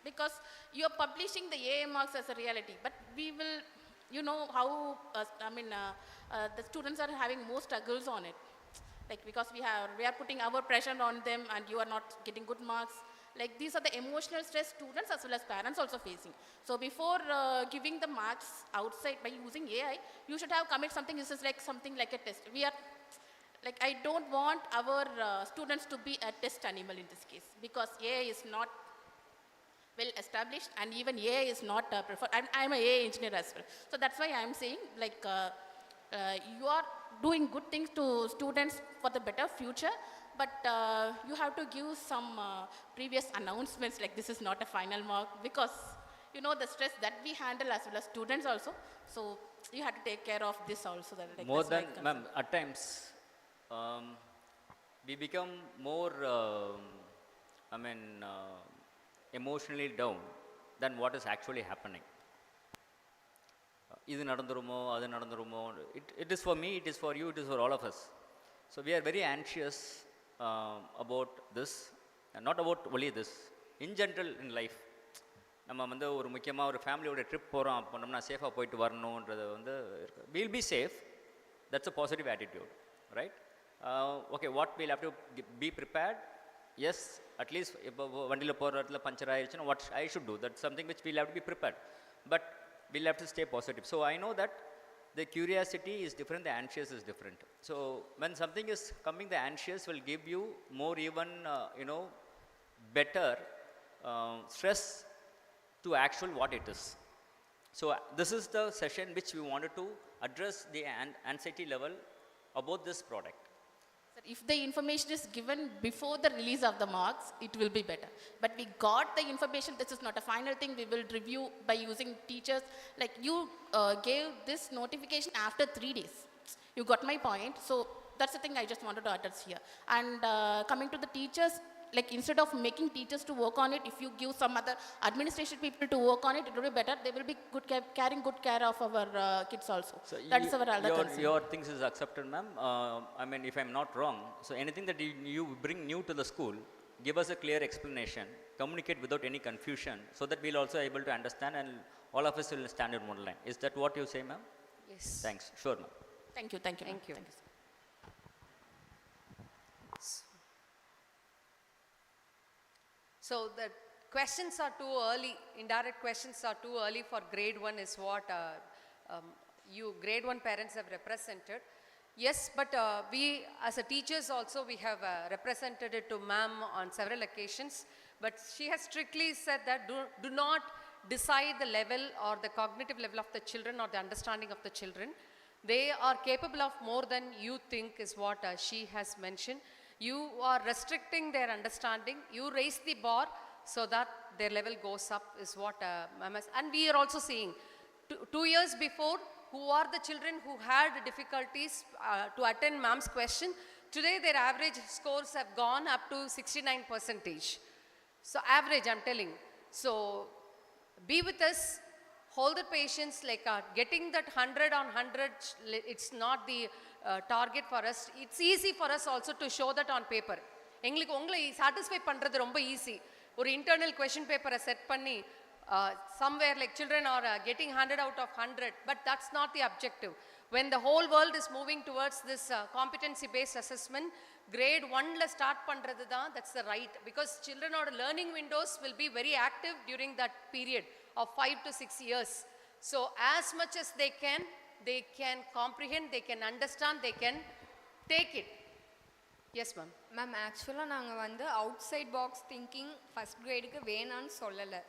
because you are publishing the AI marks as a reality, but we will, you know how, the students are having more struggles on it. Like, because we are putting our pressure on them and you are not getting good marks. Like, these are the emotional stress students as well as parents also facing. So before giving the marks outside by using AI, you should have commit something. This is like something like a test. Like, I don't want our students to be a test animal in this case, because AI is not well established and even AI is not preferred. I'm an AI engineer as well. So that's why I'm saying, like, you are doing good things to students for the better future, but you have to give some previous announcements, like this is not a final mark, because you know the stress that we handle as well as students also. So you have to take care of this also. That, like, More that's than, my ma'am, concern. at times, we become more, emotionally down than what is actually happening. இது நடந்துருமோ அது நடந்துருமோ, it is for me, it is for you, it is for all of us. So we are very anxious about this, and not about only this, in general in life. நம்ம வந்து ஒரு முக்கியமாக ஒரு ஃபேமிலியோட trip போகிறோம் அப்படின்னா சேஃபாக போயிட்டு வரணுன்றது வந்து we'll be safe. That's a positive attitude, right? Okay, what we'll have to be prepared. Yes, at least இப்போ வண்டியில் போகிற இடத்துல பஞ்சர் ஆயிடுச்சுன்னா what I should do, that's something which we'll have to be prepared. But we'll have to stay positive. So I know that the curiosity is different, the anxious is different. So when something is coming, the anxious will give you more even, better stress to actual what it is. So this is the session which we wanted to address the anxiety level about this product. If the information is given before the release of the marks, it will be better. But we got the information, this is not a final thing, we will review by using teachers. Like, you gave this notification after 3 days. You got my point. So that's the thing I just wanted to address here. And coming to the teachers, like, instead of making teachers to work on it, if you give some other administration people to work on it, it will be better. They will be carrying good care of our kids also. So that's our other concern. Your things is accepted, ma'am. If I'm not wrong, so anything that you bring new to the school, give us a clear explanation, communicate without any confusion, so that we'll also able to understand and all of us will stand in one line. Is that what you say, ma'am? Yes. Thanks. Sure, ma'am. Thank you. Thank you. Thank you. Thank you, sir. So the questions are too early, indirect questions are too early for grade 1 is what you grade 1 parents have represented. Yes, but we as a teachers also, we have represented it to ma'am on several occasions, but she has strictly said that do not decide the level or the cognitive level of the children or the understanding of the children. They are capable of more than you think is what she has mentioned. You are restricting their understanding. You raise the bar so that their level goes up is what ma'am has. And we are also seeing 2 years before, who are the children who had difficulties to attend ma'am's question. Today their average scores have gone up to 69%. So average, I'm telling. So be with us. Hold the patience, like getting that 100 on 100, it's not the target for us. It's easy for us also to show that on paper. எங்களுக்கு உங்களை satisfy பண்ணுறது ரொம்ப easy. ஒரு internal question பேப்பரை set பண்ணி somewhere like children are getting 100 out of 100, but that's not the objective. When the whole world is moving towards this competency based assessment, grade 1 la start பண்றது தான், that's the right, because children or learning windows will be very active during that period of 5 to 6 years. So as much as they can comprehend, they can understand, they can take it. Yes, ma'am. Ma'am ஆக்சுவலாக நாங்கள் வந்து outside box thinking first கிரேடுக்கு வேணான்னு சொல்லலை.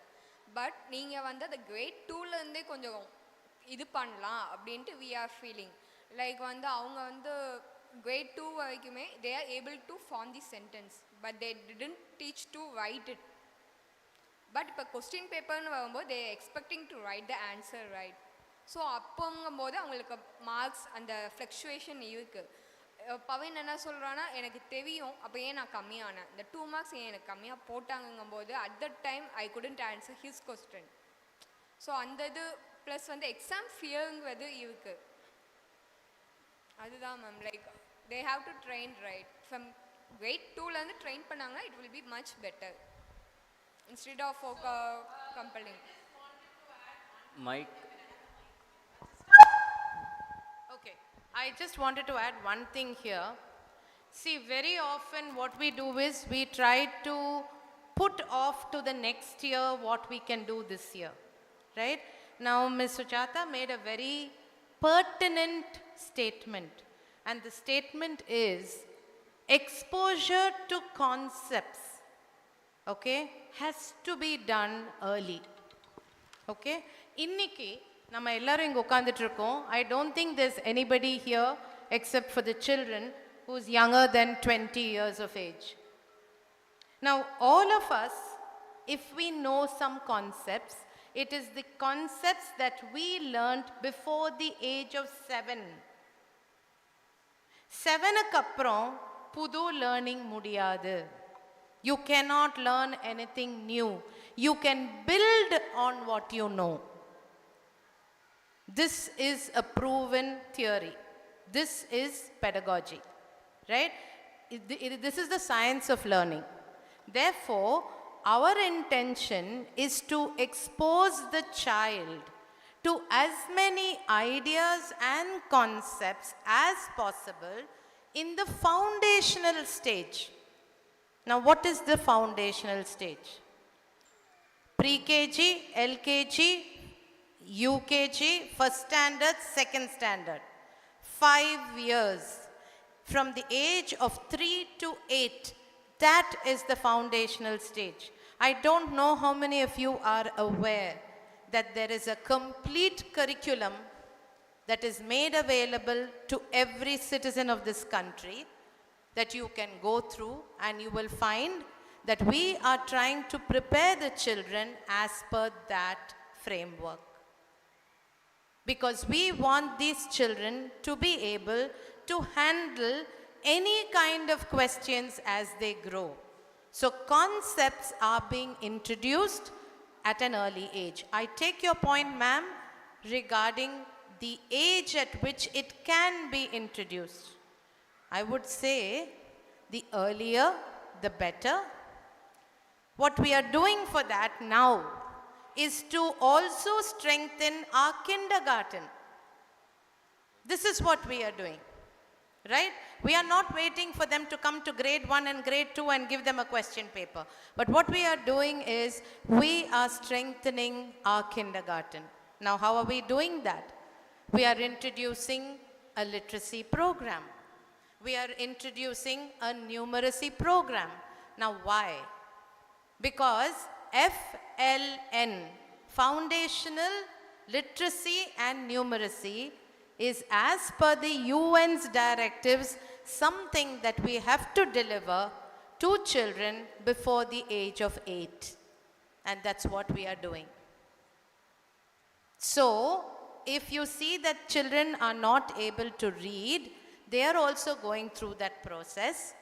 But நீங்கள் வந்து அந்த great டூலேருந்தே கொஞ்சம் இது பண்ணலாம் அப்படின்ட்டு வி ஆர் ஃபீலிங். லைக் வந்து அவங்க வந்து கிரேட் 2 வரைக்குமே they are able to form the sentence, but they didn't teach to write it. But இப்போ கொஸ்டின் பேப்பர்னு வரும்போது they expecting to write the answer right. So அப்போங்கும் போது அவங்களுக்கு மார்க்ஸ் அந்த ஃப்ளக்சுவேஷன் இருக்குது. பவன் என்ன சொல்கிறான்னா எனக்கு தெரியும் அப்போ ஏன் நான் கம்மியானேன் இந்த 2 மார்க்ஸ் ஏன் எனக்கு கம்மியாக போட்டாங்கங்கும் போது at that time I couldn't answer his question. So அந்த இது ப்ளஸ் வந்து எக்ஸாம் ஃபியருங்கிறது இருக்கு. அதுதான் ma'am like they have to train right from grade 2லேருந்து ட்ரெயின் பண்ணாங்கன்னா it will be much better instead of compelling. Mike. Okay, I just wanted to add one thing here. See, very often what we do is we try to put off to the next year what we can do this year, right? Now, Ms. Sujata made a very pertinent statement, and the statement is exposure to concepts, okay, has to be done early. Okay, இன்னைக்கு நம்ம எல்லாரும் இங்க உட்கார்ந்துட்டு இருக்கோம். I don't think there's anybody here except for the children who's younger than 20 years of age. Now, all of us, if we know some concepts, it is the concepts that we learned before the age of 7. 7க்கு அப்புறம் புது learning முடியாது. You cannot learn anything new. You can build on what you know. This is a proven theory. This is pedagogy, right? This is the science of learning. Therefore, our intention is to expose the child to as many ideas and concepts as possible in the foundational stage. Now, what is the foundational stage? Pre-KG, LKG, UKG, first standard, second standard. 5 years. From the age of 3 to 8, that is the foundational stage. I don't know how many of you are aware that there is a complete curriculum that is made available to every citizen of this country that you can go through, and you will find that we are trying to prepare the children as per that framework. Because we want these children to be able to handle any kind of questions as they grow. So concepts are being introduced at an early age. I take your point, ma'am, regarding the age at which it can be introduced. I would say the earlier, the better. What we are doing for that now is to also strengthen our kindergarten. This is what we are doing, right? We are not waiting for them to come to grade 1 and grade 2 and give them a question paper. But what we are doing is we are strengthening our kindergarten. Now, how are we doing that? We are introducing a literacy program. We are introducing a numeracy program. Now, why? Because FLN, Foundational Literacy and Numeracy, is as per the UN's directives something that we have to deliver to children before the age of 8. And that's what we are doing. So, if you see that children are not able to read, they are also going through that process.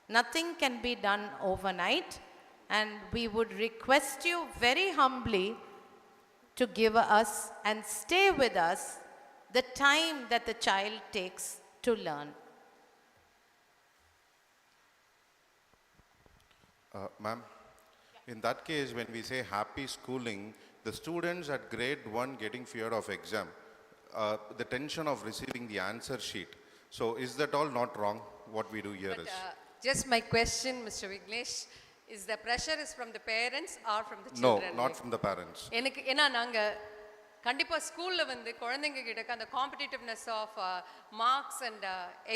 Nothing can be done overnight. And we would request you very humbly to give us and stay with us the time that the child takes to learn. Ma'am, in that case, when we say happy schooling, the students at grade 1 getting fear of exam, the tension of receiving the answer sheet. So is that all not wrong? What we do here But, is? just my question, Mr. Vignesh, is the pressure is from the parents or from the No, children? not from the parents. எனக்கு ஏன்னா நாங்க கண்டிப்பா ஸ்கூல்ல வந்து குழந்தைங்க கிட்ட அந்த competitiveness of marks and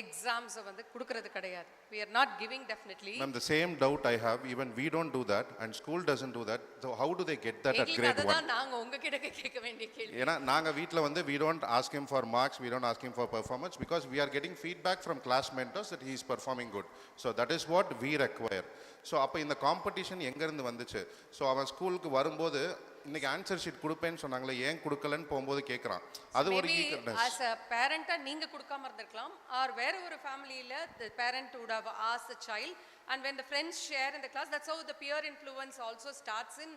exams வந்து கொடுக்கிறது கிடையாது. We are not giving definitely. Ma'am, the same doubt I have, even we don't do that and school doesn't do that. So how do they get that at grade 1? அதான் நாங்க உங்க கிட்ட கேட்க வேண்டிய கேள்வி. ஏன்னா நாங்க வீட்ல வந்து we don't ask him for marks, we don't ask him for performance because we are getting feedback from class mentors that he is performing good. So that is what we require. So அப்ப இந்த competition எங்க இருந்து வந்துச்சு? So அவன் ஸ்கூலுக்கு வரும்போது இன்னைக்கு answer sheet கொடுப்பேன்னு சொன்னாங்களே ஏன் கொடுக்கலன்னு போகும்போது கேட்குறான். அது ஒரு Maybe eagerness. as a parent நீங்க கொடுக்காம இருந்திருக்கலாம், or வேற ஒரு ஃபேமிலியில the parent would have asked the child, and when the friends share in the class, that's how the peer influence also starts in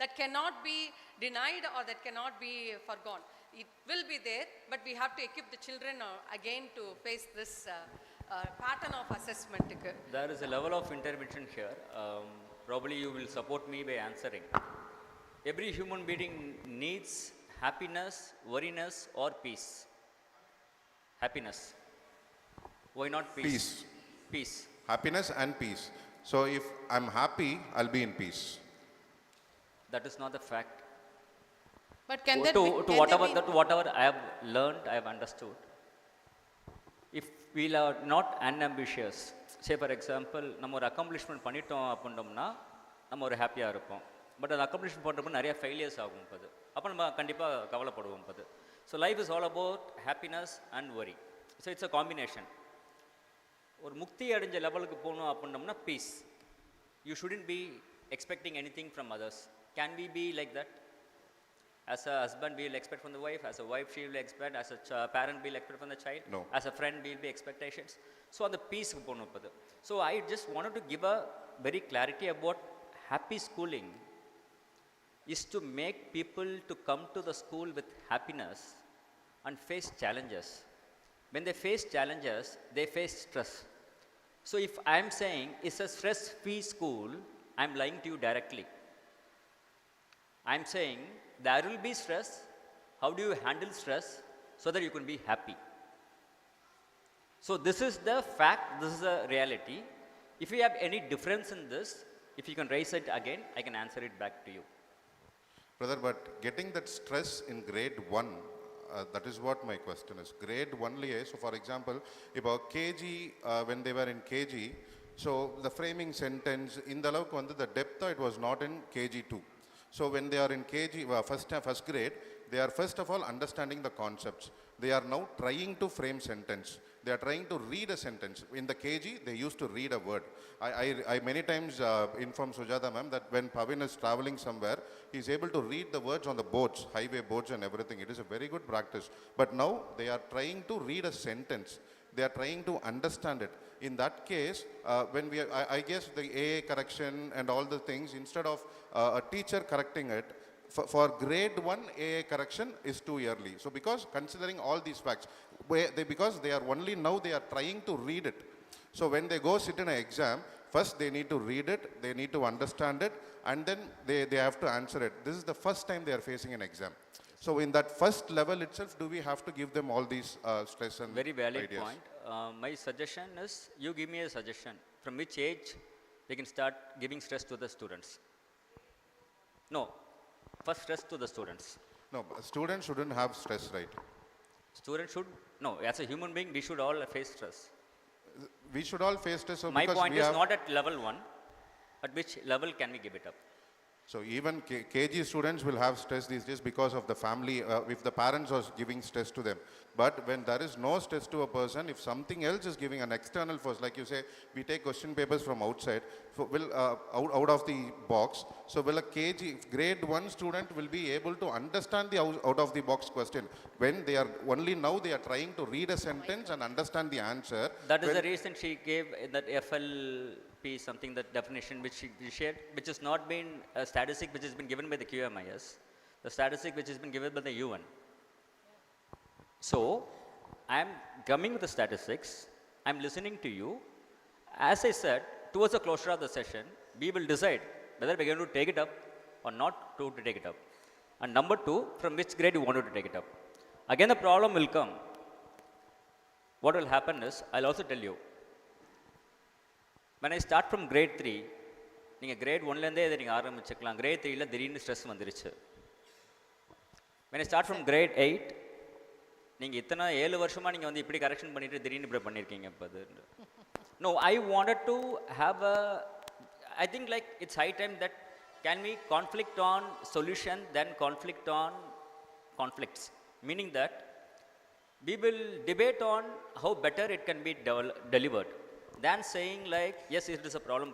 that cannot be denied or that cannot be forgone. It will be there, but we have to equip the children again to face this pattern of assessment. There is a level of intervention here. Probably you will support me by answering. Every human being needs happiness, worriness, or peace. Happiness. Why not peace? Peace. Peace. Happiness and peace. So if I'm happy, I'll be in peace. That is not the fact. But can that to be, whatever I have learned, I have understood. If we are not unambitious, say for example, நம்ம ஒரு accomplishment பண்ணிட்டோம் அப்படின்னோம்னா நம்ம ஒரு ஹாப்பியாக இருப்போம். But அந்த accomplishment பண்ணுறப்ப நிறைய ஃபெயிலியர்ஸ் ஆகும் அது. அப்போ நம்ம கண்டிப்பாக கவலைப்படுவோம் அது. So life is all about happiness and worry. So it's a combination. ஒரு முக்தி அடைஞ்ச லெவலுக்கு போகணும் அப்படின்னோம்னா peace. You shouldn't be expecting anything from others. Can we be like that? As a husband, we will expect from the wife. As a wife, she will expect. As a parent, we will expect from the child. No. As a friend, we will be expectations. So, on the peace, so I just wanted to give a very clarity about happy schooling is to make people to come to the school with happiness and face challenges. When they face challenges, they face stress. So, if I am saying it's a stress-free school, I am lying to you directly. I am saying there will be stress. How do you handle stress so that you can be happy? So this is the fact, this is the reality. If you have any difference in this, if you can raise it again, I can answer it back to you. Brother, but getting that stress in grade 1, that is what my question is. Grade 1, so for example, about KG, when they were in KG, so the framing sentence, in the the depth, it was not in KG2. So when they are in KG, first grade, they are first of all understanding the concepts. They are now trying to frame sentence. They are trying to read a sentence. In the KG, they used to read a word. I many times inform Sujata ma'am that when Pavin is traveling somewhere, he is able to read the words on the boards, highway boards and everything. It is a very good practice. But now they are trying to read a sentence. They are trying to understand it. In that case, when I guess the AA correction and all the things, instead of a teacher correcting it, for grade 1, AA correction is too early. So because considering all these facts, because they are only now they are trying to read it. So when they go sit in an exam, first they need to read it, they need to understand it, and then they have to answer it. This is the first time they are facing an exam. So in that first level itself, do we have to give them all these stress and very valid ideas? point. My suggestion is, you give me a suggestion. From which age they can start giving stress to the students? No, first stress to the students. No, students shouldn't have stress, right? Students should, no, as a human being, we should all face stress. We should all face stress. So my because point we is have not at level 1. At which level can we give it up? So even KG students will have stress these days because of the family, if the parents are giving stress to them. But when there is no stress to a person, if something else is giving an external force, like you say, we take question papers from outside, out of the box. So will a KG, grade 1 student will be able to understand the out of the box question when they are only now they are trying to read a sentence and understand the answer. That is the reason she gave that FLP something, that definition which she shared, which has not been a statistic which has been given by the QMIS, the statistic which has been given by the UN. So, I am coming with the statistics, I am listening to you. As I said, towards the closure of the session, we will decide whether we are going to take it up or not to take it up. And number 2, from which grade you wanted to take it up. Again, the problem will come. What will happen is, I'll also tell you, when I start from grade 3, நீங்கள் grade 1லேருந்தே இதை நீங்கள் ஆரம்பிச்சுக்கலாம். grade 3ல திடீர்னு stress வந்துருச்சு. when I start from grade 8, நீங்கள் இத்தனை 7 வருஷமாக நீங்கள் வந்து இப்படி கரெக்ஷன் பண்ணிட்டு திடீர்னு இப்படி பண்ணியிருக்கீங்க இப்போ அது. No, I wanted to have I think like it's high time that can we conflict on solution then conflict on conflicts. Meaning that we will debate on how better it can be delivered than saying like, yes, it is a problem.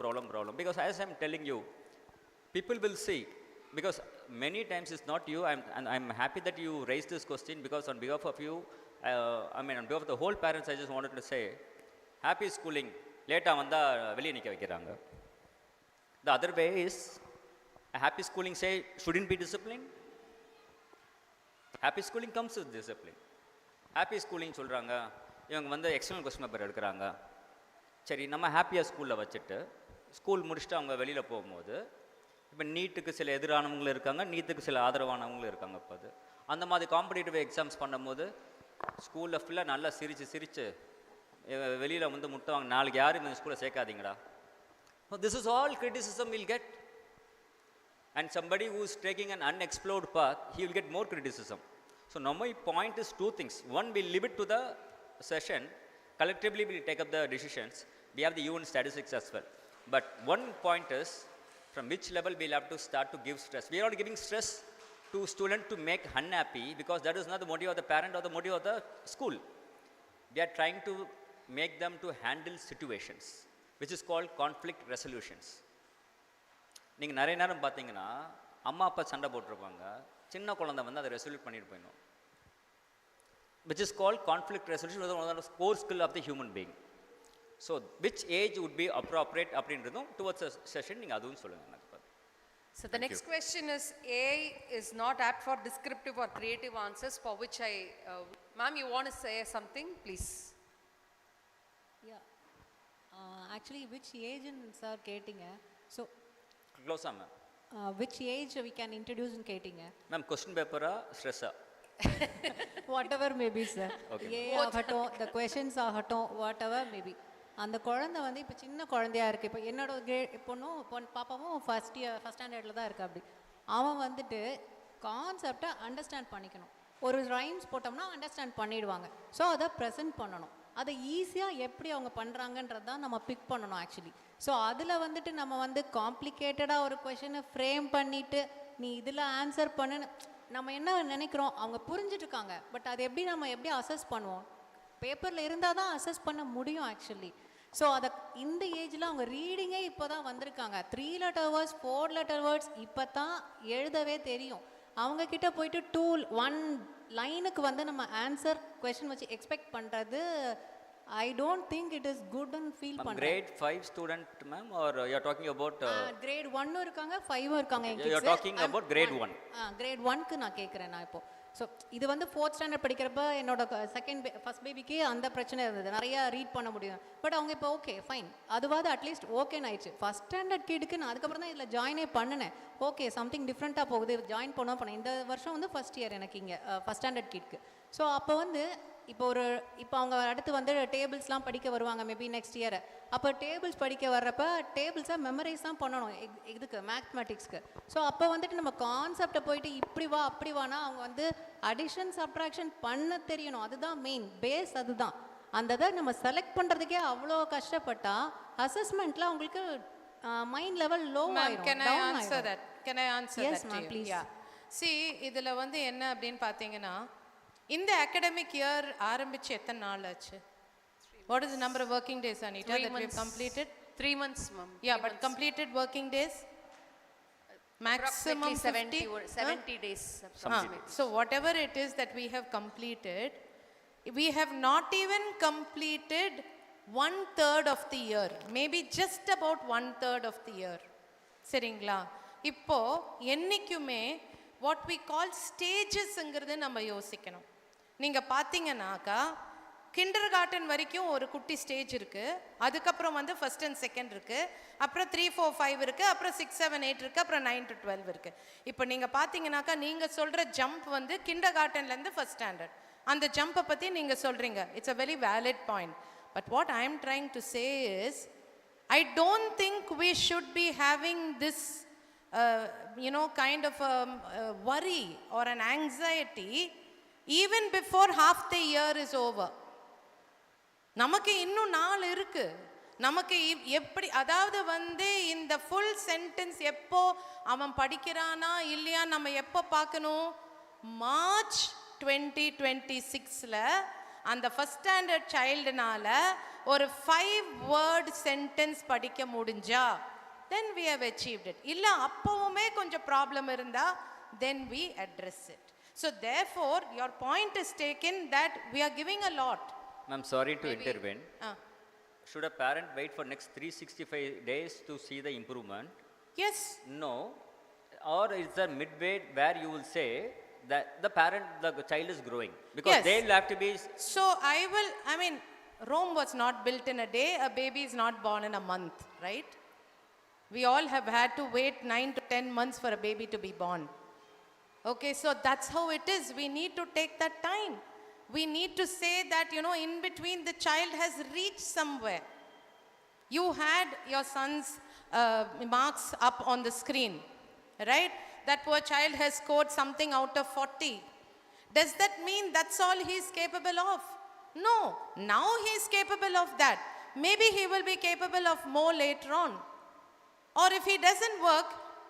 Because as I'm telling you, people will see, because many times it's not you, and I'm happy that you raised this question, because on behalf of you, on behalf of the whole parents, I just wanted to say, happy schooling, late வந்தால் வெளியே நிற்க வைக்கிறாங்க. The other way is, a happy schooling say, shouldn't be disciplined. Happy schooling comes with discipline. Happy schooling சொல்கிறாங்க, இவங்க வந்து external question paper எடுக்கிறாங்க. சரி, நம்ம ஹாப்பியாக ஸ்கூலில் வச்சுட்டு ஸ்கூல் முடிச்சுட்டு அவங்க வெளியில் போகும்போது, இப்போ நீட்டுக்கு சில எதிரானவங்களும் இருக்காங்க, நீட்டுக்கு சில ஆதரவானவங்களும் இருக்காங்க. இப்போ அது அந்த மாதிரி காம்படிட்டிவ் எக்ஸாம்ஸ் பண்ணும்போது ஸ்கூலில் ஃபுல்லாக நல்லா சிரித்து வெளியில் வந்து முட்டுவாங்க, நாளைக்கு யாரும் இந்த ஸ்கூலில் சேர்க்காதீங்கடா. This is all criticism will get. And somebody who is taking an unexplored path, he will get more criticism. So now my point is two things. One, we'll leave it to the session. Collectively, we'll take up the decisions. We have the UN statistics as well. But one point is, from which level we'll have to start to give stress. We are not giving stress to student to make unhappy, because that is not the motive of the parent or the motive of the school. We are trying to make them to handle situations, which is called conflict resolutions. நீங்கள் நிறைய நேரம் பார்த்தீங்கன்னா அம்மா அப்பா சண்டை போட்டிருப்பாங்க, சின்ன குழந்தை வந்து அதை ரெசல்யூட் பண்ணிட்டு போயிடும். Which is called conflict resolution, core skill of the human being. So which age would be appropriate அப்படின்றதும் டுவர்ட்ஸ் செஷன் நீங்கள் அதுவும் சொல்லுங்கள் எனக்கு. So the next question is, AI is not apt for descriptive or creative answers, for which I, ma'am, you want to say something, please. Yeah, actually which age in sir கேட்டிங்க, so close ma'am. Which age we can introduce in கேட்டிங்க ma'am? question paper stress whatever may be sir. Okay, ஆகட்டும், the questions ஆகட்டும், whatever may be, அந்த குழந்தை வந்து இப்போ சின்ன குழந்தையா இருக்குது. இப்போ என்னோட பாப்பாவும் ஃபஸ்ட் ஸ்டாண்டர்டில் தான் இருக்குது. அப்படி அவன் வந்துட்டு கான்செப்டை அண்டர்ஸ்டாண்ட் பண்ணிக்கணும். ஒரு ரைம்ஸ் போட்டோம்னா அண்டர்ஸ்டாண்ட் பண்ணிடுவாங்க. ஸோ அதை ப்ரெசென்ட் பண்ணணும். அதை ஈஸியாக எப்படி அவங்க பண்ணுறாங்கன்றது தான் நம்ம பிக் பண்ணணும் ஆக்சுவலி. ஸோ அதில் வந்துட்டு நம்ம வந்து காம்ப்ளிகேட்டடாக ஒரு கொஷனை ஃப்ரேம் பண்ணிவிட்டு நீ இதில் ஆன்சர் பண்ணுன்னு நம்ம என்ன நினைக்கிறோம், அவங்க புரிஞ்சுட்ருக்காங்க. பட் அது எப்படி நம்ம எப்படி அசஸ் பண்ணுவோம்? பேப்பரில் இருந்தால் தான் அசஸ் பண்ண முடியும் ஆக்சுவலி. ஸோ அதை இந்த ஏஜில் அவங்க ரீடிங்கே இப்போ தான் வந்திருக்காங்க. 3 letter words 4 letter words இப்போ தான் எழுதவே தெரியும். அவங்கக்கிட்ட போயிட்டு 1 லைனுக்கு வந்து நம்ம ஆன்சர் கொஷின் வச்சு எக்ஸ்பெக்ட் பண்ணுறது, I don't think it is good and feel பண்ணுறேன். grade 5 student ma'am, or you are talking about grade 1 இருக்காங்க 5 இருக்காங்க. you are talking about grade 1. grade 1க்கு நான் கேட்குறேன் நான் இப்போ. ஸோ இது வந்து 4th ஸ்டாண்டர்ட் படிக்கிறப்ப என்னோட ஃபஸ்ட் பேபிக்கு அந்த பிரச்சனை இருந்தது, நிறையா ரீட் பண்ண முடியும். பட் அவங்க இப்போ ஓகே ஃபைன், அதுவாது அட்லீஸ்ட் ஓகேன்னு ஆயிடுச்சு. ஃபஸ்ட் ஸ்டாண்டர்ட் கிடுக்கு நான் அதுக்கப்புறம் தான் இதில் ஜாயினே பண்ணினேன். ஓகே சம்திங் டிஃப்ரெண்ட்டாக போகுது, ஜாயின் பண்ணேன். இந்த வருஷம் வந்து ஃபஸ்ட் இயர் எனக்கு இங்கே ஃபஸ்ட் ஸ்டாண்டர்ட் கிட்க்கு. ஸோ அப்போ வந்து இப்போ அவங்க அடுத்து வந்து டேபிள்ஸ்லாம் படிக்க வருவாங்க மேபி நெக்ஸ்ட் இயர். அப்போ டேபிள்ஸ் படிக்க வர்றப்ப டேபிள்ஸாக மெமரைஸ் தான் பண்ணணும் இதுக்கு மேத்மெட்டிக்ஸ்க்கு. ஸோ அப்போ வந்துட்டு நம்ம கான்செப்டை போயிட்டு இப்படி வா அப்படி வானா அவங்க வந்து அடிஷன் சப்ட்ராக்ஷன் பண்ண தெரியணும். அதுதான் மெயின் பேஸ். அதுதான் அந்த இதை நம்ம செலக்ட் பண்ணுறதுக்கே அவ்வளோ கஷ்டப்பட்டா அசஸ்மெண்ட்டில் அவங்களுக்கு மைண்ட் லெவல் லோ ஆயிடும். Can I answer that? Can I answer Yes, that? ma'am, please. Yeah. See, இதில் வந்து என்ன அப்படின்னு பார்த்தீங்கன்னா, இந்த academic year ஆரம்பிச்சு எத்தனை நாள் ஆச்சு? What is the number of working days, Anita, that we have completed? 3 months, ma'am. Yeah, but completed working days? Maximum 70 days. So whatever it is that we have completed, we have not even completed 1/3 of the year. Maybe just about 1/3 of the year. சரிங்களா? இப்போ என்னைக்குமே what we call stagesங்கிறது நம்ம யோசிக்கணும். நீங்கள் பார்த்தீங்கன்னாக்கா kinder garden வரைக்கும் ஒரு குட்டி ஸ்டேஜ் இருக்குது, அதுக்கப்புறம் வந்து ஃபஸ்ட் அண்ட் செகண்ட் இருக்குது, அப்புறம் 3, 4, 5 இருக்குது, அப்புறம் 6, 7, 8 இருக்குது, அப்புறம் 9 to 12 இருக்குது. இப்போ நீங்கள் பார்த்தீங்கன்னாக்கா நீங்கள் சொல்கிற ஜம்ப் வந்து கிண்டர் கார்டன்லேருந்து ஃபஸ்ட் ஸ்டாண்டர்ட், அந்த ஜம்பை பற்றி நீங்கள் சொல்கிறீங்க. It's a very valid point. But what I am trying to say is, I don't think we should be having this kind of worry or an anxiety even before half the year is over. நமக்கு இன்னும் நாள் இருக்கு. நமக்கு எப்படி, அதாவது வந்து இந்த full sentence எப்போ அவன் படிக்கிறானா இல்லையா நம்ம எப்போ பார்க்கணும்? மார்ச் 2026ல அந்த ஃபஸ்ட் ஸ்டாண்டர்ட் சைல்டுனால ஒரு 5 word சென்டென்ஸ் படிக்க முடிஞ்சா then we have achieved it. இல்லை அப்போவுமே கொஞ்சம் ப்ராப்ளம் இருந்தால் then we address it. So therefore, your point is taken that we are giving a lot. Ma'am, sorry to intervene. Should a parent wait for next 365 days to see the improvement? Yes. No. Or is there midway where you will say that the child is growing? Because Yes. they'll have to be... So I mean, Rome was not built in a day. A baby is not born in a month, right? We all have had to wait 9 to 10 months for a baby to be born. Okay, so that's how it is. We need to take that time. We need to say that, in between the child has reached somewhere. You had your son's marks up on the screen, right? That poor child has scored something out of 40. Does that mean that's all he's capable of? No. Now he's capable of that. Maybe he will be capable of more later on. Or if he doesn't work,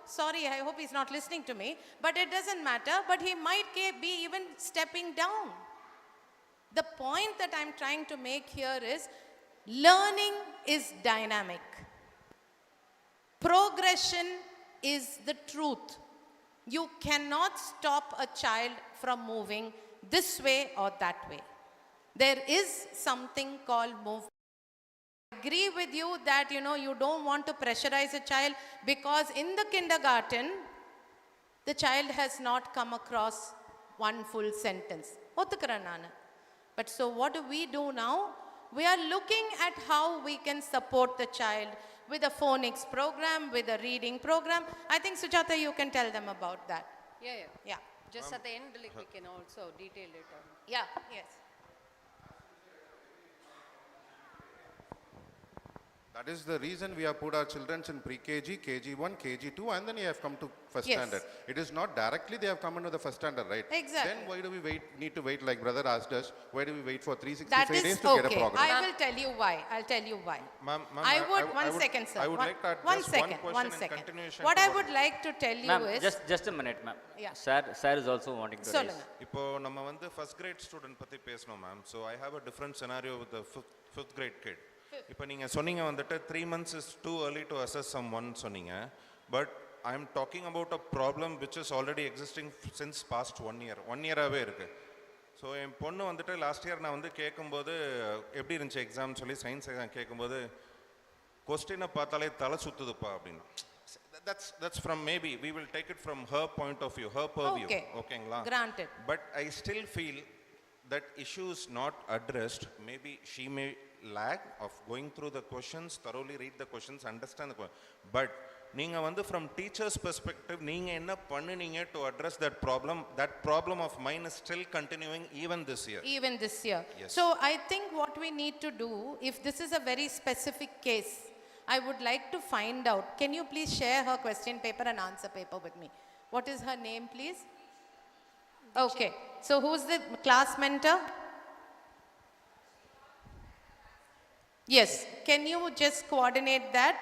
sorry, I hope he's not listening to me, but it doesn't matter, but he might be even stepping down. The point that I'm trying to make here is, learning is dynamic. Progression is the truth. You cannot stop a child from moving this way or that way. There is something called movement. I agree with you that, you don't want to pressurize a child, because in the kindergarten, the child has not come across one full sentence. But so what do we do now? We are looking at how we can support the child with a phonics program, with a reading program. I think, Sujata, you can tell them about that. Yeah. Just at the end, we can also detail it. Yeah, yes. That is the reason we have put our children in pre-KG, KG1, KG2, and then you have come to first Yes. standard. It is not directly they have come into the first standard, right? Exactly. Then why do we need to wait, like brother asked us, why do we wait for 365 That days is to get a okay. progress? I will tell you why. I'll tell you why. Ma'am, One second, sir. I would like to add One just second, one one question in second. continuation What to I would like to tell you Ma'am, is... just a minute, ma'am. Yeah. Sir is also wanting to raise. இப்போ நம்ம வந்து first grade student பத்தி பேசணும் ma'am. So I have a different scenario with the fifth grade kid. இப்போ நீங்க சொன்னீங்க வந்துட்டு 3 months is too early to assess someone சொன்னீங்க. But I am talking about a problem which is already existing since past 1 year. 1 year-ஆவே இருக்கு. So என் பொண்ணு வந்துட்டு last year நான் வந்து கேட்கும்போது எப்படி இருந்துச்சு எக்ஸாம் சொல்லி சயின்ஸ் எக்ஸாம் கேட்கும்போது கொஸ்டினை பார்த்தாலே தலை சுத்துதுப்பா அப்படின்னு. That's from maybe we will take it from her point of view, her purview. Okay, granted. But I still feel that issue is not addressed. Maybe she may lag of going through the questions, thoroughly read the questions, understand the question. But நீங்க வந்து from teacher's perspective நீங்க என்ன பண்ணுனீங்க to address that problem of mine is still continuing even this year. Yes. So I think what we need to do, if this is a very specific case, I would like to find out, can you please share her question paper and answer paper with me? What is her name, please? Okay. So who's the class mentor? Yes. Can you just coordinate that?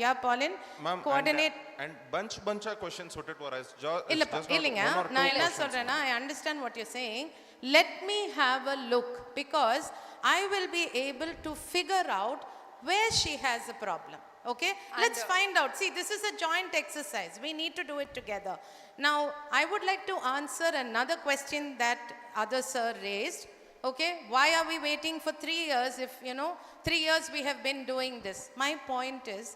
Yeah, Pauline. Ma'am, coordinate. And bunch of questions put it for us. இல்லைங்க நான் என்ன சொல்றேன்னா, I understand what you're saying. Let me have a look, because I will be able to figure out where she has a problem. Okay, let's find out. See, this is a joint exercise. We need to do it together. Now, I would like to answer another question that other sir raised. Okay, why are we waiting for 3 years if 3 years we have been doing this? My point is,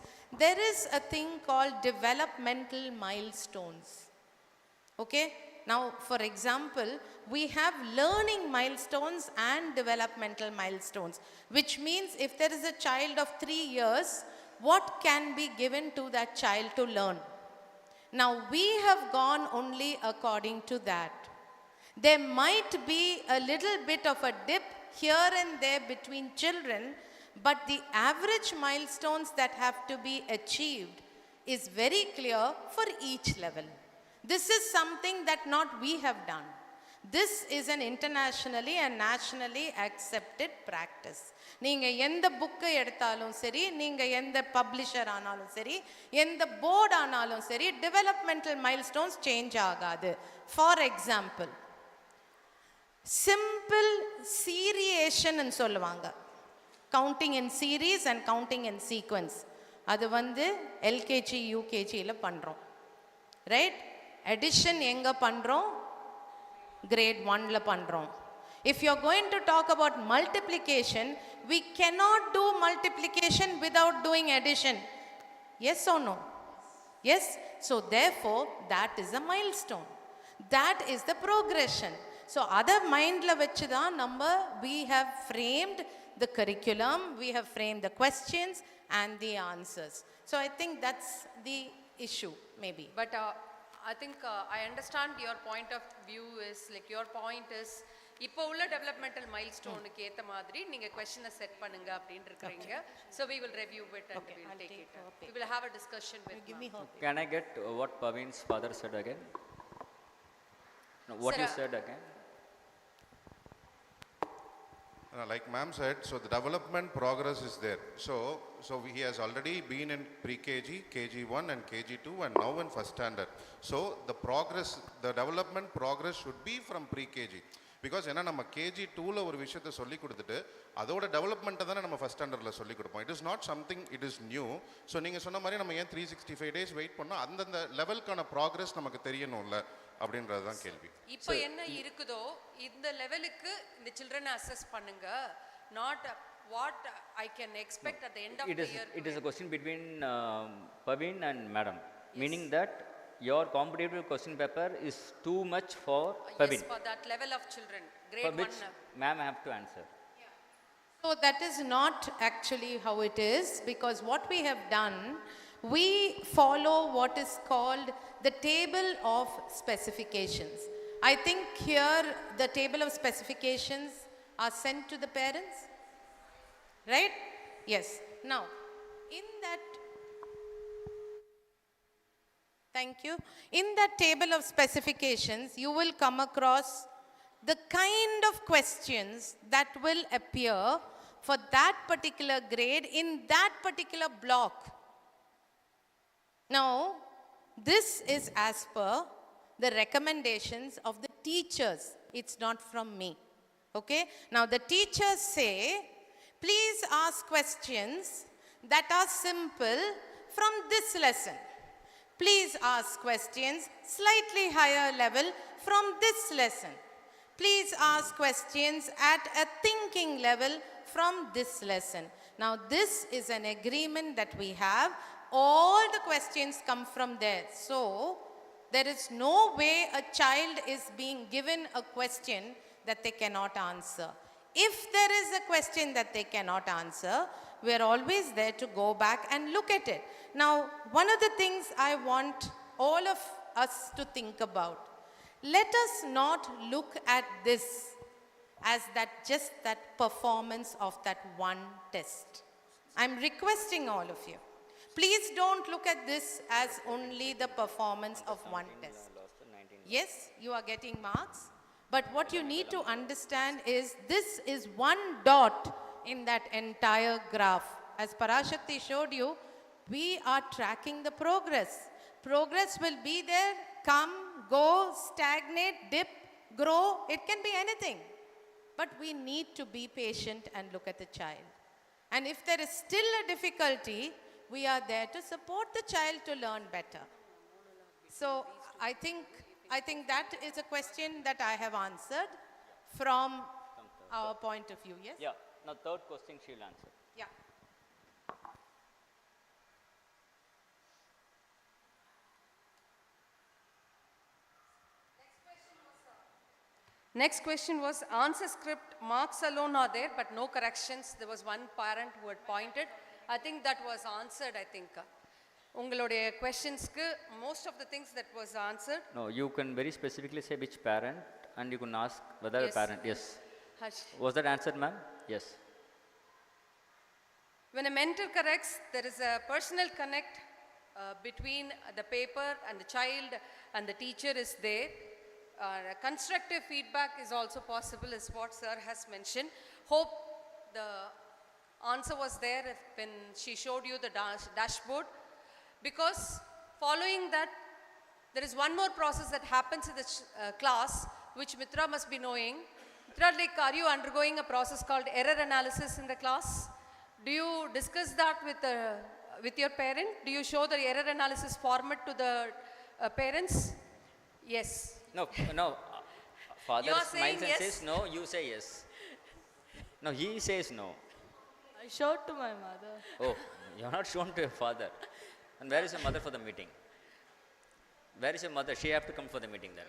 there is a thing called developmental milestones. Okay, now for example, we have learning milestones and developmental milestones, which means if there is a child of 3 years, what can be given to that child to learn? Now we have gone only according to that. There might be a little bit of a dip here and there between children, but the average milestones that have to be achieved is very clear for each level. This is something that not we have done. This is an internationally and nationally accepted practice. நீங்க எந்த புக்கை எடுத்தாலும் சரி, நீங்க எந்த publisher ஆனாலும் சரி, எந்த போர்டு ஆனாலும் சரி, developmental milestones change ஆகாது. For example, simple seriation ன்னு சொல்லுவாங்க. Counting in series and counting in sequence. அது வந்து LKG UKG ல பண்றோம். Right? addition enga pandrom grade 1 la pandrom. If you are going to talk about multiplication, we cannot do multiplication without doing addition. Yes or no? Yes. So therefore that is a milestone, that is the progression. So other mind la vechi da number we have framed the curriculum, we have framed the questions and the answers. So I think that's the issue maybe. But I think I understand your point of view is like, your point is இப்போ உள்ள developmental மைல்ஸ்டோனுக்கு ஏத்த மாதிரி நீங்க question set பண்ணுங்க அப்படினு இருக்கீங்க. So we will review it and we will take it. We will have a discussion with you. Can I get what Pavin's father said again? No, what you said again? Like ma'am said, so the development progress is there. So he has already been in pre-KG, KG1 and KG2 and now in first standard. So the progress, the development progress should be from pre-KG. Because ஏன்னா நம்ம KG2ல ஒரு விஷயத்தை சொல்லி கொடுத்துட்டு அதோட டெவலப்மெண்ட்டை தானே நம்ம first ஸ்டாண்டர்டில் சொல்லி கொடுப்போம். It is not something, it is new. So நீங்கள் சொன்ன மாதிரி நம்ம ஏன் 365 days வெயிட் பண்ணோம், அந்தந்த லெவலுக்கான ப்ராக்ரஸ் நமக்கு தெரியணும்ல அப்படின்றது தான் கேள்வி. இப்போ என்ன இருக்குதோ இந்த லெவலுக்கு இந்த சில்ட்ரனை அசஸ் பண்ணுங்க, not what I can expect at the end of the year. It is a question between Pavin and madam, meaning that your competitive question paper is too much for Pavin. Yes, for that level of children, grade 1. For which ma'am have to answer. So that is not actually how it is, because what we have done, we follow what is called the table of specifications. I think here the table of specifications are sent to the parents, right? Yes. Now, in that, thank you. In that table of specifications, you will come across the kind of questions that will appear for that particular grade in that particular block. Now, this is as per the recommendations of the teachers. It's not from me. Okay? Now, the teachers say, please ask questions that are simple from this lesson. Please ask questions slightly higher level from this lesson. Please ask questions at a thinking level from this lesson. Now this is an agreement that we have. All the questions come from there. So there is no way a child is being given a question that they cannot answer. If there is a question that they cannot answer, we are always there to go back and look at it. Now, one of the things I want all of us to think about, let us not look at this as just that performance of that one test. I'm requesting all of you, please don't look at this as only the performance of one test. Yes, you are getting marks, but what you need to understand is this is one dot in that entire graph. As Parashakti showed you, we are tracking the progress. Progress will be there, come, go, stagnate, dip, grow, it can be anything. But we need to be patient and look at the child. And if there is still a difficulty, we are there to support the child to learn better. So I think that is a question that I have answered from our point of view. Yes? Yeah. Now third question she will answer. Yeah. Next question was answer script, marks alone are there but no corrections. There was one parent who had pointed. I think that was answered, I think. உங்களுடைய questions-க்கு most of the things that was answered. No, you can very specifically say which parent and you can ask whether Yes. a parent. Yes. Harsh. Was that answered, ma'am? Yes. When a mentor corrects, there is a personal connect between the paper and the child and the teacher is there. Constructive feedback is also possible, is what sir has mentioned. Hope the answer was there when she showed you the dashboard, because following that there is one more process that happens in the class which Mitra must be knowing. Mitra, like, are you undergoing a process called error analysis in the class? Do you discuss that with your parent? Do you show the error analysis format to the parents? Yes. No, no. Father You are saying smiles and yes? says no, you say yes. No, he says no. I showed to my mother. Oh, you're not shown to your father. And where is your mother for the meeting? Where is your mother? She have to come for the meeting then.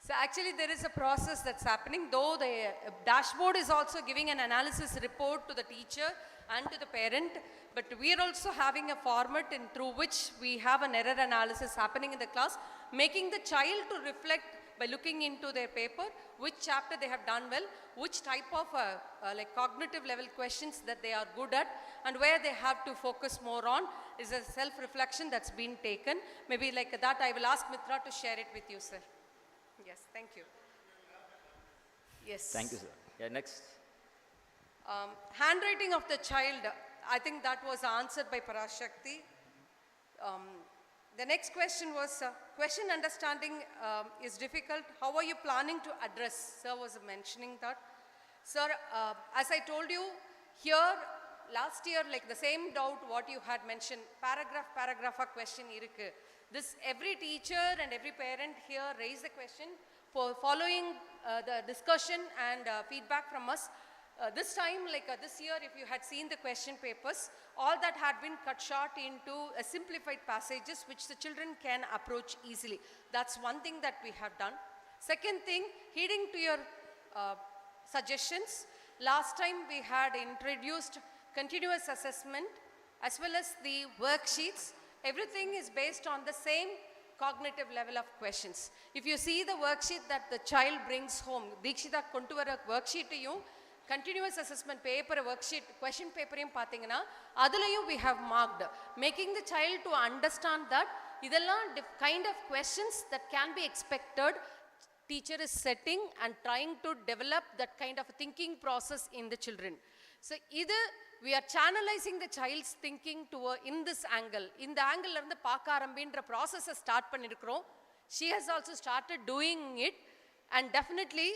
So actually there is a process that's happening, though the dashboard is also giving an analysis report to the teacher and to the parent, but we are also having a format through which we have an error analysis happening in the class, making the child to reflect by looking into their paper, which chapter they have done well, which type of like cognitive level questions that they are good at, and where they have to focus more on is a self-reflection that's been taken. Maybe like that I will ask Mitra to share it with you, sir. Yes, thank you. Yes. Thank you, sir. Yeah, next. Handwriting of the child, I think that was answered by Parashakti. The next question was, question understanding is difficult. How are you planning to address? Sir was mentioning that. Sir, as I told you, here last year, like the same doubt what you had mentioned, paragraph question irukku. This every teacher and every parent here raised the question for following the discussion and feedback from us. This time, like this year, if you had seen the question papers, all that had been cut short into simplified passages which the children can approach easily. That's one thing that we have done. Second thing, heeding to your suggestions, last time we had introduced continuous assessment as well as the worksheets. Everything is based on the same cognitive level of questions. If you see the worksheet that the child brings home, Dikshita kondu vara worksheet iyum continuous assessment paper worksheet question paper iyum pathina adulayum we have marked, making the child to understand that idella kind of questions that can be expected. Teacher is setting and trying to develop that kind of thinking process in the children. So either we are channelizing the child's thinking to in this angle. In the angle irundhu paaka arambindra process start pannirukrom. She has also started doing it, and definitely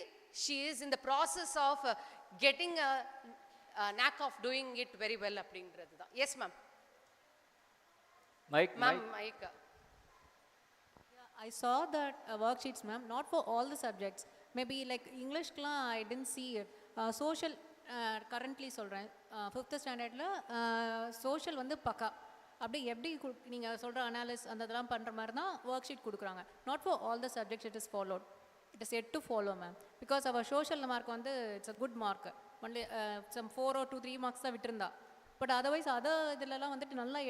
she is in the process of getting a knack of doing it very well அப்படிங்கிறது தான். Yes ma'am. Mike. I saw that worksheets, ma'am, not for all the subjects. Maybe like English class, I didn't see it. Social, currently சொல்கிறேன் 5th ஸ்டாண்டர்டில் social வந்து பக்கா அப்படி எப்படி நீங்கள் சொல்கிற அனாலிஸ் அந்த இதெல்லாம் பண்ணுற மாதிரி தான் ஒர்க் ஷீட் கொடுக்குறாங்க. Not for all the subjects it is followed. It is yet to follow ma'am. Because our social mark வந்து it's a good mark. Only some 4 or 3 marks தான் விட்டுருந்தா. பட் அதர்வைஸ் அதர் இதிலலாம் வந்துட்டு நல்லா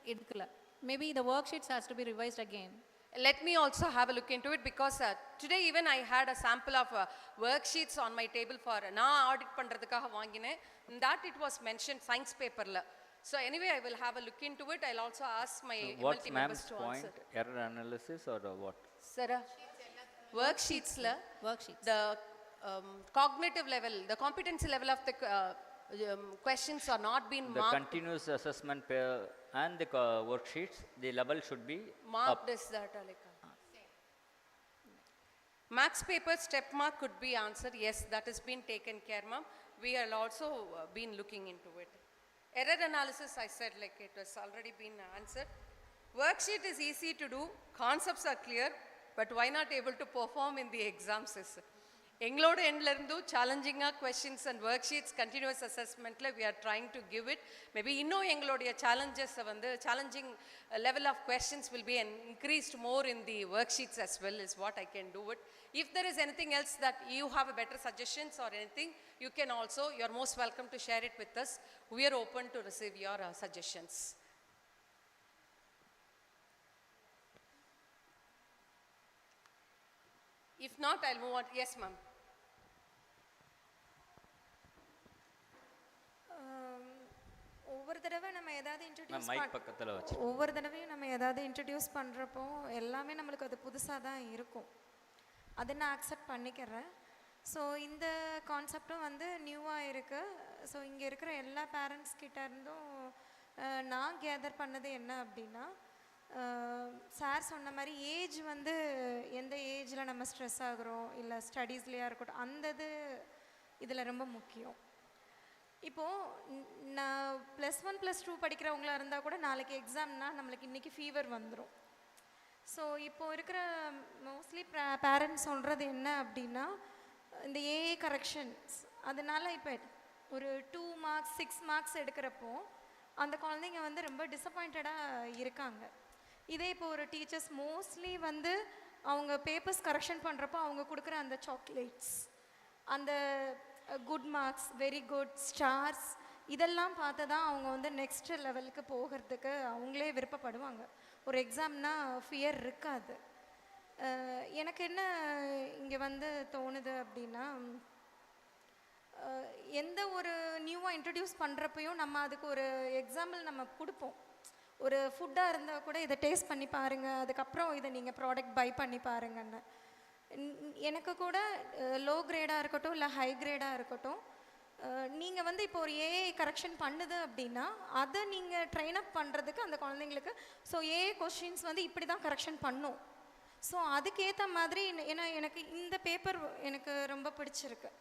எடுக்கல. Maybe the worksheets has to be revised again. Let me also have a look into it, because today even I had a sample of worksheets on my table for na audit pandradhukaga vaangine. In that it was mentioned science paper la. So anyway, I will have a look into it. I'll also ask my What's MLT members to point? answer. Error analysis or what? Sir, worksheets la, the cognitive level, the competency level of the questions are not being The marked. continuous assessment and the worksheets, the level should be Marked up. is that like max paper step mark could be answered. Yes, that has been taken care, ma'am. We have also been looking into it. Error analysis, I said like it has already been answered. Worksheet is easy to do, concepts are clear, but why not able to perform in the exams is எங்களோட எண்ட்லேருந்து சேலஞ்சிங்காக questions and worksheets continuous அசஸ்மெண்ட்டில் we are trying to give it. Maybe இன்னும் எங்களுடைய சேலஞ்சஸை வந்து challenging level of questions will be increased more in the worksheets as well is what I can do it. If there is anything else that you have a better suggestions or anything, you can also, you are most welcome to share it with us. We are open to receive your suggestions. If not, I'll move on. Yes, ma'am. ஒவ்வொரு தடவை நம்ம ஏதாவது introduce mic பக்கத்துல வச்சு ஒவ்வொரு தடவையும் நம்ம ஏதாவது இன்ட்ரடியூஸ் பண்ணுறப்போ எல்லாமே நம்மளுக்கு அது புதுசாக தான் இருக்கும். அதை நான் அக்செப்ட் பண்ணிக்கிறேன். ஸோ இந்த கான்செப்டும் வந்து நியூவாக இருக்குது. ஸோ இங்கே இருக்கிற எல்லா பேரண்ட்ஸ் கிட்ட இருந்தும் நான் கேதர் பண்ணது என்ன அப்படின்னா, சார் சொன்ன மாதிரி ஏஜ் வந்து எந்த ஏஜில் நம்ம ஸ்ட்ரெஸ் ஆகுறோம் இல்லை ஸ்டடீஸ்லையாக இருக்கட்டும், அந்த இது இதில் ரொம்ப முக்கியம். இப்போது நான் +1 +2 படிக்கிறவங்களா இருந்தால் கூட நாளைக்கு எக்ஸாம்னா நம்மளுக்கு இன்றைக்கி ஃபீவர் வந்துடும். ஸோ இப்போ இருக்கிற மோஸ்ட்லி பேரண்ட்ஸ் சொல்கிறது என்ன அப்படின்னா இந்த ஏஏ கரெக்ஷன்ஸ் அதனால் இப்போ ஒரு 2 மார்க்ஸ் 6 மார்க்ஸ் எடுக்கிறப்போ அந்த குழந்தைங்க வந்து ரொம்ப டிசப்பாயிண்டடாக இருக்காங்க. இதே இப்போ ஒரு டீச்சர்ஸ் மோஸ்ட்லி வந்து அவங்க பேப்பர்ஸ் கரெக்ஷன் பண்ணுறப்போ அவங்க கொடுக்குற அந்த சாக்லேட்ஸ், அந்த good marks, very good, stars இதெல்லாம் பார்த்து தான் அவங்க வந்து நெக்ஸ்ட் லெவலுக்கு போகிறதுக்கு அவங்களே விருப்பப்படுவாங்க. ஒரு எக்ஸாம்னா ஃபியர் இருக்காது. எனக்கு என்ன இங்கே வந்து தோணுது அப்படின்னா, எந்த ஒரு நியூவாக இன்ட்ரடியூஸ் பண்ணுறப்பையும் நம்ம அதுக்கு ஒரு எக்ஸாம்பிள் நம்ம கொடுப்போம். ஒரு ஃபுட்டாக இருந்தால் கூட இதை டேஸ்ட் பண்ணி பாருங்கள், அதுக்கப்புறம் இதை நீங்கள் ப்ராடக்ட் பை பண்ணி பாருங்கன்னு. எனக்கு கூட லோ கிரேடாக இருக்கட்டும் இல்லை ஹை கிரேடாக இருக்கட்டும், நீங்கள் வந்து இப்போ ஒரு ஏஐ கரெக்ஷன் பண்ணுது அப்படின்னா அதை நீங்கள் ட்ரெயின் அப் பண்ணுறதுக்கு அந்த குழந்தைங்களுக்கு ஸோ ஏஐ கொஸ்டின்ஸ் வந்து இப்படி தான் கரெக்ஷன் பண்ணும். ஸோ அதுக்கேற்ற மாதிரி ஏன்னா எனக்கு இந்த பேப்பர் எனக்கு ரொம்ப பிடிச்சிருக்கு.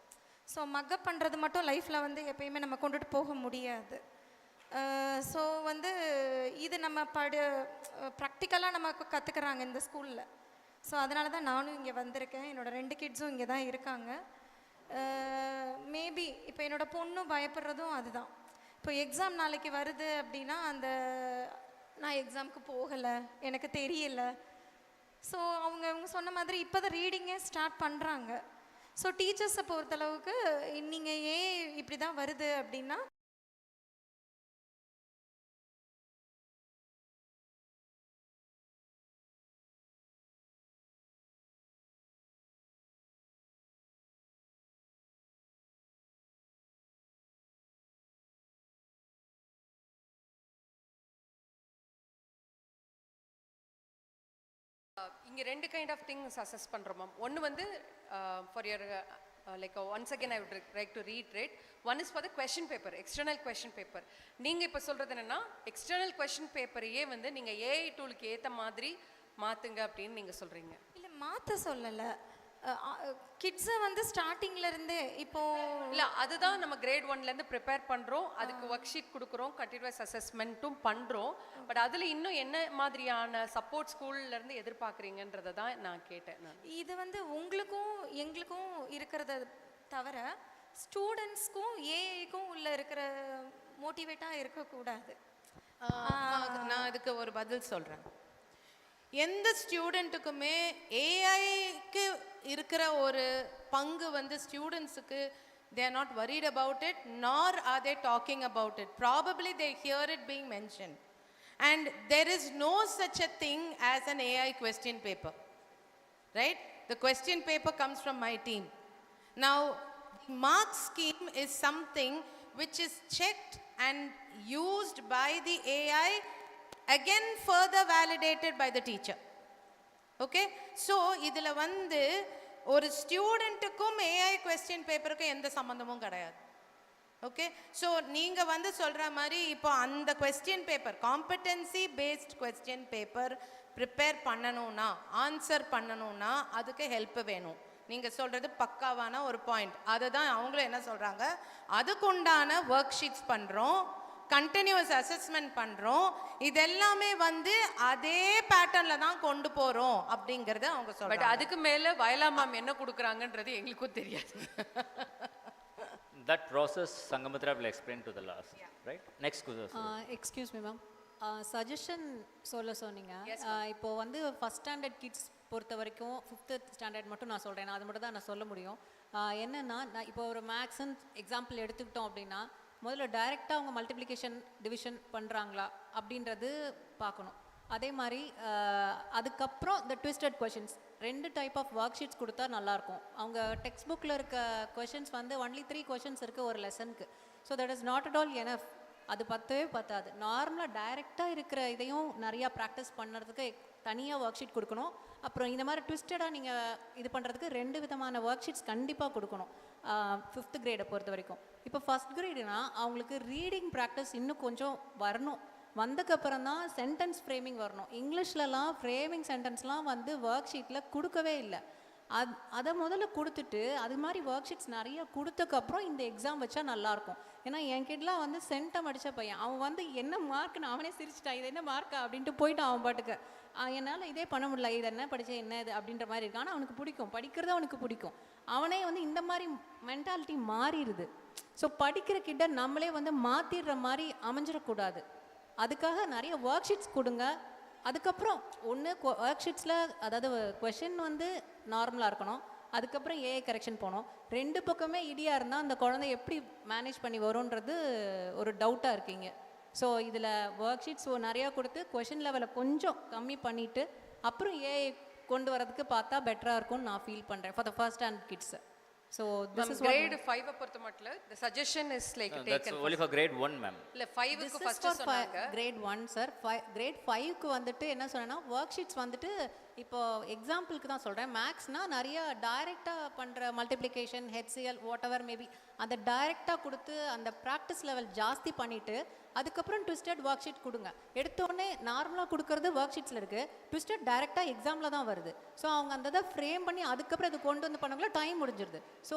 ஸோ மக்கப் பண்ணுறது மட்டும் லைஃப்பில் வந்து எப்பயுமே நம்ம கொண்டுட்டு போக முடியாது. ஸோ வந்து இது நம்ம ப்ராக்டிக்கலாக நமக்கு கற்றுக்குறாங்க இந்த ஸ்கூலில். ஸோ அதனால தான் நானும் இங்கே வந்திருக்கேன். என்னோடய 2 கிட்ஸும் இங்கே தான் இருக்காங்க. மேபி இப்போ என்னோடய பொண்ணும் பயப்படுறதும் அதுதான். இப்போ எக்ஸாம் நாளைக்கு வருது அப்படின்னா நான் எக்ஸாமுக்கு போகலை, எனக்கு தெரியலை. ஸோ அவங்க சொன்ன மாதிரி இப்போ தான் ரீடிங்கே ஸ்டார்ட் பண்ணுறாங்க. ஸோ டீச்சர்ஸை பொறுத்தளவுக்கு நீங்கள் ஏன் இப்படி தான் வருது அப்படின்னா இங்கே 2 கைண்ட் ஆஃப் திங்ஸ் அசஸ் பண்ணுறோம் மேம். ஒன்று வந்து for your like once again I would like to reiterate. One is for the question paper, external question paper. நீங்கள் இப்போ சொல்கிறது என்னென்னா எக்ஸ்டர்னல் கொஷின் பேப்பரையே வந்து நீங்கள் ஏஐ டூலுக்கு ஏற்ற மாதிரி மாற்றுங்க அப்படின்னு நீங்கள் சொல்கிறீங்க. இல்லை மாற்ற சொல்லலை, கிட்ஸை வந்து ஸ்டார்டிங்லேருந்தே இப்போது இல்லை அதுதான் நம்ம கிரேட் 1லேருந்து ப்ரிப்பேர் பண்ணுறோம், அதுக்கு ஒர்க் ஷீட் கொடுக்குறோம், கண்டினியூஸ் அசஸ்மெண்ட்டும் பண்ணுறோம். பட் அதில் இன்னும் என்ன மாதிரியான சப்போர்ட் ஸ்கூல்லேருந்து எதிர்பார்க்குறீங்கன்றதை தான் நான் கேட்டேன். இது வந்து உங்களுக்கும் எங்களுக்கும் இருக்கிறத தவிர ஸ்டூடெண்ட்ஸ்க்கும் ஏஐக்கும் உள்ள இருக்கிற மோட்டிவேட்டாக இருக்கக்கூடாது. நான் இதுக்கு ஒரு பதில் சொல்கிறேன். எந்த ஸ்டூடெண்ட்டுக்குமே ஏஐக்கு இருக்கிற ஒரு பங்கு வந்து ஸ்டூடெண்ட்ஸுக்கு they are not worried about it, nor are they talking about it. Probably they hear it being mentioned. And there is no such a thing as an AI question paper. Right? The question paper comes from my team. Now, the mark scheme is something which is checked and used by the AI, again further validated by the teacher. Okay? So, இதில் வந்து ஒரு ஸ்டூடெண்ட்டுக்கும் AI question பேப்பருக்கும் எந்த சம்மந்தமும் கிடையாது. Okay, so நீங்கள் வந்து சொல்கிற மாதிரி இப்போ அந்த question paper competency based question paper prepare பண்ணணும்னா, ஆன்சர் பண்ணணும்னா அதுக்கு ஹெல்ப் வேணும். நீங்கள் சொல்கிறது பக்காவான ஒரு பாயிண்ட். அதை தான் அவங்களும் என்ன சொல்கிறாங்க, அதுக்குண்டான ஒர்க் ஷீட்ஸ் பண்ணுறோம், கண்டினியூஸ் அசஸ்மெண்ட் பண்ணுறோம், இதெல்லாமே வந்து அதே பேட்டர்னில் தான் கொண்டு போகிறோம் அப்படிங்கிறத அவங்க சொல்கிறாங்க. பட் அதுக்கு மேலே வயலா மேம் என்ன கொடுக்குறாங்கன்றது எங்களுக்கும் தெரியாது. That process Sangamitra will explain to the last, right? Next question. Excuse me ma'am, suggestion சொல்ல சொன்னீங்க. இப்போ வந்து ஃபஸ்ட் ஸ்டாண்டர்ட் கிட்ஸ் பொறுத்த வரைக்கும் 5th ஸ்டாண்டர்ட் மட்டும் நான் சொல்கிறேன், அது மட்டும் தான் நான் சொல்ல முடியும். என்னென்னா நான் இப்போ ஒரு மேக்ஸ்ன்னு எக்ஸாம்பிள் எடுத்துக்கிட்டோம் அப்படின்னா முதல்ல டைரெக்டாக அவங்க மல்டிப்ளிகேஷன் டிவிஷன் பண்ணுறாங்களா அப்படின்றது பார்க்கணும். அதே மாதிரி அதுக்கப்புறம் இந்த twisted questions 2 type of worksheets கொடுத்தா நல்லாயிருக்கும். அவங்க டெக்ஸ்ட் புக்கில் இருக்க கொஷின்ஸ் வந்து ஒன்லி 3 கொஷின்ஸ் இருக்குது ஒரு லெசனுக்கு. So that is not at all enough. அது பத்தவே பத்தாது. நார்மலாக டைரெக்டாக இருக்கிற இதையும் நிறையா ப்ராக்டிஸ் பண்ணுறதுக்கு தனியாக ஒர்க் ஷீட் கொடுக்கணும். அப்புறம் இந்த மாதிரி ட்விஸ்டடாக நீங்கள் இது பண்ணுறதுக்கு 2 விதமான ஒர்க் ஷீட்ஸ் கண்டிப்பாக கொடுக்கணும் 5th கிரேடை பொறுத்த வரைக்கும். இப்போ ஃபஸ்ட் கிரேடுனா அவங்களுக்கு ரீடிங் ப்ராக்டிஸ் இன்னும் கொஞ்சம் வரணும். வந்ததுக்கப்புறம் தான் சென்டென்ஸ் ஃப்ரேமிங் வரணும். இங்கிலீஷ்லலாம் ஃப்ரேமிங் சென்டென்ஸ்லாம் வந்து ஒர்க் ஷீட்டில் கொடுக்கவே இல்லை. அதை முதல்ல கொடுத்துட்டு அது மாதிரி ஒர்க் ஷீட்ஸ் நிறைய கொடுத்தக்கப்புறம் இந்த எக்ஸாம் வச்சா நல்லாயிருக்கும். ஏன்னா என் கிட்டலாம் வந்து சென்டம் அடித்த பையன், அவன் வந்து என்ன மார்க்குன்னு அவனே சிரிச்சிட்டான், இது என்ன மார்க்கா அப்படின்ட்டு போயிட்டான் அவன் பாட்டுக்கு. என்னால் இதே பண்ண முடியல, இது என்ன படித்தேன் என்ன இது அப்படின்ற மாதிரி இருக்கு. ஆனால் அவனுக்கு பிடிக்கும், படிக்கிறது அவனுக்கு பிடிக்கும். அவனே வந்து இந்த மாதிரி மென்டாலிட்டி மாறிடுது. ஸோ படிக்கிற கிட்ட நம்மளே வந்து மாற்றிடுற மாதிரி அமைஞ்சிடக்கூடாது. அதுக்காக நிறைய ஒர்க் ஷீட்ஸ் கொடுங்க. அதுக்கப்புறம் ஒன்று ஒர்க் ஷீட்ஸில் அதாவது கொஷின் வந்து நார்மலாக இருக்கணும், அதுக்கப்புறம் ஏஐ கரெக்ஷன் போகணும். 2 பக்கமே இடியாக இருந்தால் அந்த குழந்தை எப்படி மேனேஜ் பண்ணி வரும்ன்றது ஒரு டவுட்டாக இருக்கீங்க. ஸோ இதில் ஒர்க் ஷீட்ஸ் நிறையா கொடுத்து கொஷின் லெவலை கொஞ்சம் கம்மி பண்ணிவிட்டு அப்புறம் ஏஐ கொண்டு வரதுக்கு பார்த்தா பெட்டராக இருக்கும்னு நான் ஃபீல் பண்ணுறேன் for the first standard kids. So this is grade 5 பொறுத்த மட்டும் the suggestion is like taken. That's only for grade 1 ma'am. இல்ல 5 க்கு ஃபர்ஸ்ட் சொன்னாங்க. grade 1 sir. grade 5 க்கு வந்துட்டு என்ன சொன்னேன்னா ஒர்க் ஷீட்ஸ் வந்துட்டு இப்போ எக்ஸாம்பிளுக்கு தான் சொல்கிறேன். மேக்ஸ்னா நிறைய டைரெக்டாக பண்ணுற multiplication HCL what ever maybe அந்த டைரெக்டாக கொடுத்து அந்த ப்ராக்டிஸ் லெவல் ஜாஸ்தி பண்ணிவிட்டு அதுக்கப்புறம் ட்விஸ்டட் ஒர்க் ஷீட் கொடுங்க. எடுத்தோடனே நார்மலாக கொடுக்கறது ஒர்க் ஷீட்ஸில் இருக்குது, ட்விஸ்டட் டைரெக்டாக எக்ஸாமில் தான் வருது. ஸோ அவங்க அந்த இதை ஃப்ரேம் பண்ணி அதுக்கப்புறம் இது கொண்டு வந்து பண்ணக்குள்ள டைம் முடிஞ்சிருது. ஸோ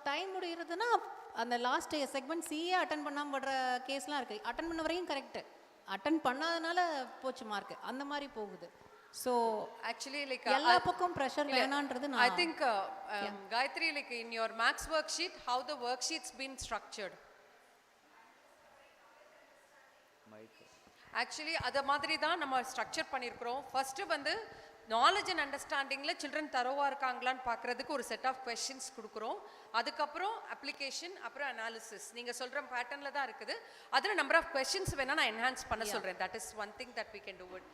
டைம் முடிகிறதுனா அந்த லாஸ்ட் செக்மெண்ட் சிஏ அட்டன் பண்ணாமல் படுற கேஸ்லாம் இருக்குது. அட்டன் பண்ண வரையும் கரெக்டு, அட்டன் பண்ணாதனால போச்சு மார்க், அந்த மாதிரி போகுது. ஸோ ஆக்சுவலி லைக் எல்லா பக்கம் pressure வேணான்றது I think Gayatri, like in your maths worksheet, how the worksheets been structured? Actually அதை மாதிரி தான் நம்ம ஸ்ட்ரக்சர் பண்ணியிருக்கிறோம். ஃபஸ்ட்டு வந்து நாலேஜ் அண்ட் அண்டர்ஸ்டாண்டிங்கில் சில்ட்ரன் தரோவாக இருக்காங்களான்னு பார்க்குறதுக்கு ஒரு செட் ஆஃப் கொஷின்ஸ் கொடுக்குறோம். அதுக்கப்புறம் அப்ளிகேஷன், அப்புறம் அனாலிசிஸ். நீங்கள் சொல்கிற பேட்டர்னில் தான் இருக்குது. அதில் நம்பர் ஆஃப் கொஷின்ஸ் வேணால் நான் என்ஹான்ஸ் பண்ண சொல்கிறேன். That is one thing that we can do it.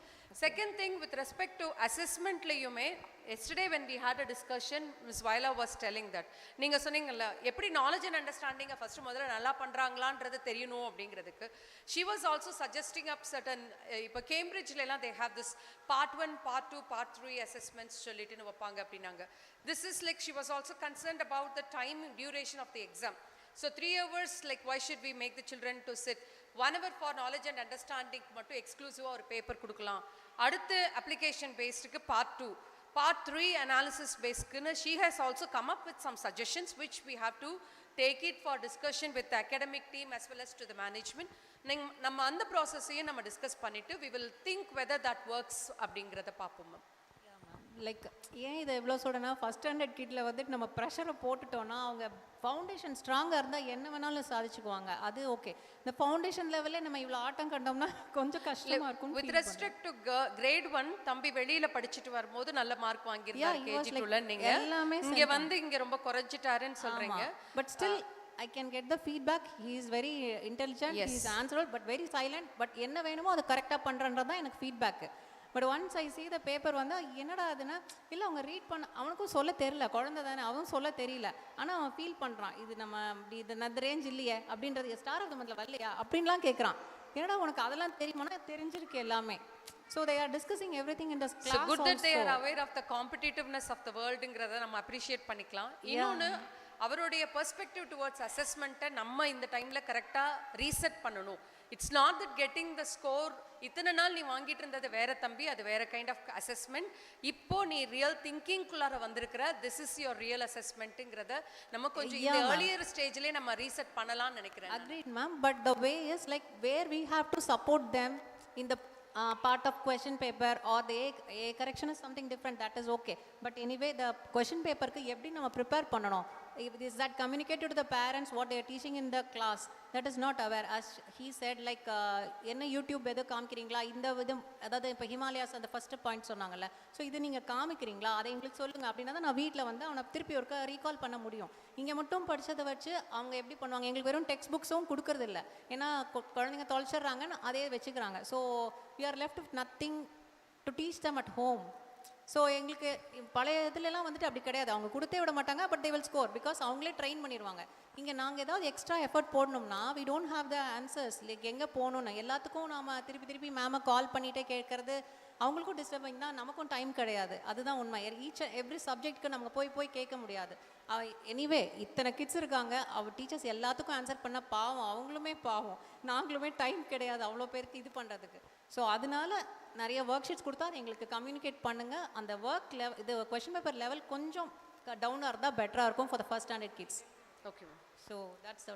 Second thing with respect to அசஸ்மெண்ட்லேயுமே yesterday when we had a discussion, Ms. Viola was telling that நீங்கள் சொன்னீங்கல்ல எப்படி நாலேஜ் அண்ட் அண்டர்ஸ்டாண்டிங்கை ஃபஸ்ட்டு முதல்ல நல்லா பண்ணுறாங்களான்றது தெரியணும் அப்படிங்கிறதுக்கு. she was also suggesting up certain இப்போ கேம்பிரிட்ஜ்லாம் they have this part 1 part 2 part 3 assessments சொல்லிட்டுன்னு வைப்பாங்க அப்படின்னாங்க. this is like she was also concerned about the time duration of the exam. So 3 hours, like why should we make the children to sit 1 hour for knowledge and understanding மட்டும் எக்ஸ்க்ளூசிவாக ஒரு paper கொடுக்கலாம். அடுத்து application பேஸ்டுக்கு part 2, part 3 analysis based. She has also come up with some suggestions which we have to take it for discussion with the academic team as well as to the management. நம்ம அந்த ப்ராசஸையும் நம்ம discuss பண்ணிவிட்டு we will think whether that works அப்படிங்கிறத பார்ப்போம் ma'am. Like ஏன் இதை எவ்வளோ சொல்கிறேன்னா ஃபஸ்ட் ஸ்டாண்டர்ட் கிட்டில் வந்துட்டு நம்ம ப்ரெஷரை போட்டுட்டோன்னா அவங்க ஃபவுண்டேஷன் ஸ்ட்ராங்காக இருந்தால் என்ன வேணாலும் சாதிச்சுக்குவாங்க. அது ஓகே. இந்த ஃபவுண்டேஷன் லெவலே நம்ம இவ்வளோ ஆட்டம் கண்டோம்னா கொஞ்சம் கஷ்டமாக இருக்கும். வித் ரெஸ்பெக்ட் டு grade 1 தம்பி வெளியில படிச்சுட்டு வரும்போது நல்ல மார்க் வாங்கியிருந்தாரு கேஜி 2ல. நீங்க இங்க வந்து இங்க ரொம்ப குறைஞ்சிட்டாருன்னு சொல்றீங்க. But still I can get the feedback. He is very intelligent, he is answerable but very silent. But என்ன வேணுமோ அதை கரெக்டாக பண்ணுறன்றது தான் எனக்கு feedback. But once I see the paper வந்து என்னடா அதுன்னா இல்லை அவங்க ரீட் பண்ண அவனுக்கும் சொல்ல தெரியல, குழந்தை தானே அவனும் சொல்ல தெரியல, ஆனால் அவன் ஃபீல் பண்ணுறான் இது நம்ம இப்படி இது அந்த ரேஞ்ச் இல்லையே அப்படின்றது ஸ்டார் ஆஃப் த மந்த்ல வரலையா அப்படின்லாம் கேட்குறான். என்னடா உனக்கு அதெல்லாம் தெரியுமானா தெரிஞ்சிருக்கு எல்லாமே. So they are discussing everything in the class. So good that they are aware of the competitiveness of the worldங்கிறத நம்ம அப்ரிஷியேட் பண்ணிக்கலாம். இன்னொன்று அவருடைய பெர்ஸ்பெக்டிவ் டுவர்ட்ஸ் அசஸ்மெண்ட்டை நம்ம இந்த டைமில் கரெக்டாக ரீசெட் பண்ணணும். It's not that getting the score இத்தனை நாள் நீ வாங்கிட்டு இருந்தது வேற தம்பி, அது வேற கைண்ட் ஆஃப் அசஸ்மெண்ட். இப்போ நீ ரியல் திங்கிங்குள்ளார வந்திருக்கிற திஸ் இஸ் யுவர் ரியல் அசஸ்மெண்ட்டுங்கிறத நம்ம கொஞ்சம் இந்த ஏர்லியர் ஸ்டேஜ்லேயே நம்ம ரீசெட் பண்ணலாம்னு நினைக்கிறேன். Agreed ma'am, but the way is like where we have to support them in the part of question paper or the A correction is something different, that is okay. But anyway the question paper க்கு எப்படி நம்ம prepare பண்ணணும், is that communicated to the parents what they are teaching in the class, that is not aware. As he said like என்ன YouTube எது காமிக்கிறீங்களா இந்த விதம், அதாவது இப்போ ஹிமாலயாஸ் அந்த ஃபர்ஸ்ட் பாயிண்ட் சொன்னாங்கல்ல, ஸோ இது நீங்கள் காமிக்கிறீங்களா அதை எங்களுக்கு சொல்லுங்கள் அப்படின்னா தான் நான் வீட்டில் வந்து அவனை திருப்பி ஒருக்க ரீகால் பண்ண முடியும். இங்கே மட்டும் படித்ததை வச்சு அவங்க எப்படி பண்ணுவாங்க, எங்களுக்கு வெறும் டெக்ஸ்ட் புக்ஸும் கொடுக்கறது இல்லை, ஏன்னா குழந்தைங்க தொலைச்சிட்றாங்கன்னு அதே வச்சுக்கிறாங்க. So we are left with nothing to teach them at home. So எங்களுக்கு பழைய இதுலலாம் வந்துட்டு அப்படி கிடையாது, அவங்க கொடுத்தே விட மாட்டாங்க, but they will score because அவங்களே ட்ரெயின் பண்ணிடுவாங்க. இங்கே நாங்கள் ஏதாவது எக்ஸ்ட்ரா எஃபர்ட் போடணும்னா we don't have the answers, like எங்கே போகணுன்னு எல்லாத்துக்கும் நாம் திருப்பி மேமை கால் பண்ணிகிட்டே கேட்கறது அவங்களுக்கும் டிஸ்டர்பிங் தான், நமக்கும் டைம் கிடையாது. அதுதான் உண்மை. ஈச் எவ்ரி சப்ஜெக்ட்க்கு நம்ம போய் கேட்க முடியாது. எனிவே இத்தனை கிட்ஸ் இருக்காங்க, அவர் டீச்சர்ஸ் எல்லாத்துக்கும் ஆன்சர் பண்ண பாவம், அவங்களுமே பாவம், நாங்களுமே டைம் கிடையாது அவ்வளோ பேருக்கு இது பண்ணுறதுக்கு. ஸோ அதனால நிறைய ஒர்க் ஷீட்ஸ் கொடுத்தா அது எங்களுக்கு கம்யூனிகேட் பண்ணுங்கள். அந்த ஒர்க் லெவல் இது கொஷின் பேப்பர் லெவல் கொஞ்சம் டவுனாக இருந்தால் பெட்டராக இருக்கும் for the first standard kids. Okay ma'am. So that's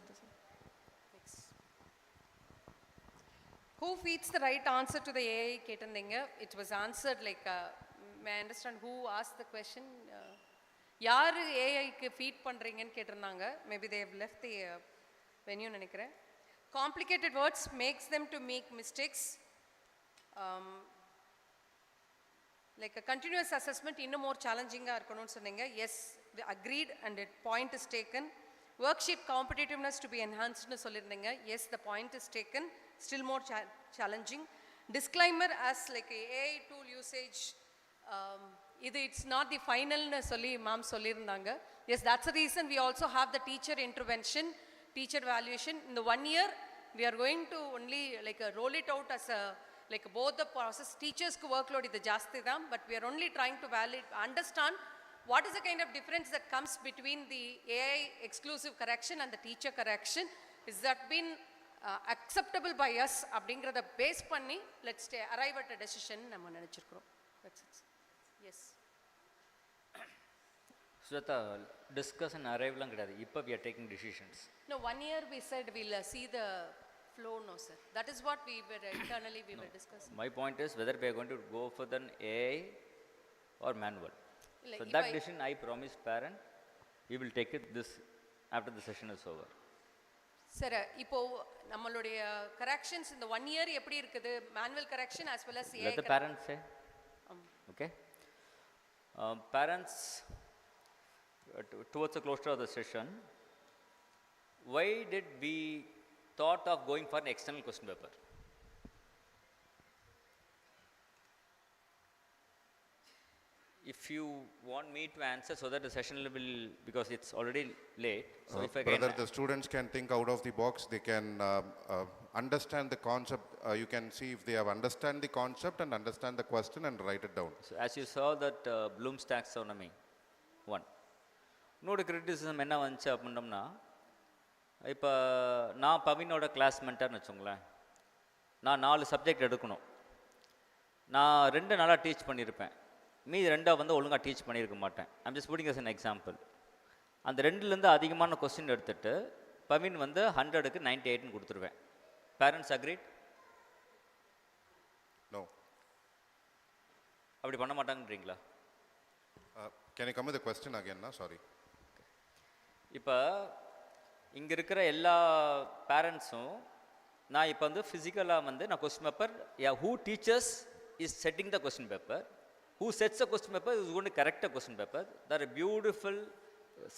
who feeds the right answer to the AI கேட்டிருந்தீங்க. It was answered like, may I understand who asked the question? யார் ஏஐக்கு feet பண்ணுறீங்கன்னு கேட்டிருந்தாங்க. Maybe they have left the venue நினைக்கிறேன். Complicated words makes them to make mistakes. Like a continuous assessment இன்னும் more challenging-ஆக இருக்கணும்னு சொன்னீங்க. Yes, agreed and it point is taken. Worksheet competitiveness to be enhanced னு சொல்லியிருந்தீங்க. Yes, the point is taken. Still more challenging. Disclaimer as like AI tool usage, it's not the final னு சொல்லி ma'am சொல்லியிருந்தாங்க. Yes, that's the reason we also have the teacher intervention, teacher evaluation. In the 1 year, we are going to only like roll it out as a like both the process. Teachers ku workload idu jaasti dhaan, but we are only trying to understand what is the kind of difference that comes between the AI exclusive correction and the teacher correction. Is that been acceptable by us அப்படிங்கறத base பண்ணி let's arrive at a decision நம்ம நினைச்சிருக்கோம். That's it. Yes. Sujata, discussion arriveலாம் கிடையாது. இப்போ we are taking decisions. No, 1 year we said we'll see the flow. No sir, that is what we were internally were discussing. My point is whether we are going to go for an AI or manual. Like so that decision I promised parent, we will take it this after the session is over. Sir, இப்போ நம்மளுடைய corrections in the 1 year எப்படி இருக்குது? Manual correction as well as AI. Let the parents say. Okay. Parents, towards the closure of the session, why did we thought of going for an external question paper? If you want me to answer so that the session will, because it's already late. So if I brother, the students can think out of the box. They can understand the concept. You can see if they have understand the concept and understand the question and write it down. So as you saw that Bloom's taxonomy, 1. Note criticism என்ன வந்துச்சு அப்படின்னோம்னா, இப்போ நான் பவினோட கிளாஸ்மெண்ட்டான்னு வச்சுங்களேன், நான் 4 subject எடுக்கணும், நான் 2 நாளாக teach பண்ணியிருப்பேன், மீதி 2 வந்து ஒழுங்காக டீச் பண்ணியிருக்க மாட்டேன். I'm just putting as an example. அந்த 2லேருந்து அதிகமான கொஸ்டின் எடுத்துகிட்டு பவின் வந்து 100க்கு 98ன்னு கொடுத்துருவேன். Parents agreed? நோ. அப்படி பண்ண மாட்டாங்கன்றீங்களா? Can you come with the question again? Sorry. இப்போ இங்கே இருக்கிற எல்லா பேரண்ட்ஸும் நான் இப்போ வந்து ஃபிசிக்கலாக வந்து நான் question paper, who teaches is setting the question paper, who sets the question paper is going to correct the question paper. That a beautiful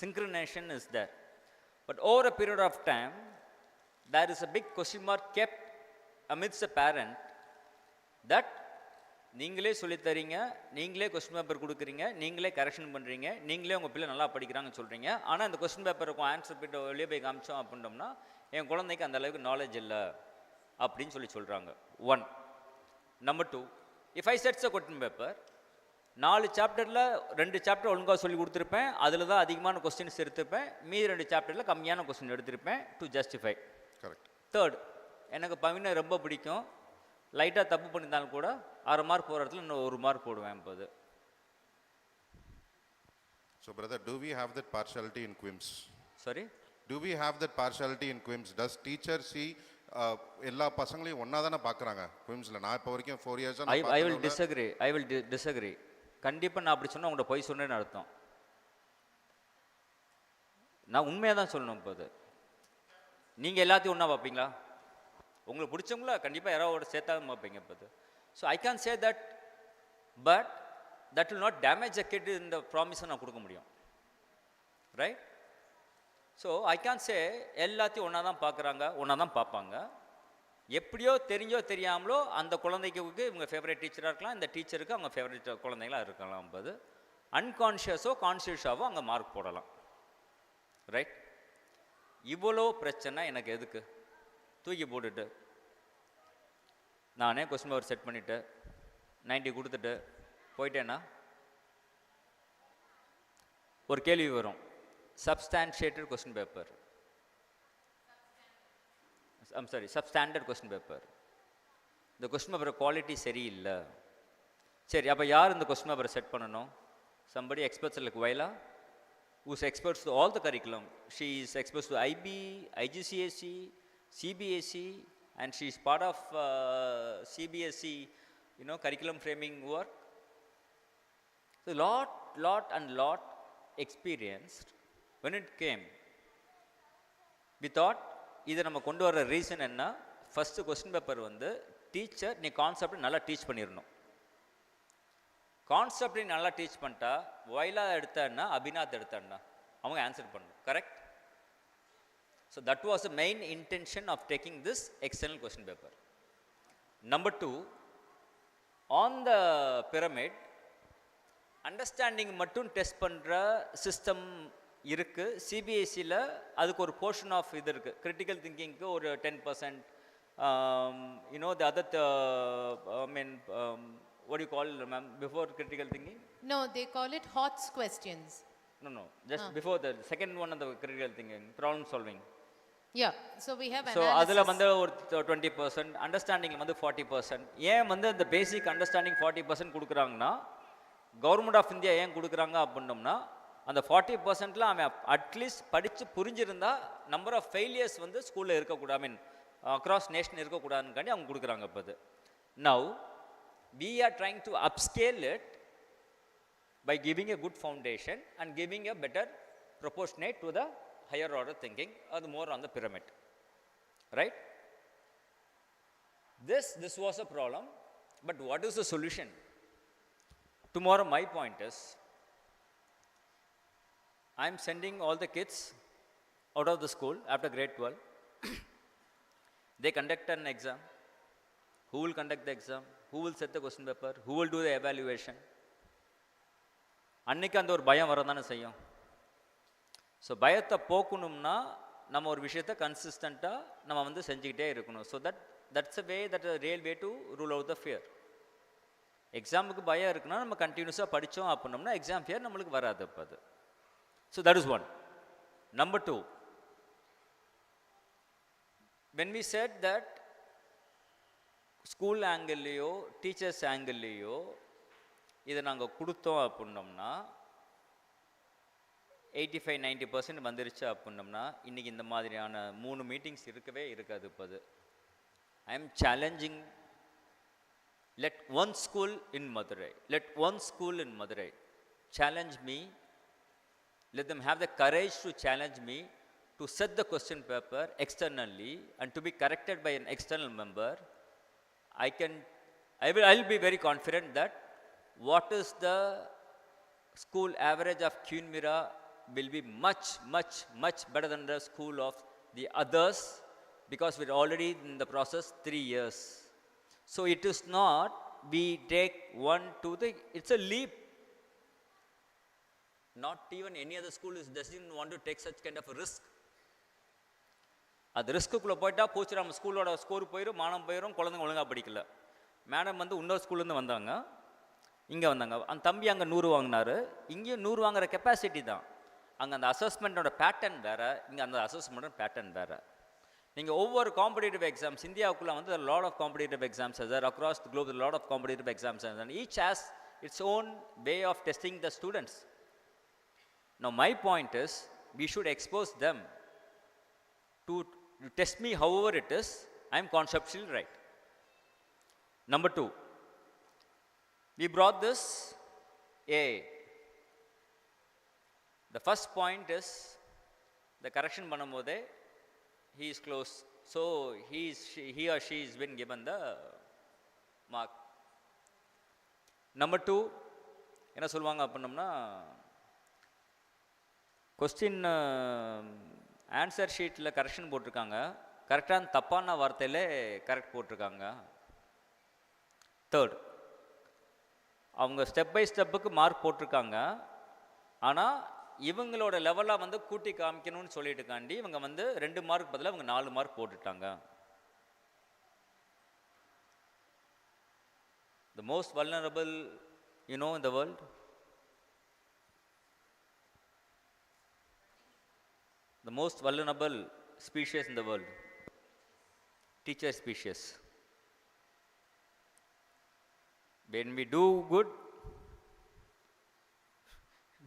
synchronization is there. But over a period of time, there is a big question mark kept amidst the parent that நீங்களே சொல்லித்தரீங்க, நீங்களே question paper கொடுக்குறீங்க, நீங்களே correction பண்ணுறீங்க, நீங்களே உங்கள் பிள்ளை நல்லா படிக்கிறாங்கன்னு சொல்கிறீங்க, ஆனால் அந்த கொஸ்டின் பேப்பருக்கு ஆன்சர் போய்ட்டு வெளியே போய் காமிச்சோம் அப்படின்னோம்னா என் குழந்தைக்கு அந்த அளவுக்கு நாலேஜ் இல்லை அப்படின்னு சொல்கிறாங்க. 1. Number 2, if I sets a question paper, 4 சாப்டரில் 2 சாப்டர் ஒழுங்காக சொல்லி கொடுத்துருப்பேன், அதில் தான் அதிகமான கொஸ்டின்ஸ் எடுத்திருப்பேன், மீதி 2 சாப்டரில் கம்மியான கொஸ்டின் எடுத்திருப்பேன் டு ஜஸ்டிஃபை. கரெக்ட். 3rd, எனக்கு பவினை ரொம்ப பிடிக்கும், லைட்டாக தப்பு பண்ணியிருந்தாலும் கூட 6 மார்க் போகிற இடத்துல இன்னும் 1 மார்க் போடுவேன் என்பது. So brother, do we have that partiality in quims? Sorry? Do we have that partiality in quims? Does teacher see எல்லா பசங்களையும் ஒன்றா தானே பார்க்குறாங்க குவிம்ஸில்? நான் இப்போ வரைக்கும் 4 years I will disagree. கண்டிப்பாக நான் அப்படி சொன்னால் உங்கள்கிட்ட போய் சொன்னேன்னு அர்த்தம். நான் உண்மையாக தான் சொல்லணும். இப்போ நீங்கள் எல்லாத்தையும் ஒன்றா பார்ப்பீங்களா? உங்களுக்கு பிடிச்சவங்கள கண்டிப்பாக யாராவோட சேர்த்தா தான் பார்ப்பீங்க. இப்போ so I can say that, but that will not damage a kid. இந்த ப்ராமிஸை நான் கொடுக்க முடியும், right? So I can say எல்லாத்தையும் ஒன்றா தான் பார்க்குறாங்க, ஒன்றா தான் பார்ப்பாங்க. எப்படியோ தெரிஞ்சோ தெரியாமலோ அந்த குழந்தைக்கு இவங்க ஃபேவரட் டீச்சராக இருக்கலாம், இந்த டீச்சருக்கு அவங்க ஃபேவரட் குழந்தைங்களாக இருக்கலாம். என்பது அன்கான்ஷியஸோ கான்ஷியஸாவோ அங்கே மார்க் போடலாம், ரைட்? இவ்வளோ பிரச்சனை எனக்கு எதுக்கு? தூக்கி போட்டுட்டு நானே கொஸ்டின் பேப்பர் செட் பண்ணிவிட்டு 90 கொடுத்துட்டு போயிட்டேன்னா ஒரு கேள்வி வரும், substantiated question paper, substandard question paper, இந்த கொஸ்டின் பேப்பர் குவாலிட்டி சரியில்லை. சரி, அப்போ யார் இந்த கொஸ்டின் பேப்பரை செட் பண்ணணும்? somebody experts like Viola, who's experts to all the curriculum. She is experts to IB, IGCSE, CBSE, and she's part of CBSE, curriculum framing work. So lot experienced. When it came, we thought இதை நம்ம கொண்டு வர reason என்ன, first question paper வந்து teacher நீ concept நல்லா teach பண்ணிடணும். Concept நல்லா டீச் பண்ணிட்டா வயலா எடுத்தான்னா அபிநாத் எடுத்தான்னா அவங்க ஆன்சர் பண்ணணும். Correct? So that was the main intention of taking this external question paper. Number 2, on the pyramid, understanding மட்டும் டெஸ்ட் பண்ணுற சிஸ்டம் இருக்குது. சிபிஎஸ்சியில் அதுக்கு ஒரு போர்ஷன் ஆஃப் இது இருக்குது. கிரிட்டிக்கல் திங்கிங்க்கு ஒரு 10%, the other, what do you call, ma'am, before critical thinking? No, they call it HOTS questions. No, just before the second one of the critical thinking, problem solving. Yeah, so we have so analysis. அதில் வந்து ஒரு 20%, அண்டர்ஸ்டாண்டிங்கில் வந்து 40%. ஏன் வந்து இந்த basic understanding 40% கொடுக்குறாங்கன்னா, government of India ஏன் கொடுக்குறாங்க அப்படின்னோம்னா, அந்த 40%ல் அவன் அட்லீஸ்ட் படித்து புரிஞ்சிருந்தா நம்பர் ஆஃப் ஃபெயிலியர்ஸ் வந்து ஸ்கூலில் இருக்கக்கூடாது, ஐ மீன் அக்ராஸ் நேஷன் இருக்கக்கூடாதுன்னு அவங்க கொடுக்குறாங்க. இப்போ அது now we are trying to upscale it by giving a good foundation and giving a better proportionate to the higher order thinking, or the more on the pyramid, right? This was a problem, but what is the solution? Tomorrow my point is, I am sending all the kids out of the school after grade 12. They conduct an exam. Who will conduct the exam? Who will set the question paper? Who will do the evaluation? அன்னைக்கு அந்த ஒரு பயம் வரதானே செய்யும். So பயத்தை போக்கணும்னா நம்ம ஒரு விஷயத்தை கன்சிஸ்டண்ட்டாக நம்ம வந்து செஞ்சுக்கிட்டே இருக்கணும். So that's a way, that real way to rule out the fear. எக்ஸாமுக்கு பயம் இருக்குன்னா நம்ம கண்டினியூஸாக படித்தோம் அப்படின்னோம்னா எக்ஸாம் ஃபியர் நம்மளுக்கு வராது. அப்போ அது so that is one. Number 2, when we said that school ஆங்கிள்லேயோ டீச்சர்ஸ் ஆங்கிள்லேயோ இதை நாங்கள் கொடுத்தோம் அப்படின்னோம்னா 85-90% வந்துருச்சு அப்படின்னோம்னா இன்றைக்கி இந்த மாதிரியான 3 மீட்டிங்ஸ் இருக்கவே இருக்காது. இப்போ அது I am challenging, let one school in Madurai challenge me, let them have the courage to challenge me to set the question paper externally and to be corrected by an external member. I'll be very confident that what is the school average of Queen Mira will be much better than the school of the others, because we're already in the process 3 years. So it is not we take 1 to the, it's a leap. Not even any other school doesn't want to take such kind of a risk. அது ரிஸ்க்குள்ளே போயிட்டா போச்சு, நம்ம ஸ்கூலோட score போயிடும், மானம் போயிடும், குழந்தைங்க ஒழுங்காக படிக்கல. மேடம் வந்து இன்னொரு ஸ்கூல்லேருந்து வந்தாங்க, இங்கே வந்தாங்க. அந்த தம்பி அங்கே 100 வாங்கினார், இங்கேயும் 100 வாங்குற கெப்பாசிட்டி தான். அங்கே அந்த அசஸ்மெண்ட்டோட பேட்டர்ன் வேறு, இங்கே அந்த அசஸ்மெண்ட்டோட பேட்டர்ன் வேறு. நீங்கள் ஒவ்வொரு காம்படிட்டிவ் எக்ஸாம்ஸ் இந்தியாவுக்குள்ளே வந்து lot of competitive exams are there across the globe, lot of competitive exams are there. Each has its own way of testing the students. Now my point is, we should expose them to test me however it is. I am conceptually right. Number 2, we brought this AI. The first point is the correction பண்ணும்போதே he is close, so he or she is been given the mark. Number 2, என்ன சொல்லுவாங்க அப்படின்னோம்னா, question answer ஷீட்டில் correction போட்டிருக்காங்க, கரெக்டான தப்பான வார்த்தையில் correct போட்டிருக்காங்க. Third, அவங்க ஸ்டெப் பை ஸ்டெப்புக்கு மார்க் போட்டிருக்காங்க, ஆனால் இவங்களோட லெவலாக வந்து கூட்டி காமிக்கணும்னு சொல்லிட்டுக்காண்டி இவங்க வந்து 2 மார்க் பதிலாக அவங்க 4 மார்க் போட்டுட்டாங்க. The most vulnerable, in the world, the most vulnerable species in the world, teacher species. When we do good,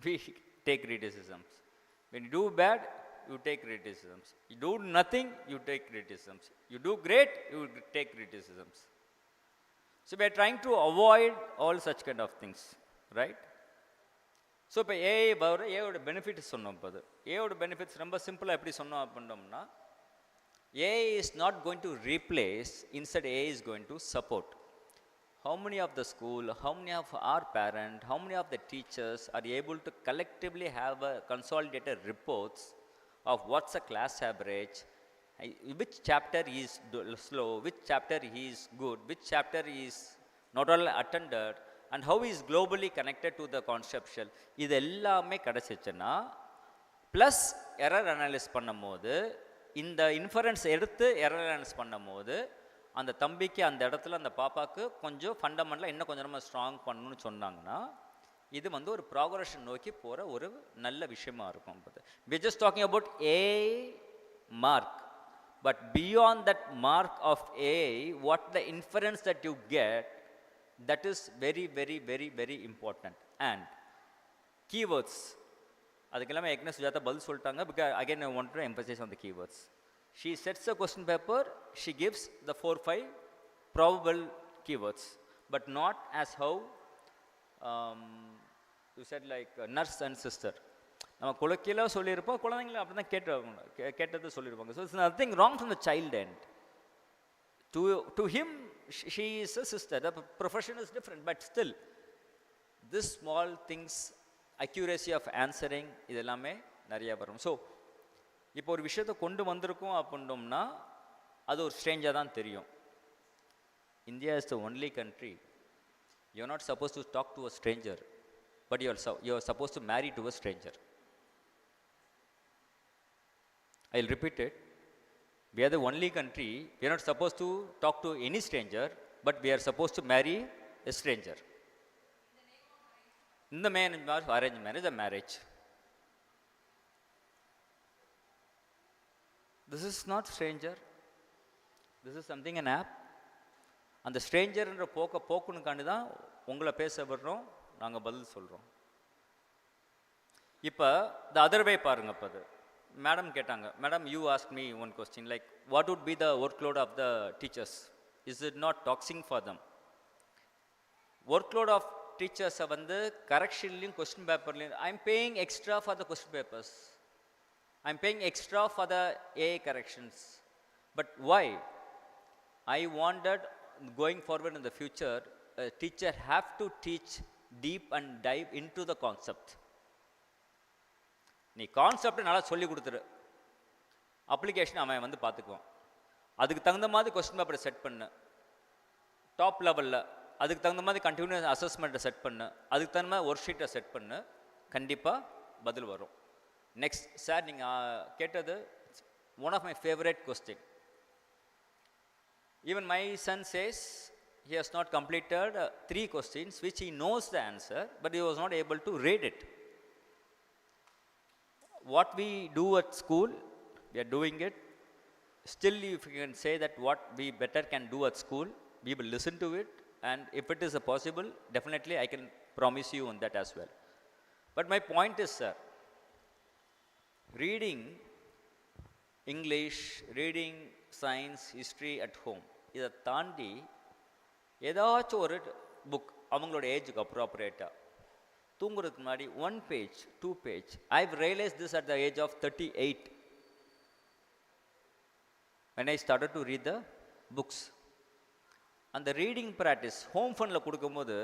we take criticisms. When you do bad, you take criticisms. You do nothing, you take criticisms. You do great, you take criticisms. So we are trying to avoid all such kind of things, right? So இப்போ AI வர ஏயோட benefits சொன்னோம். இப்போ அது ஏயோட benefits ரொம்ப சிம்பிளாக எப்படி சொன்னோம் அப்படின்னோம்னா, AI is not going to replace, instead AI is going to support. How many of the school, how many of our parents, how many of the teachers are able to collectively have a consolidated reports of what's the class average, which chapter is slow, which chapter is good, which chapter is not only attended, and how is globally connected to the conceptual. இது எல்லாமே கிடச்சிச்சுன்னா plus error அனாலிஸ் பண்ணும் போது, இந்த inference எடுத்து error அனாலிஸ் பண்ணும் போது, அந்த தம்பிக்கு அந்த இடத்துல அந்த பாப்பாவுக்கு கொஞ்சம் ஃபண்டமெண்டலாக இன்னும் கொஞ்சம் நம்ம ஸ்ட்ராங் பண்ணணும்னு சொன்னாங்கன்னா, இது வந்து ஒரு ப்ராக்ரஷன் நோக்கி போகிற ஒரு நல்ல விஷயமா இருக்கும். We just talking about AI mark, but beyond that mark of AI, what the inference that you get, that is very very very very important. And keywords, அதுக்கெல்லாமே ஏற்கனவே சுஜாதா பதில் சொல்லிட்டாங்க. because again I want to emphasize on the keywords. She sets a question paper, she gives the 4-5 probable keywords, but not as how you said like nurse and sister. நம்ம குலக்கியலாக சொல்லியிருப்போம், குழந்தைங்கள அப்படி தான் கேட்டது சொல்லியிருப்பாங்க. So it's nothing wrong from the child end. To him, she is a sister. The profession is different, but still, this small things, accuracy of answering, இதெல்லாமே நிறைய வரும். ஸோ இப்போ ஒரு விஷயத்தை கொண்டு வந்திருக்கோம் அப்படின்னோம்னா அது ஒரு ஸ்ட்ரேஞ்சாக தான் தெரியும். India is the only country you are not suppose to talk to a stranger, but you are suppose to marry to a stranger. I will repeat it. We are the only country, we are not supposed to talk to any stranger, but we are supposed to marry a stranger. In the main arranged marriage, a marriage. This is not stranger. This is something an app. அந்த ஸ்ட்ரேஞ்சர்ன்ற போக்குனுக்காண்டி தான் உங்களை பேச விடுறோம், நாங்கள் பதில் சொல்கிறோம். இப்போ the other way பாருங்க. இப்போ அது மேடம் கேட்டாங்க, madam you ask me one question like what would be the workload of the teachers, is it not taxing for them? Workload of டீச்சர்ஸை வந்து கரெக்ஷன்லையும் கொஸ்டின் பேப்பர்லையும் I am paying extra for the question papers, I am paying extra for the AI corrections. But why? I wanted going forward in the future, a teacher have to teach deep and dive into the concept. நீ concept நல்லா சொல்லி கொடுத்துரு, application அவன் வந்து பார்த்துக்குவான். அதுக்கு தகுந்த மாதிரி question பேப்பரை செட் பண்ணு, டாப் லெவலில் அதுக்கு தகுந்த மாதிரி கண்டினியூஸ் அசஸ்மெண்ட்டை செட் பண்ணு, அதுக்கு தகுந்த மாதிரி ஒர்க் ஷீட்டை செட் பண்ணு, கண்டிப்பாக பதில் வரும். நெக்ஸ்ட் சார் நீங்கள் கேட்டது one of my favourite question. Even my son says he has not completed 3 questions which he knows the answer, but he was not able to read it. What we do at school, we are doing it. Still, if you can say that what we better can do at school, we will listen to it, and if it is possible, definitely I can promise you on that as well. But my point is, sir, reading English, reading science, history at home, இதை தாண்டி ஏதாச்சும் ஒரு book அவங்களோட ஏஜுக்கு அப்ராப்ரேட்டாக தூங்குறதுக்கு முன்னாடி 1 page 2 page. I've realized this at the age of 38 when I started to read the books. அந்த reading practice home ஃபனில் கொடுக்கும்போது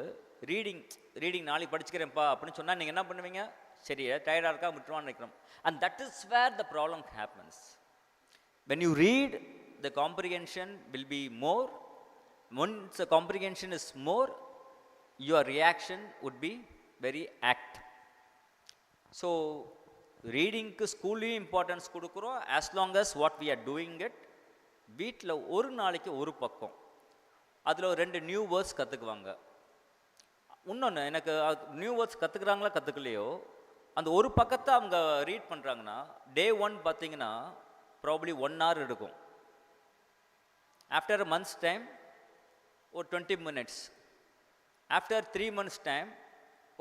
ரீடிங் நாளைக்கு படிச்சுக்கிறேன்ப்பா அப்படின்னு சொன்னால் நீங்கள் என்ன பண்ணுவீங்க? சரி டயர்டாக இருக்கா விட்டுருவான்னு நினைக்கிறோம். And that is where the problem happens. When you read, the comprehension will be more. Once the comprehension is more, your reaction would be very act. So, reading ku school importance kudukro as long as what we are doing it. வீட்டில் ஒரு நாளைக்கு ஒரு பக்கம் அதில் 2 new words கற்றுக்குவாங்க. இன்னொன்று எனக்கு new words கற்றுக்குறாங்களா கற்றுக்கலையோ அந்த ஒரு பக்கத்தை அவங்க ரீட் பண்ணுறாங்கன்னா day 1 பார்த்தீங்கன்னா probably 1 hour எடுக்கும். After a month's time, or 20 minutes. After 3 months' time,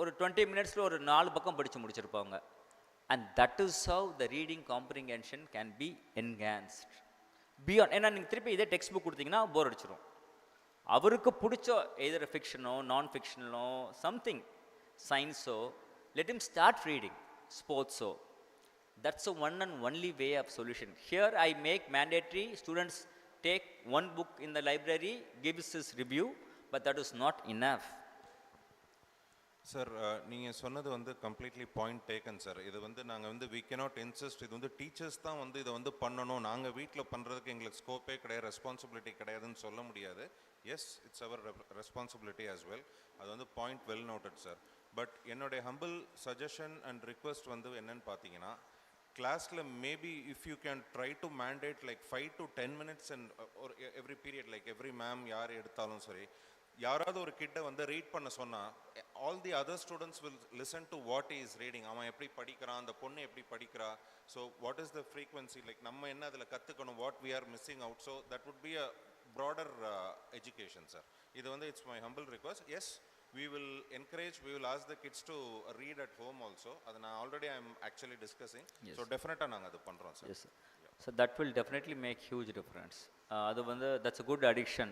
ஒரு 20 minutes ஒரு 4 பக்கம் படித்து முடிச்சிருப்பாங்க. And that is how the reading comprehension can be enhanced. Beyond, ஏன்னா நீங்கள் திருப்பி இதே டெக்ஸ்ட் புக் கொடுத்தீங்கன்னா போர் அடிச்சிடும். அவருக்கு பிடிச்ச எதிர ஃபிக்ஷனோ நான் ஃபிக்ஷனோ சம்திங் சயின்ஸோ let him start reading, sportsோ. That's the one and only way of solution. Here I make mandatory students take one book in the library, gives his review, but that is not enough. Sir நீங்கள் சொன்னது வந்து completely point taken sir. இது வந்து நாங்கள் வந்து we cannot insist, இது வந்து teachers தான் வந்து இதை வந்து பண்ணணும், நாங்கள் வீட்டில் பண்ணுறதுக்கு எங்களுக்கு ஸ்கோப்பே கிடையாது, ரெஸ்பான்சிபிலிட்டி கிடையாதுன்னு சொல்ல முடியாது. Yes, it's our responsibility as well. அது வந்து point well noted sir. But என்னுடைய ஹம்பிள் சஜஷன் அண்ட் ரிக்வெஸ்ட் வந்து என்னன்னு பார்த்தீங்கன்னா, கிளாஸில் maybe if you can try to mandate like 5 to 10 minutes and ஒரு every period, like every ma'am யார் எடுத்தாலும் சரி, யாராவது ஒரு கிட்ட வந்து ரீட் பண்ண சொன்னால் all the other students will listen to what is reading. அவன் எப்படி படிக்கிறான், அந்த பொண்ணு எப்படி படிக்கிறா, so what is the frequency, like நம்ம என்ன அதில் கற்றுக்கணும், what we are missing out. So that would be a broader education sir. இது வந்து it's my humble request. Yes, we will encourage, we will ask the kids to read at home also. That I already am actually discussing. Yes. So definitely naanga adu pandrom sir. Yes sir. Yeah. So that will definitely make huge difference. Adu vandu that's a good addiction.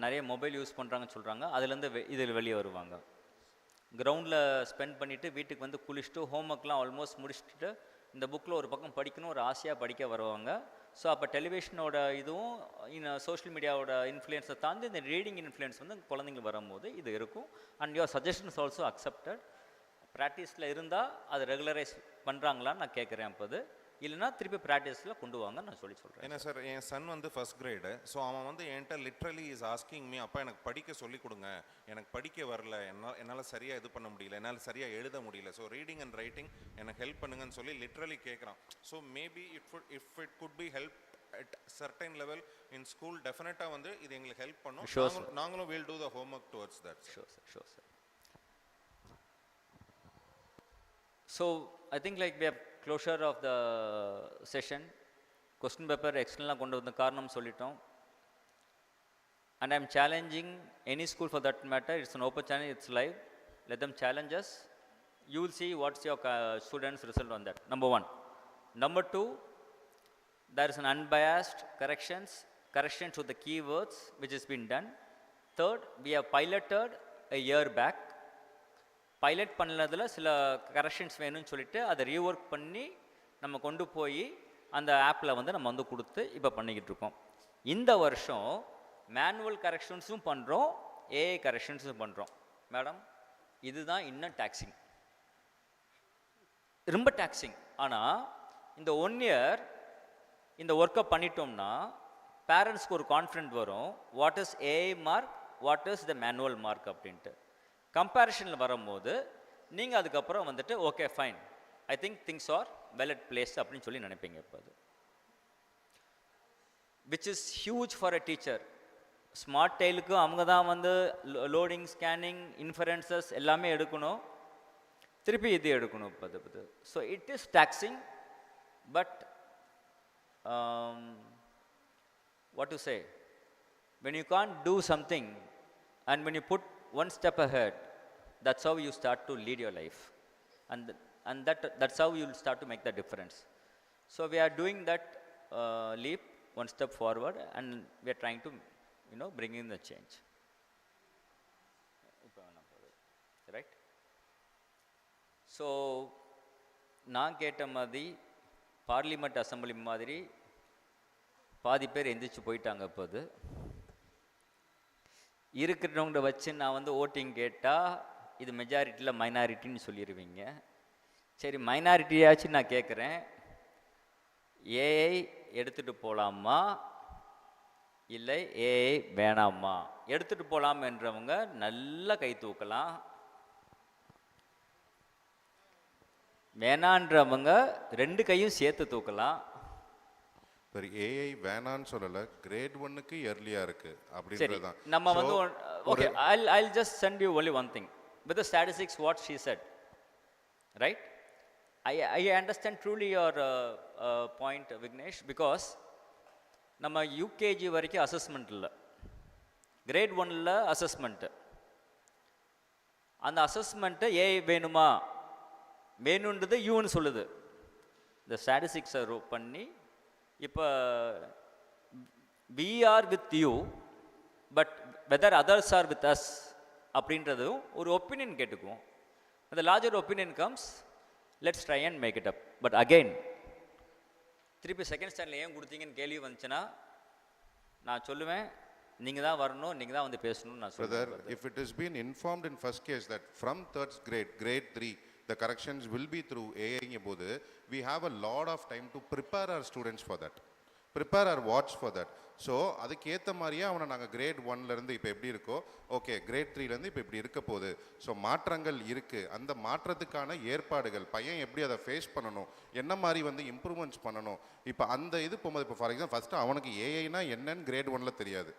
நிறைய mobile use பண்ணுறாங்கன்னு சொல்கிறாங்க, அதுலேருந்து இதில் வெளியே வருவாங்க. கிரவுண்டில் spend பண்ணிவிட்டு வீட்டுக்கு வந்து குளிச்சுட்டு ஹோம் ஒர்க்லாம் ஆல்மோஸ்ட் முடிச்சுட்டு இந்த புக்கில் ஒரு பக்கம் படிக்கணும் ஒரு ஆசையாக படிக்க வருவாங்க. ஸோ அப்போ டெலிவிஷனோட இதுவும் சோஷியல் மீடியாவோட இன்ஃப்ளூயன்ஸை தாண்டி இந்த ரீடிங் இன்ஃப்ளூயன்ஸ் வந்து குழந்தைங்களுக்கு வரும்போது இது இருக்கும். And your suggestions also accepted. ப்ராக்டிஸில் இருந்தால் அது ரெகுலரைஸ் பண்ணுறாங்களான்னு நான் கேட்குறேன். அப்போது இல்லைனா திருப்பி ப்ராக்டிஸில் கொண்டு வாங்க நான் சொல்கிறேன். ஏன்னா சார் என் சன் வந்து ஃபர்ஸ்ட் கிரேடு. ஸோ அவன் வந்து என்கிட்ட லிட்ரலி இஸ் ஆஸ்கிங் மீ, அப்பா எனக்கு படிக்க சொல்லிக் கொடுங்க, எனக்கு படிக்க வரல, என்னால் சரியாக இது பண்ண முடியல, என்னால் சரியாக எழுத முடியல, ஸோ ரீடிங் அண்ட் ரைட்டிங் எனக்கு ஹெல்ப் பண்ணுங்கன்னு சொல்லி லிட்ரலி கேட்குறான். So maybe if it could be help at certain level in school, டெஃபினட்டாக வந்து இது எங்களுக்கு ஹெல்ப் பண்ணும். நாங்களும் will do the home work towards that. Sure sir, sure sir. So I think like we have closure of the session. Question paper external கொண்டு வந்த காரணம் சொல்லிட்டோம். And I am challenging any school for that matter. It's an open channel, it's live. Let them challenge us. You will see what's your students' result on that. Number 1. Number 2, there is an unbiased corrections to the keywords which has been done. Third, we have piloted a year back. Pilot பண்ணதில் சில corrections வேணும்னு சொல்லிட்டு அதை rework பண்ணி நம்ம கொண்டு போய் அந்த ஆப்பில் வந்து நம்ம வந்து கொடுத்து இப்போ பண்ணிக்கிட்டு இருக்கோம். இந்த வருஷம் மேனுவல் கரெக்ஷன்ஸும் பண்ணுறோம், ஏஐ கரெக்ஷன்ஸும் பண்ணுறோம். மேடம், இதுதான் இன்னும் டாக்ஸிங், ரொம்ப டாக்ஸிங். ஆனால் இந்த 1 year இந்த ஒர்க்கை பண்ணிட்டோம்னா பேரண்ட்ஸ்க்கு ஒரு கான்ஃபிடென்ட் வரும், what is AI mark, what is the manual mark அப்படின்ட்டு. கம்பேரிஷனில் வரும்போது நீங்கள் அதுக்கப்புறம் வந்துட்டு okay fine, I think things are well at place அப்படின்னு சொல்லி நினைப்பீங்க. இப்போ அது which is huge for a teacher. Smart டைலுக்கு அவங்க தான் வந்து லோடிங், ஸ்கேனிங், இன்ஃபரன்சஸ் எல்லாமே எடுக்கணும், திருப்பி இது எடுக்கணும் இப்போ அது. So it is taxing, but what to say, when you can't do something and when you put one step ahead, that's how you start to lead your life, and that's how you'll start to make the difference. So we are doing that leap one step forward, and we are trying to bring in the change, right? So நான் கேட்ட மாதிரி parliament assembly மாதிரி பாதி பேர் எந்திரிச்சு போயிட்டாங்க. அப்போது இருக்கிறவங்க வச்சு நான் வந்து ஓட்டிங் கேட்டால் இது மெஜாரிட்டியில் மைனாரிட்டின்னு சொல்லிடுவீங்க. சரி, மைனாரிட்டியாச்சும் நான் கேட்குறேன், ஏஐ எடுத்துகிட்டு போகலாமா இல்லை ஏஐ வேணாமா? எடுத்துகிட்டு போகலாமன்றவங்க நல்லா கை தூக்கலாம், வேணான்றவங்க 2 கையும் சேர்த்து தூக்கலாம். சரி, ஏஐ வேணான்னு சொல்லல, கிரேட் 1க்கு இயர்லியா இருக்கு அப்படின்றதுதான் நம்ம வந்து. Okay, I'll just send you only one thing with the statistics what she said, right? I understand truly your point, Vignesh, because நம்ம யூகேஜி வரைக்கும் அசஸ்மெண்ட் இல்லை, கிரேட் 1ல் அசஸ்மெண்ட்டு. அந்த அசஸ்மெண்ட்டு ஏஐ வேணுமா வேணுன்றது யூன்னு சொல்லுது. இந்த ஸ்டாட்டிஸ்டிக்ஸை பண்ணி இப்போ we are with you but whether others are with us அப்படின்றதும் ஒரு ஒப்பீனியன் கேட்டுக்குவோம். அந்த larger opinion comes, let's try and make it up. But again திருப்பி செகண்ட் ஸ்டாண்டில் ஏன் கொடுத்தீங்கன்னு கேள்வி வந்துச்சுன்னா நான் சொல்லுவேன், நீங்கள் தான் வரணும், நீங்கள் தான் வந்து பேசணும்னு நான் சொல்லுவேன். Brother, if it has been informed in first case that from third grade, grade 3, the corrections will be through AI போது, we have a lot of time to prepare our students for that. Prepare our watch for that. So அதுக்கு ஏற்ற மாதிரியே அவனை நாங்கள் great 1லேருந்து இப்போ எப்படி இருக்கோ, okay great 3லேருந்து இப்போ இப்படி இருக்க போகுது. ஸோ மாற்றங்கள் இருக்குது. அந்த மாற்றத்துக்கான ஏற்பாடுகள், பையன் எப்படி அதை ஃபேஸ் பண்ணணும், என்ன மாதிரி வந்து இம்ப்ரூவ்மெண்ட்ஸ் பண்ணணும். இப்போ அந்த இது போகும்போது, இப்போ ஃபார் எக்ஸாம்பிள் ஃபஸ்ட்டு அவனுக்கு ஏஐனா என்னன்னு கிரேட் 1ல் தெரியாது,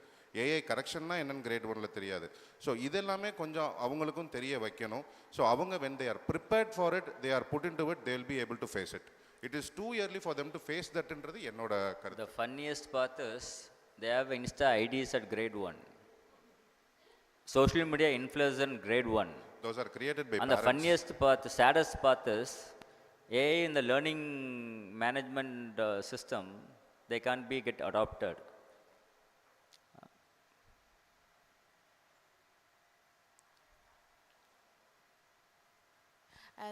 ஏஐ கரெக்ஷன்னா என்னன்னு கிரேட் 1ல் தெரியாது. ஸோ இதெல்லாமே கொஞ்சம் அவங்களுக்கும் தெரிய வைக்கணும். ஸோ அவங்க when they are prepared for it, they are put into it, they will be able to face it. It is too early for them to face that என்றது என்னோட கருத்து. The funniest part is they have Insta IDs at grade 1. Social media influencer in grade 1. Those are created by and parents. The funniest part, the saddest part is AI in the learning management system, they can't be get adopted.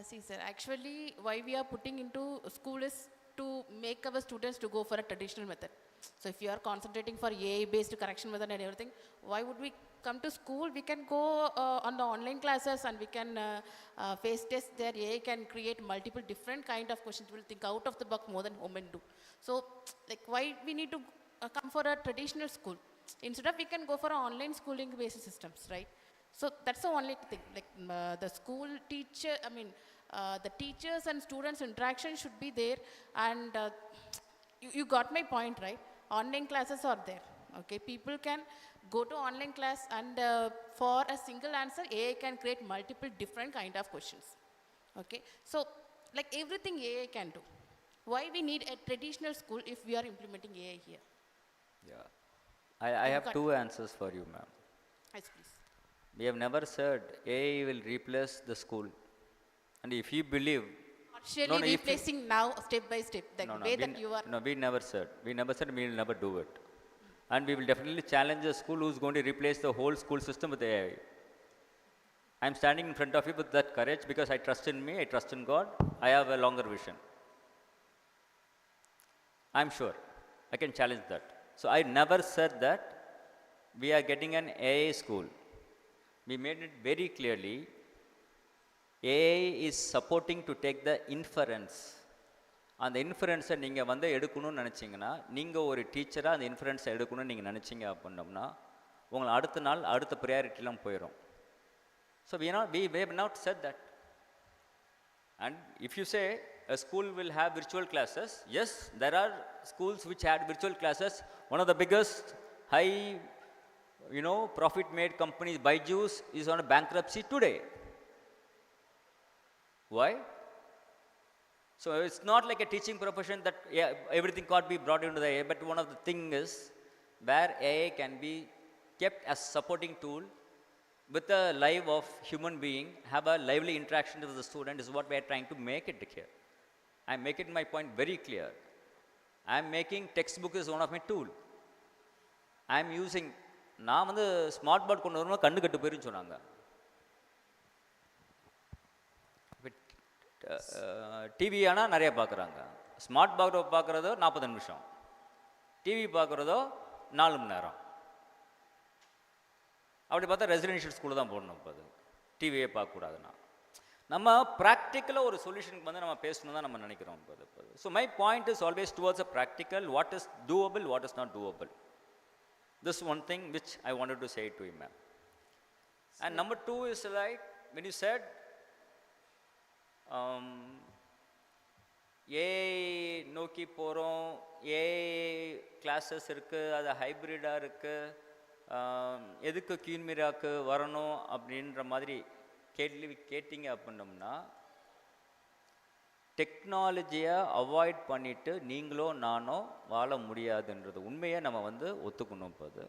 See, sir, actually, why we are putting into school is to make our students to go for a traditional method. So if you are concentrating for AI-based correction method and everything, why would we come to school? We can go on the online classes and we can face test there. AI can create multiple different kind of questions. We'll think out of the box more than women do. So, like, why we need to come for a traditional school? Instead of we can go for online schooling based systems, right? So that's the only thing, like the school teacher, the teachers and students interaction should be there, and you got my point, right? Online classes are there, okay? People can go to online class and for a single answer, AI can create multiple different kind of questions, okay? So like everything AI can do. Why we need a traditional school if we are implementing AI here? Yeah, I have two answers for you, ma'am. Yes, please. We have never said AI will replace the school. And if you believe... Partially replacing now, step by step, the way that you are... No, we never said. We never said we will never do it. And we will definitely challenge a school who is going to replace the whole school system with AI. I am standing in front of you with that courage because I trust in me, I trust in God, I have a longer vision. I am sure. I can challenge that. So I never said that we are getting an AI school. We made it very clearly, AI is supporting to take the inference. அந்த இன்ஃபரன்ஸை நீங்கள் வந்து எடுக்கணும்னு நினச்சிங்கன்னா, நீங்கள் ஒரு டீச்சராக அந்த இன்ஃபரன்ஸை எடுக்கணும்னு நீங்கள் நினச்சிங்க அப்படின்னோம்னா, உங்களை அடுத்த நாள் அடுத்த ப்ரையாரிட்டிலாம் போயிடும். So we have not said that. And if you say a school will have virtual classes, yes, there are schools which had virtual classes. One of the biggest high profit-made companies, Byju's, is on a bankruptcy today. Why? So it's not like a teaching profession that everything can't be brought into the AI, but one of the things is where AI can be kept as supporting tool with a live of human being, have a lively interaction with the student is what we are trying to make it here. I am making my point very clear. I am making textbook is one of my tool. I am using நான் வந்து smart board கொண்டு வரணும், கண்ணு கட்டு போயிருன்னு சொன்னாங்க. TV ஆனால் நிறைய பார்க்குறாங்க. Smart போர்டை பார்க்குறதோ 40 நிமிஷம், டிவி பார்க்குறதோ 4 மணி நேரம். அப்படி பார்த்தா ரெசிடென்ஷியல் ஸ்கூலில் தான் போடணும். இப்போ அது டிவியே பார்க்கக்கூடாதுன்னா நம்ம ப்ராக்டிக்கலாக ஒரு சொல்யூஷனுக்கு வந்து நம்ம பேசணும் தான் நம்ம நினைக்கிறோம். இப்போ so my point is always towards a practical, what is doable, what is not doable. This one thing which I wanted to say to you, ma'am. And number 2 is like when you said AI நோக்கி போகிறோம், AI classes இருக்குது, அது ஹைப்ரிடாக இருக்குது, எதுக்கு queen மிராக்கு வரணும் அப்படின்ற மாதிரி கேள்வி கேட்டிங்க அப்படின்னோம்னா, டெக்னாலஜியை அவாய்ட் பண்ணிவிட்டு நீங்களோ நானோ வாழ முடியாதுன்றது உண்மையை நம்ம வந்து ஒத்துக்கணும். இப்போ அது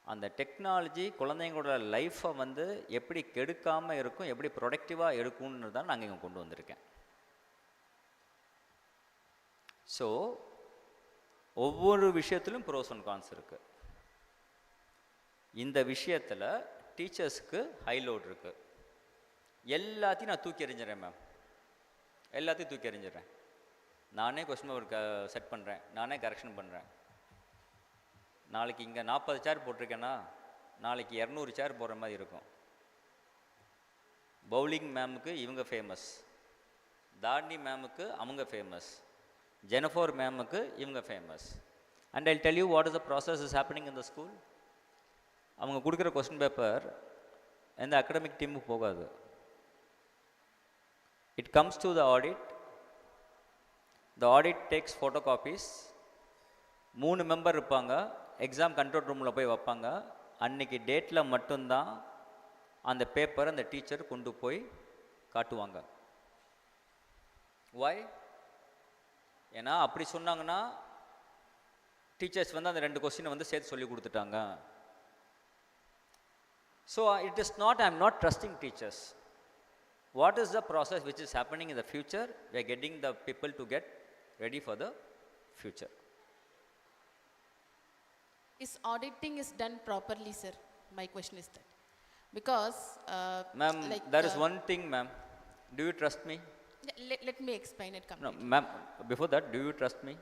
அந்த டெக்னாலஜி குழந்தைங்களோட லைஃப்பை வந்து எப்படி கெடுக்காமல் இருக்கும், எப்படி ப்ரொடக்டிவாக இருக்கும்னு தான் நாங்கள் இங்கே கொண்டு வந்திருக்கேன். ஸோ ஒவ்வொரு விஷயத்திலும் ப்ரோஸ் அண்ட் கான்ஸ் இருக்குது. இந்த விஷயத்தில் டீச்சர்ஸுக்கு ஹை லோட் இருக்குது. எல்லாத்தையும் நான் தூக்கி எறிஞ்சிடறேன் மேம், எல்லாத்தையும் தூக்கி எறிஞ்சிடறேன். நானே கொஸ்டின் பேப்பர் செட் பண்ணுறேன், நானே கரெக்ஷன் பண்ணுறேன். நாளைக்கு இங்கே 40 சேர் போட்டிருக்கேன்னா நாளைக்கு 200 சேர் போடுற மாதிரி இருக்கும். பவுலிங் மேமுக்கு இவங்க ஃபேமஸ், தார்னி மேமுக்கு அவங்க ஃபேமஸ், ஜெனஃபர் மேமுக்கு இவங்க famous. And I tell you what is the process is happening in the school. அவங்க கொடுக்குற கொஸ்டின் பேப்பர் எந்த அகடமிக் டீமுக்கு போகாது. It comes to the audit. The audit takes photocopies. 3 member இருப்பாங்க, எக்ஸாம் கண்ட்ரோல் ரூமில் போய் வைப்பாங்க. அன்றைக்கி டேட்டில் மட்டும்தான் அந்த பேப்பரை அந்த டீச்சர் கொண்டு போய் காட்டுவாங்க. வாய்? ஏன்னா அப்படி சொன்னாங்கன்னா டீச்சர்ஸ் வந்து அந்த 2 கொஸ்டினை வந்து சேர்த்து சொல்லி கொடுத்துட்டாங்க. So it is not, I am not trusting teachers. What is the process which is happening in the future? We are getting the people to get ready for the future. Is auditing is done properly, sir? My question is that. Because, ma'am, like, there is one thing, ma'am. Do you trust me? Let me explain it completely. No, ma'am, before that, do you trust me?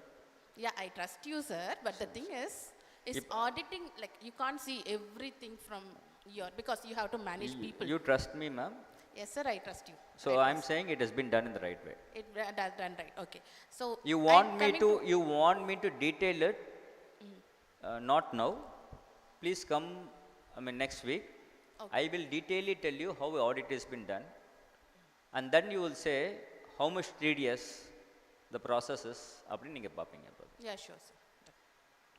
Yeah, I trust you, sir. But the thing is auditing, like, you can't see everything from your, because you have to manage people. You trust me, ma'am? Yes, sir, I trust you. So I am saying it has been done in the right way. It has done right. Okay. So you want me to detail it? Not now. Please come, I mean, next week. Okay. I will detailedly tell you how the audit has been done, and then you will say how much tedious the process is. Appdi neenga paapinga. Yeah, sure, sir.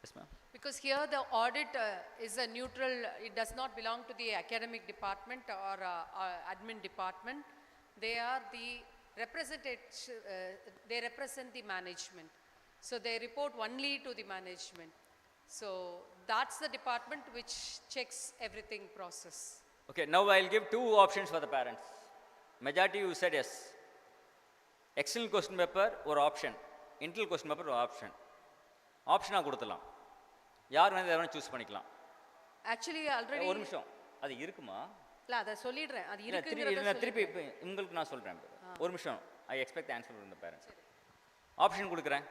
Yes, ma'am. Because here the audit is a neutral, it does not belong to the academic department or admin department. They are the they represent the management. So they report only to the management. So that's the department which checks everything process. Okay, now I'll give 2 options for the parents. Majority you said yes. External question paper or option. Internal question paper or option. Option கொடுத்தலாம். யார் வேணா எதை choose பண்ணிக்கலாம். Actually already ஒரு நிமிஷம், அது இருக்குமா? இல்ல அத சொல்லிடுறேன், அது இருக்குங்கறத திருப்பி உங்களுக்கு நான் சொல்றேன். ஒரு நிமிஷம், I expect answer from the parents. Option கொடுக்குறேன்.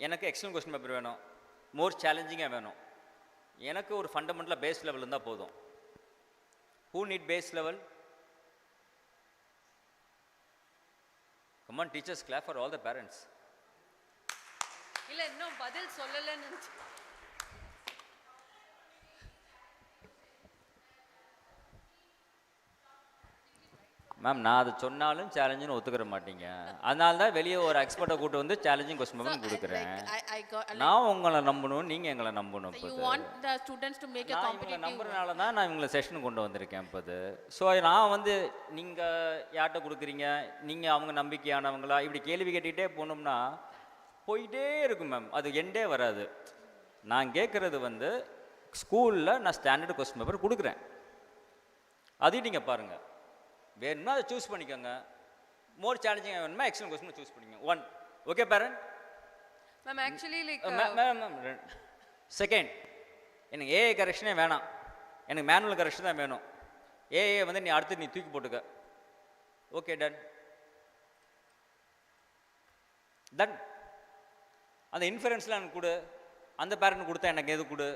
எனக்கு எக்ஸ்டர்னல் கொஸ்டின் பேப்பர் வேணும், மோர் சேலஞ்சிங்காக வேணும். எனக்கு ஒரு ஃபண்டமெண்டலாக பேஸ் லெவல் இருந்தால் போதும். Who need base level? Come on teachers, clap for all the parents. இல்ல இன்னும் பதில் சொல்லலன்னு. மேம், நான் அதை சொன்னாலும் சேலஞ்சுன்னு ஒத்துக்கிற மாட்டீங்க. அதனால தான் வெளியே ஒரு எக்ஸ்பர்ட்டை கூட்டு வந்து சேலஞ்சிங் கொஸ்டின் பேப்பர் கொடுக்குறேன். நான் உங்களை நம்பணும், நீங்கள் எங்களை நம்பணும். நம்புறதுனால தான் நான் இவங்களை செஷன் கொண்டு வந்திருக்கேன் இப்போது. ஸோ நான் வந்து நீங்கள் யார்கிட்ட கொடுக்குறீங்க, நீங்கள் அவங்க நம்பிக்கையானவங்களா, இப்படி கேள்வி கேட்டுக்கிட்டே போனோம்னா போயிட்டே இருக்கும் மேம், அது எண்டே வராது. நான் கேட்குறது வந்து ஸ்கூலில் நான் ஸ்டாண்டர்டு கொஸ்டின் பேப்பர் கொடுக்குறேன், அதையும் நீங்கள் பாருங்கள். வேணும்னா அதை சூஸ் பண்ணிக்கோங்க. மோர் சேலஞ்சிங்காக வேணுமா எக்ஸ்டர்னல் கொஸ்டின் சூஸ் பண்ணிக்கோங்க. 1 okay parent? Ma'am actually like ma'am second, எனக்கு ஏஏ கரெக்ஷனே வேணாம், எனக்கு மேனுவல் கரெக்ஷன் தான் வேணும். ஏஏ வந்து நீ அடுத்து நீ தூக்கி போட்டுக்க. Okay done. டன். அந்த இன்ஃபரன்ஸ்லாம் எனக்கு கொடு. அந்த பேரண்ட் கொடுத்தா எனக்கு எது கொடு?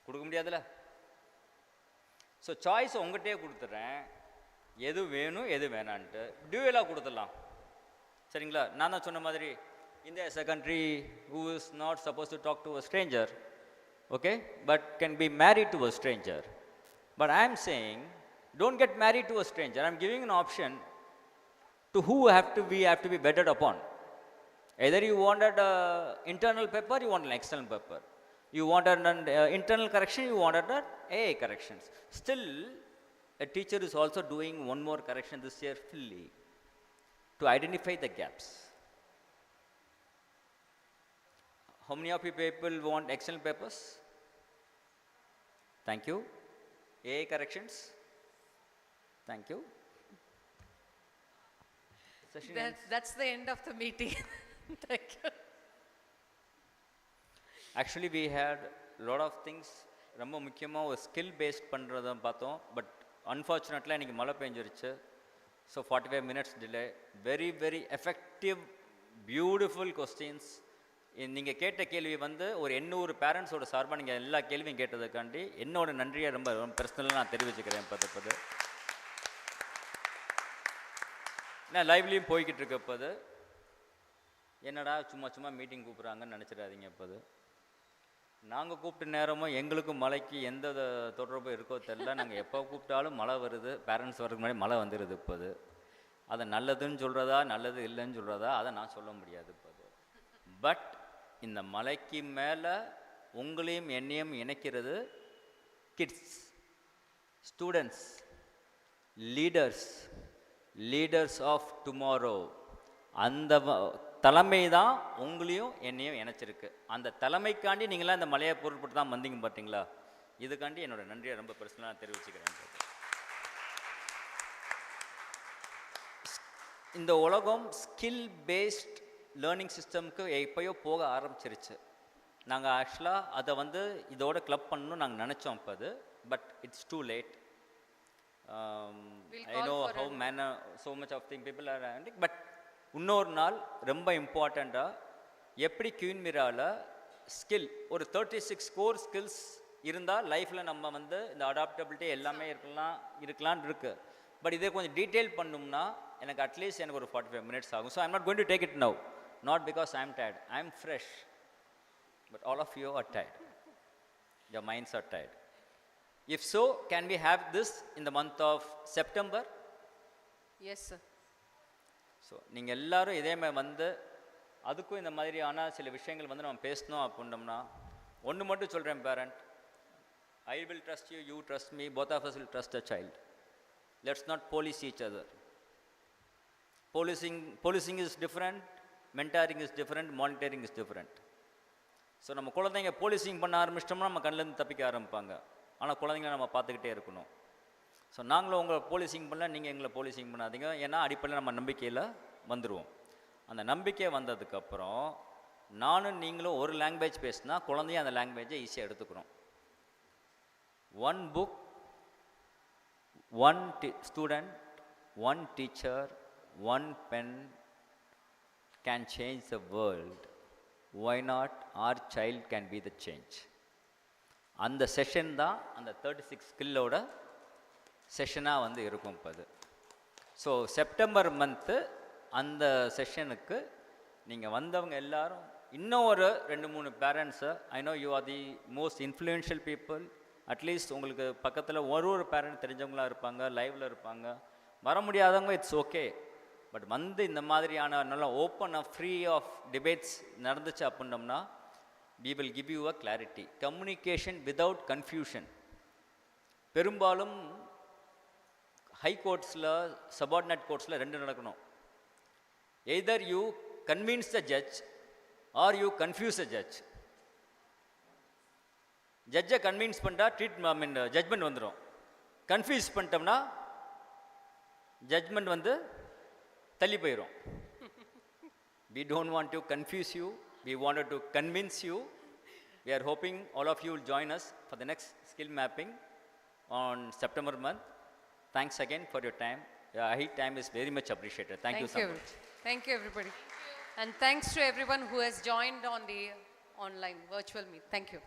கொடுக்க முடியாதுல்ல. ஸோ சாய்ஸ் உங்கள்கிட்டே கொடுத்துட்றேன், எது வேணும் எது வேணான்ட்டு டியூவலாக கொடுத்துடலாம். சரிங்களா? நான் தான் சொன்ன மாதிரி, India is a country who is not supposed to talk to a stranger, okay, but can be married to a stranger. But I am saying, don't get married to a stranger. I am giving an option to who have to be vetted upon. Either you wanted an internal paper, you want an external paper. You wanted an internal correction, you wanted an AA corrections. Still, a teacher is also doing one more correction this year fully to identify the gaps. How many of you people want excellent papers? Thank you. AA corrections? Thank you. Session ends. That's the end of the meeting. Thank you. Actually, we had a lot of things. ரொம்ப முக்கியமாக ஒரு skill paste பண்ணுறத பார்த்தோம். But unfortunately இன்றைக்கி மழை பெஞ்சிருச்சு. So 45 minutes delay. Very very effective beautiful questions. நீங்கள் கேட்ட கேள்வி வந்து ஒரு 800 பேரண்ட்ஸோட சார்பாக நீங்கள் எல்லா கேள்வியும் கேட்டதுக்காண்டி என்னோட நன்றியை ரொம்ப பர்சனலாக நான் தெரிவிச்சுக்கிறேன். பத்து நான் லைவ்லேயும் போய்கிட்டு இருக்கப்போது என்னடா சும்மா மீட்டிங் கூப்பிட்றாங்கன்னு நினச்சிடாதீங்க. இப்போது நாங்கள் கூப்பிட்ட நேரமும் எங்களுக்கும் மழைக்கு எந்த தொடர்பும் இருக்கோ தெரியல. நாங்கள் எப்போ கூப்பிட்டாலும் மழை வருது. பேரண்ட்ஸ் வரதுக்கு முன்னாடி மழை வந்துடுது. இப்போது அதை நல்லதுன்னு சொல்கிறதா நல்லது இல்லைன்னு சொல்கிறதா அதை நான் சொல்ல முடியாது. இப்போது பட் இந்த மலைக்கு மேலே உங்களையும் என்னையும் இணைக்கிறது kids, students, leaders of tomorrow. அந்த தலைமை தான் உங்களையும் என்னையும் இணைச்சிருக்கு. அந்த தலைமைக்காண்டி நீங்களாம் இந்த மலையை பொருட்பட்டு தான் வந்தீங்க பார்த்தீங்களா? இதுக்காண்டி என்னோட நன்றியை ரொம்ப பர்சனலாக தெரிவிச்சுக்கிறேன். இந்த உலகம் ஸ்கில் பேஸ்ட் லேர்னிங் சிஸ்டம்க்கு எப்போயோ போக ஆரம்பிச்சிருச்சு. நாங்கள் ஆக்சுவலாக அதை வந்து இதோட கிளப் பண்ணணும்னு நாங்கள் நினச்சோம். இப்போ அது but it's too late. I know how so much of thing people are but இன்னொரு நாள் ரொம்ப இம்பார்ட்டண்ட்டாக எப்படி குயின் மிராவில் ஸ்கில் ஒரு 36 கோர் ஸ்கில்ஸ் இருந்தால் லைஃப்பில் நம்ம வந்து இந்த அடாப்டபிலிட்டி எல்லாமே இருக்கலான்னு இருக்குது. பட் இதே கொஞ்சம் டீட்டெயில் பண்ணோம்னா எனக்கு அட்லீஸ்ட் எனக்கு ஒரு 45 minutes ஆகும். So I'm not going to take it now. Not because I am tired. I am fresh. But all of you are tired. Your minds are tired. If so, can we have this in the month of September? Yes, sir. So, நீங்கள் எல்லாரும் இதே மாதிரி வந்து அதுக்கும் இந்த மாதிரியான சில விஷயங்கள் வந்து நம்ம பேசணும் அப்படின்னோம்னா ஒன்று மட்டும் சொல்கிறேன் parent. I will trust you, you trust me, both of us will trust the child. Let's not police each other. Policing is different, mentoring is different, monitoring is different. So நம்ம குழந்தைங்க போலீசிங் பண்ண ஆரம்பிச்சிட்டோம்னா நம்ம கண்ணிலேருந்து தப்பிக்க ஆரம்பிப்பாங்க. ஆனால் குழந்தைங்கள நம்ம பார்த்துக்கிட்டே இருக்கணும். ஸோ நாங்களும் உங்களை போலீசிங் பண்ணல, நீங்கள் எங்களை போலீசிங் பண்ணாதீங்க. ஏன்னா அடிப்படையில் நம்ம நம்பிக்கையில் வந்துடுவோம். அந்த நம்பிக்கை வந்ததுக்கப்புறம் நானும் நீங்களும் ஒரு லாங்குவேஜ் பேசினா குழந்தையும் அந்த லாங்குவேஜை ஈஸியாக எடுத்துக்கிறோம். One book, one student, one teacher, one pen can change the world. Why not our child can be the change? அந்த செஷன் தான் அந்த 36 ஸ்கில்லோட செஷனாக வந்து இருக்கும் இப்போ அது. ஸோ செப்டம்பர் மந்த்து அந்த செஷனுக்கு நீங்கள் வந்தவங்க எல்லாரும் இன்னும் ஒரு 2-3 பேரண்ட்ஸை, I know you are the most influential people. At least உங்களுக்கு பக்கத்தில் ஒரு பேரண்ட் தெரிஞ்சவங்களாக இருப்பாங்க, லைவில் இருப்பாங்க. வர முடியாதவங்க இட்ஸ் ஓகே. பட் வந்து இந்த மாதிரியான நல்லா ஓப்பனாக ஃப்ரீ ஆஃப் டிபேட்ஸ் நடந்துச்சு அப்படின்னோம்னா we will give you a clarity. Communication without confusion. பெரும்பாலும் ஹை கோர்ட்ஸில் சபார்டினேட் கோர்ட்ஸில் 2 நடக்கணும். Either you convince the judge or you confuse the judge. ஜட்ஜை கன்வின்ஸ் பண்ணிட்டா ஜட்மெண்ட் வந்துடும். கன்ஃபியூஸ் பண்ணிட்டோம்னா ஜட்மெண்ட் வந்து தள்ளி போயிடும். We don't want to confuse you. We wanted to convince you. We are hoping all of you will join us for the next skill mapping on September month. Thanks again for your time. Your time is very much appreciated. Thank you so much. Thank you, everybody. And thanks to everyone who has joined on the online virtual meet. Thank you.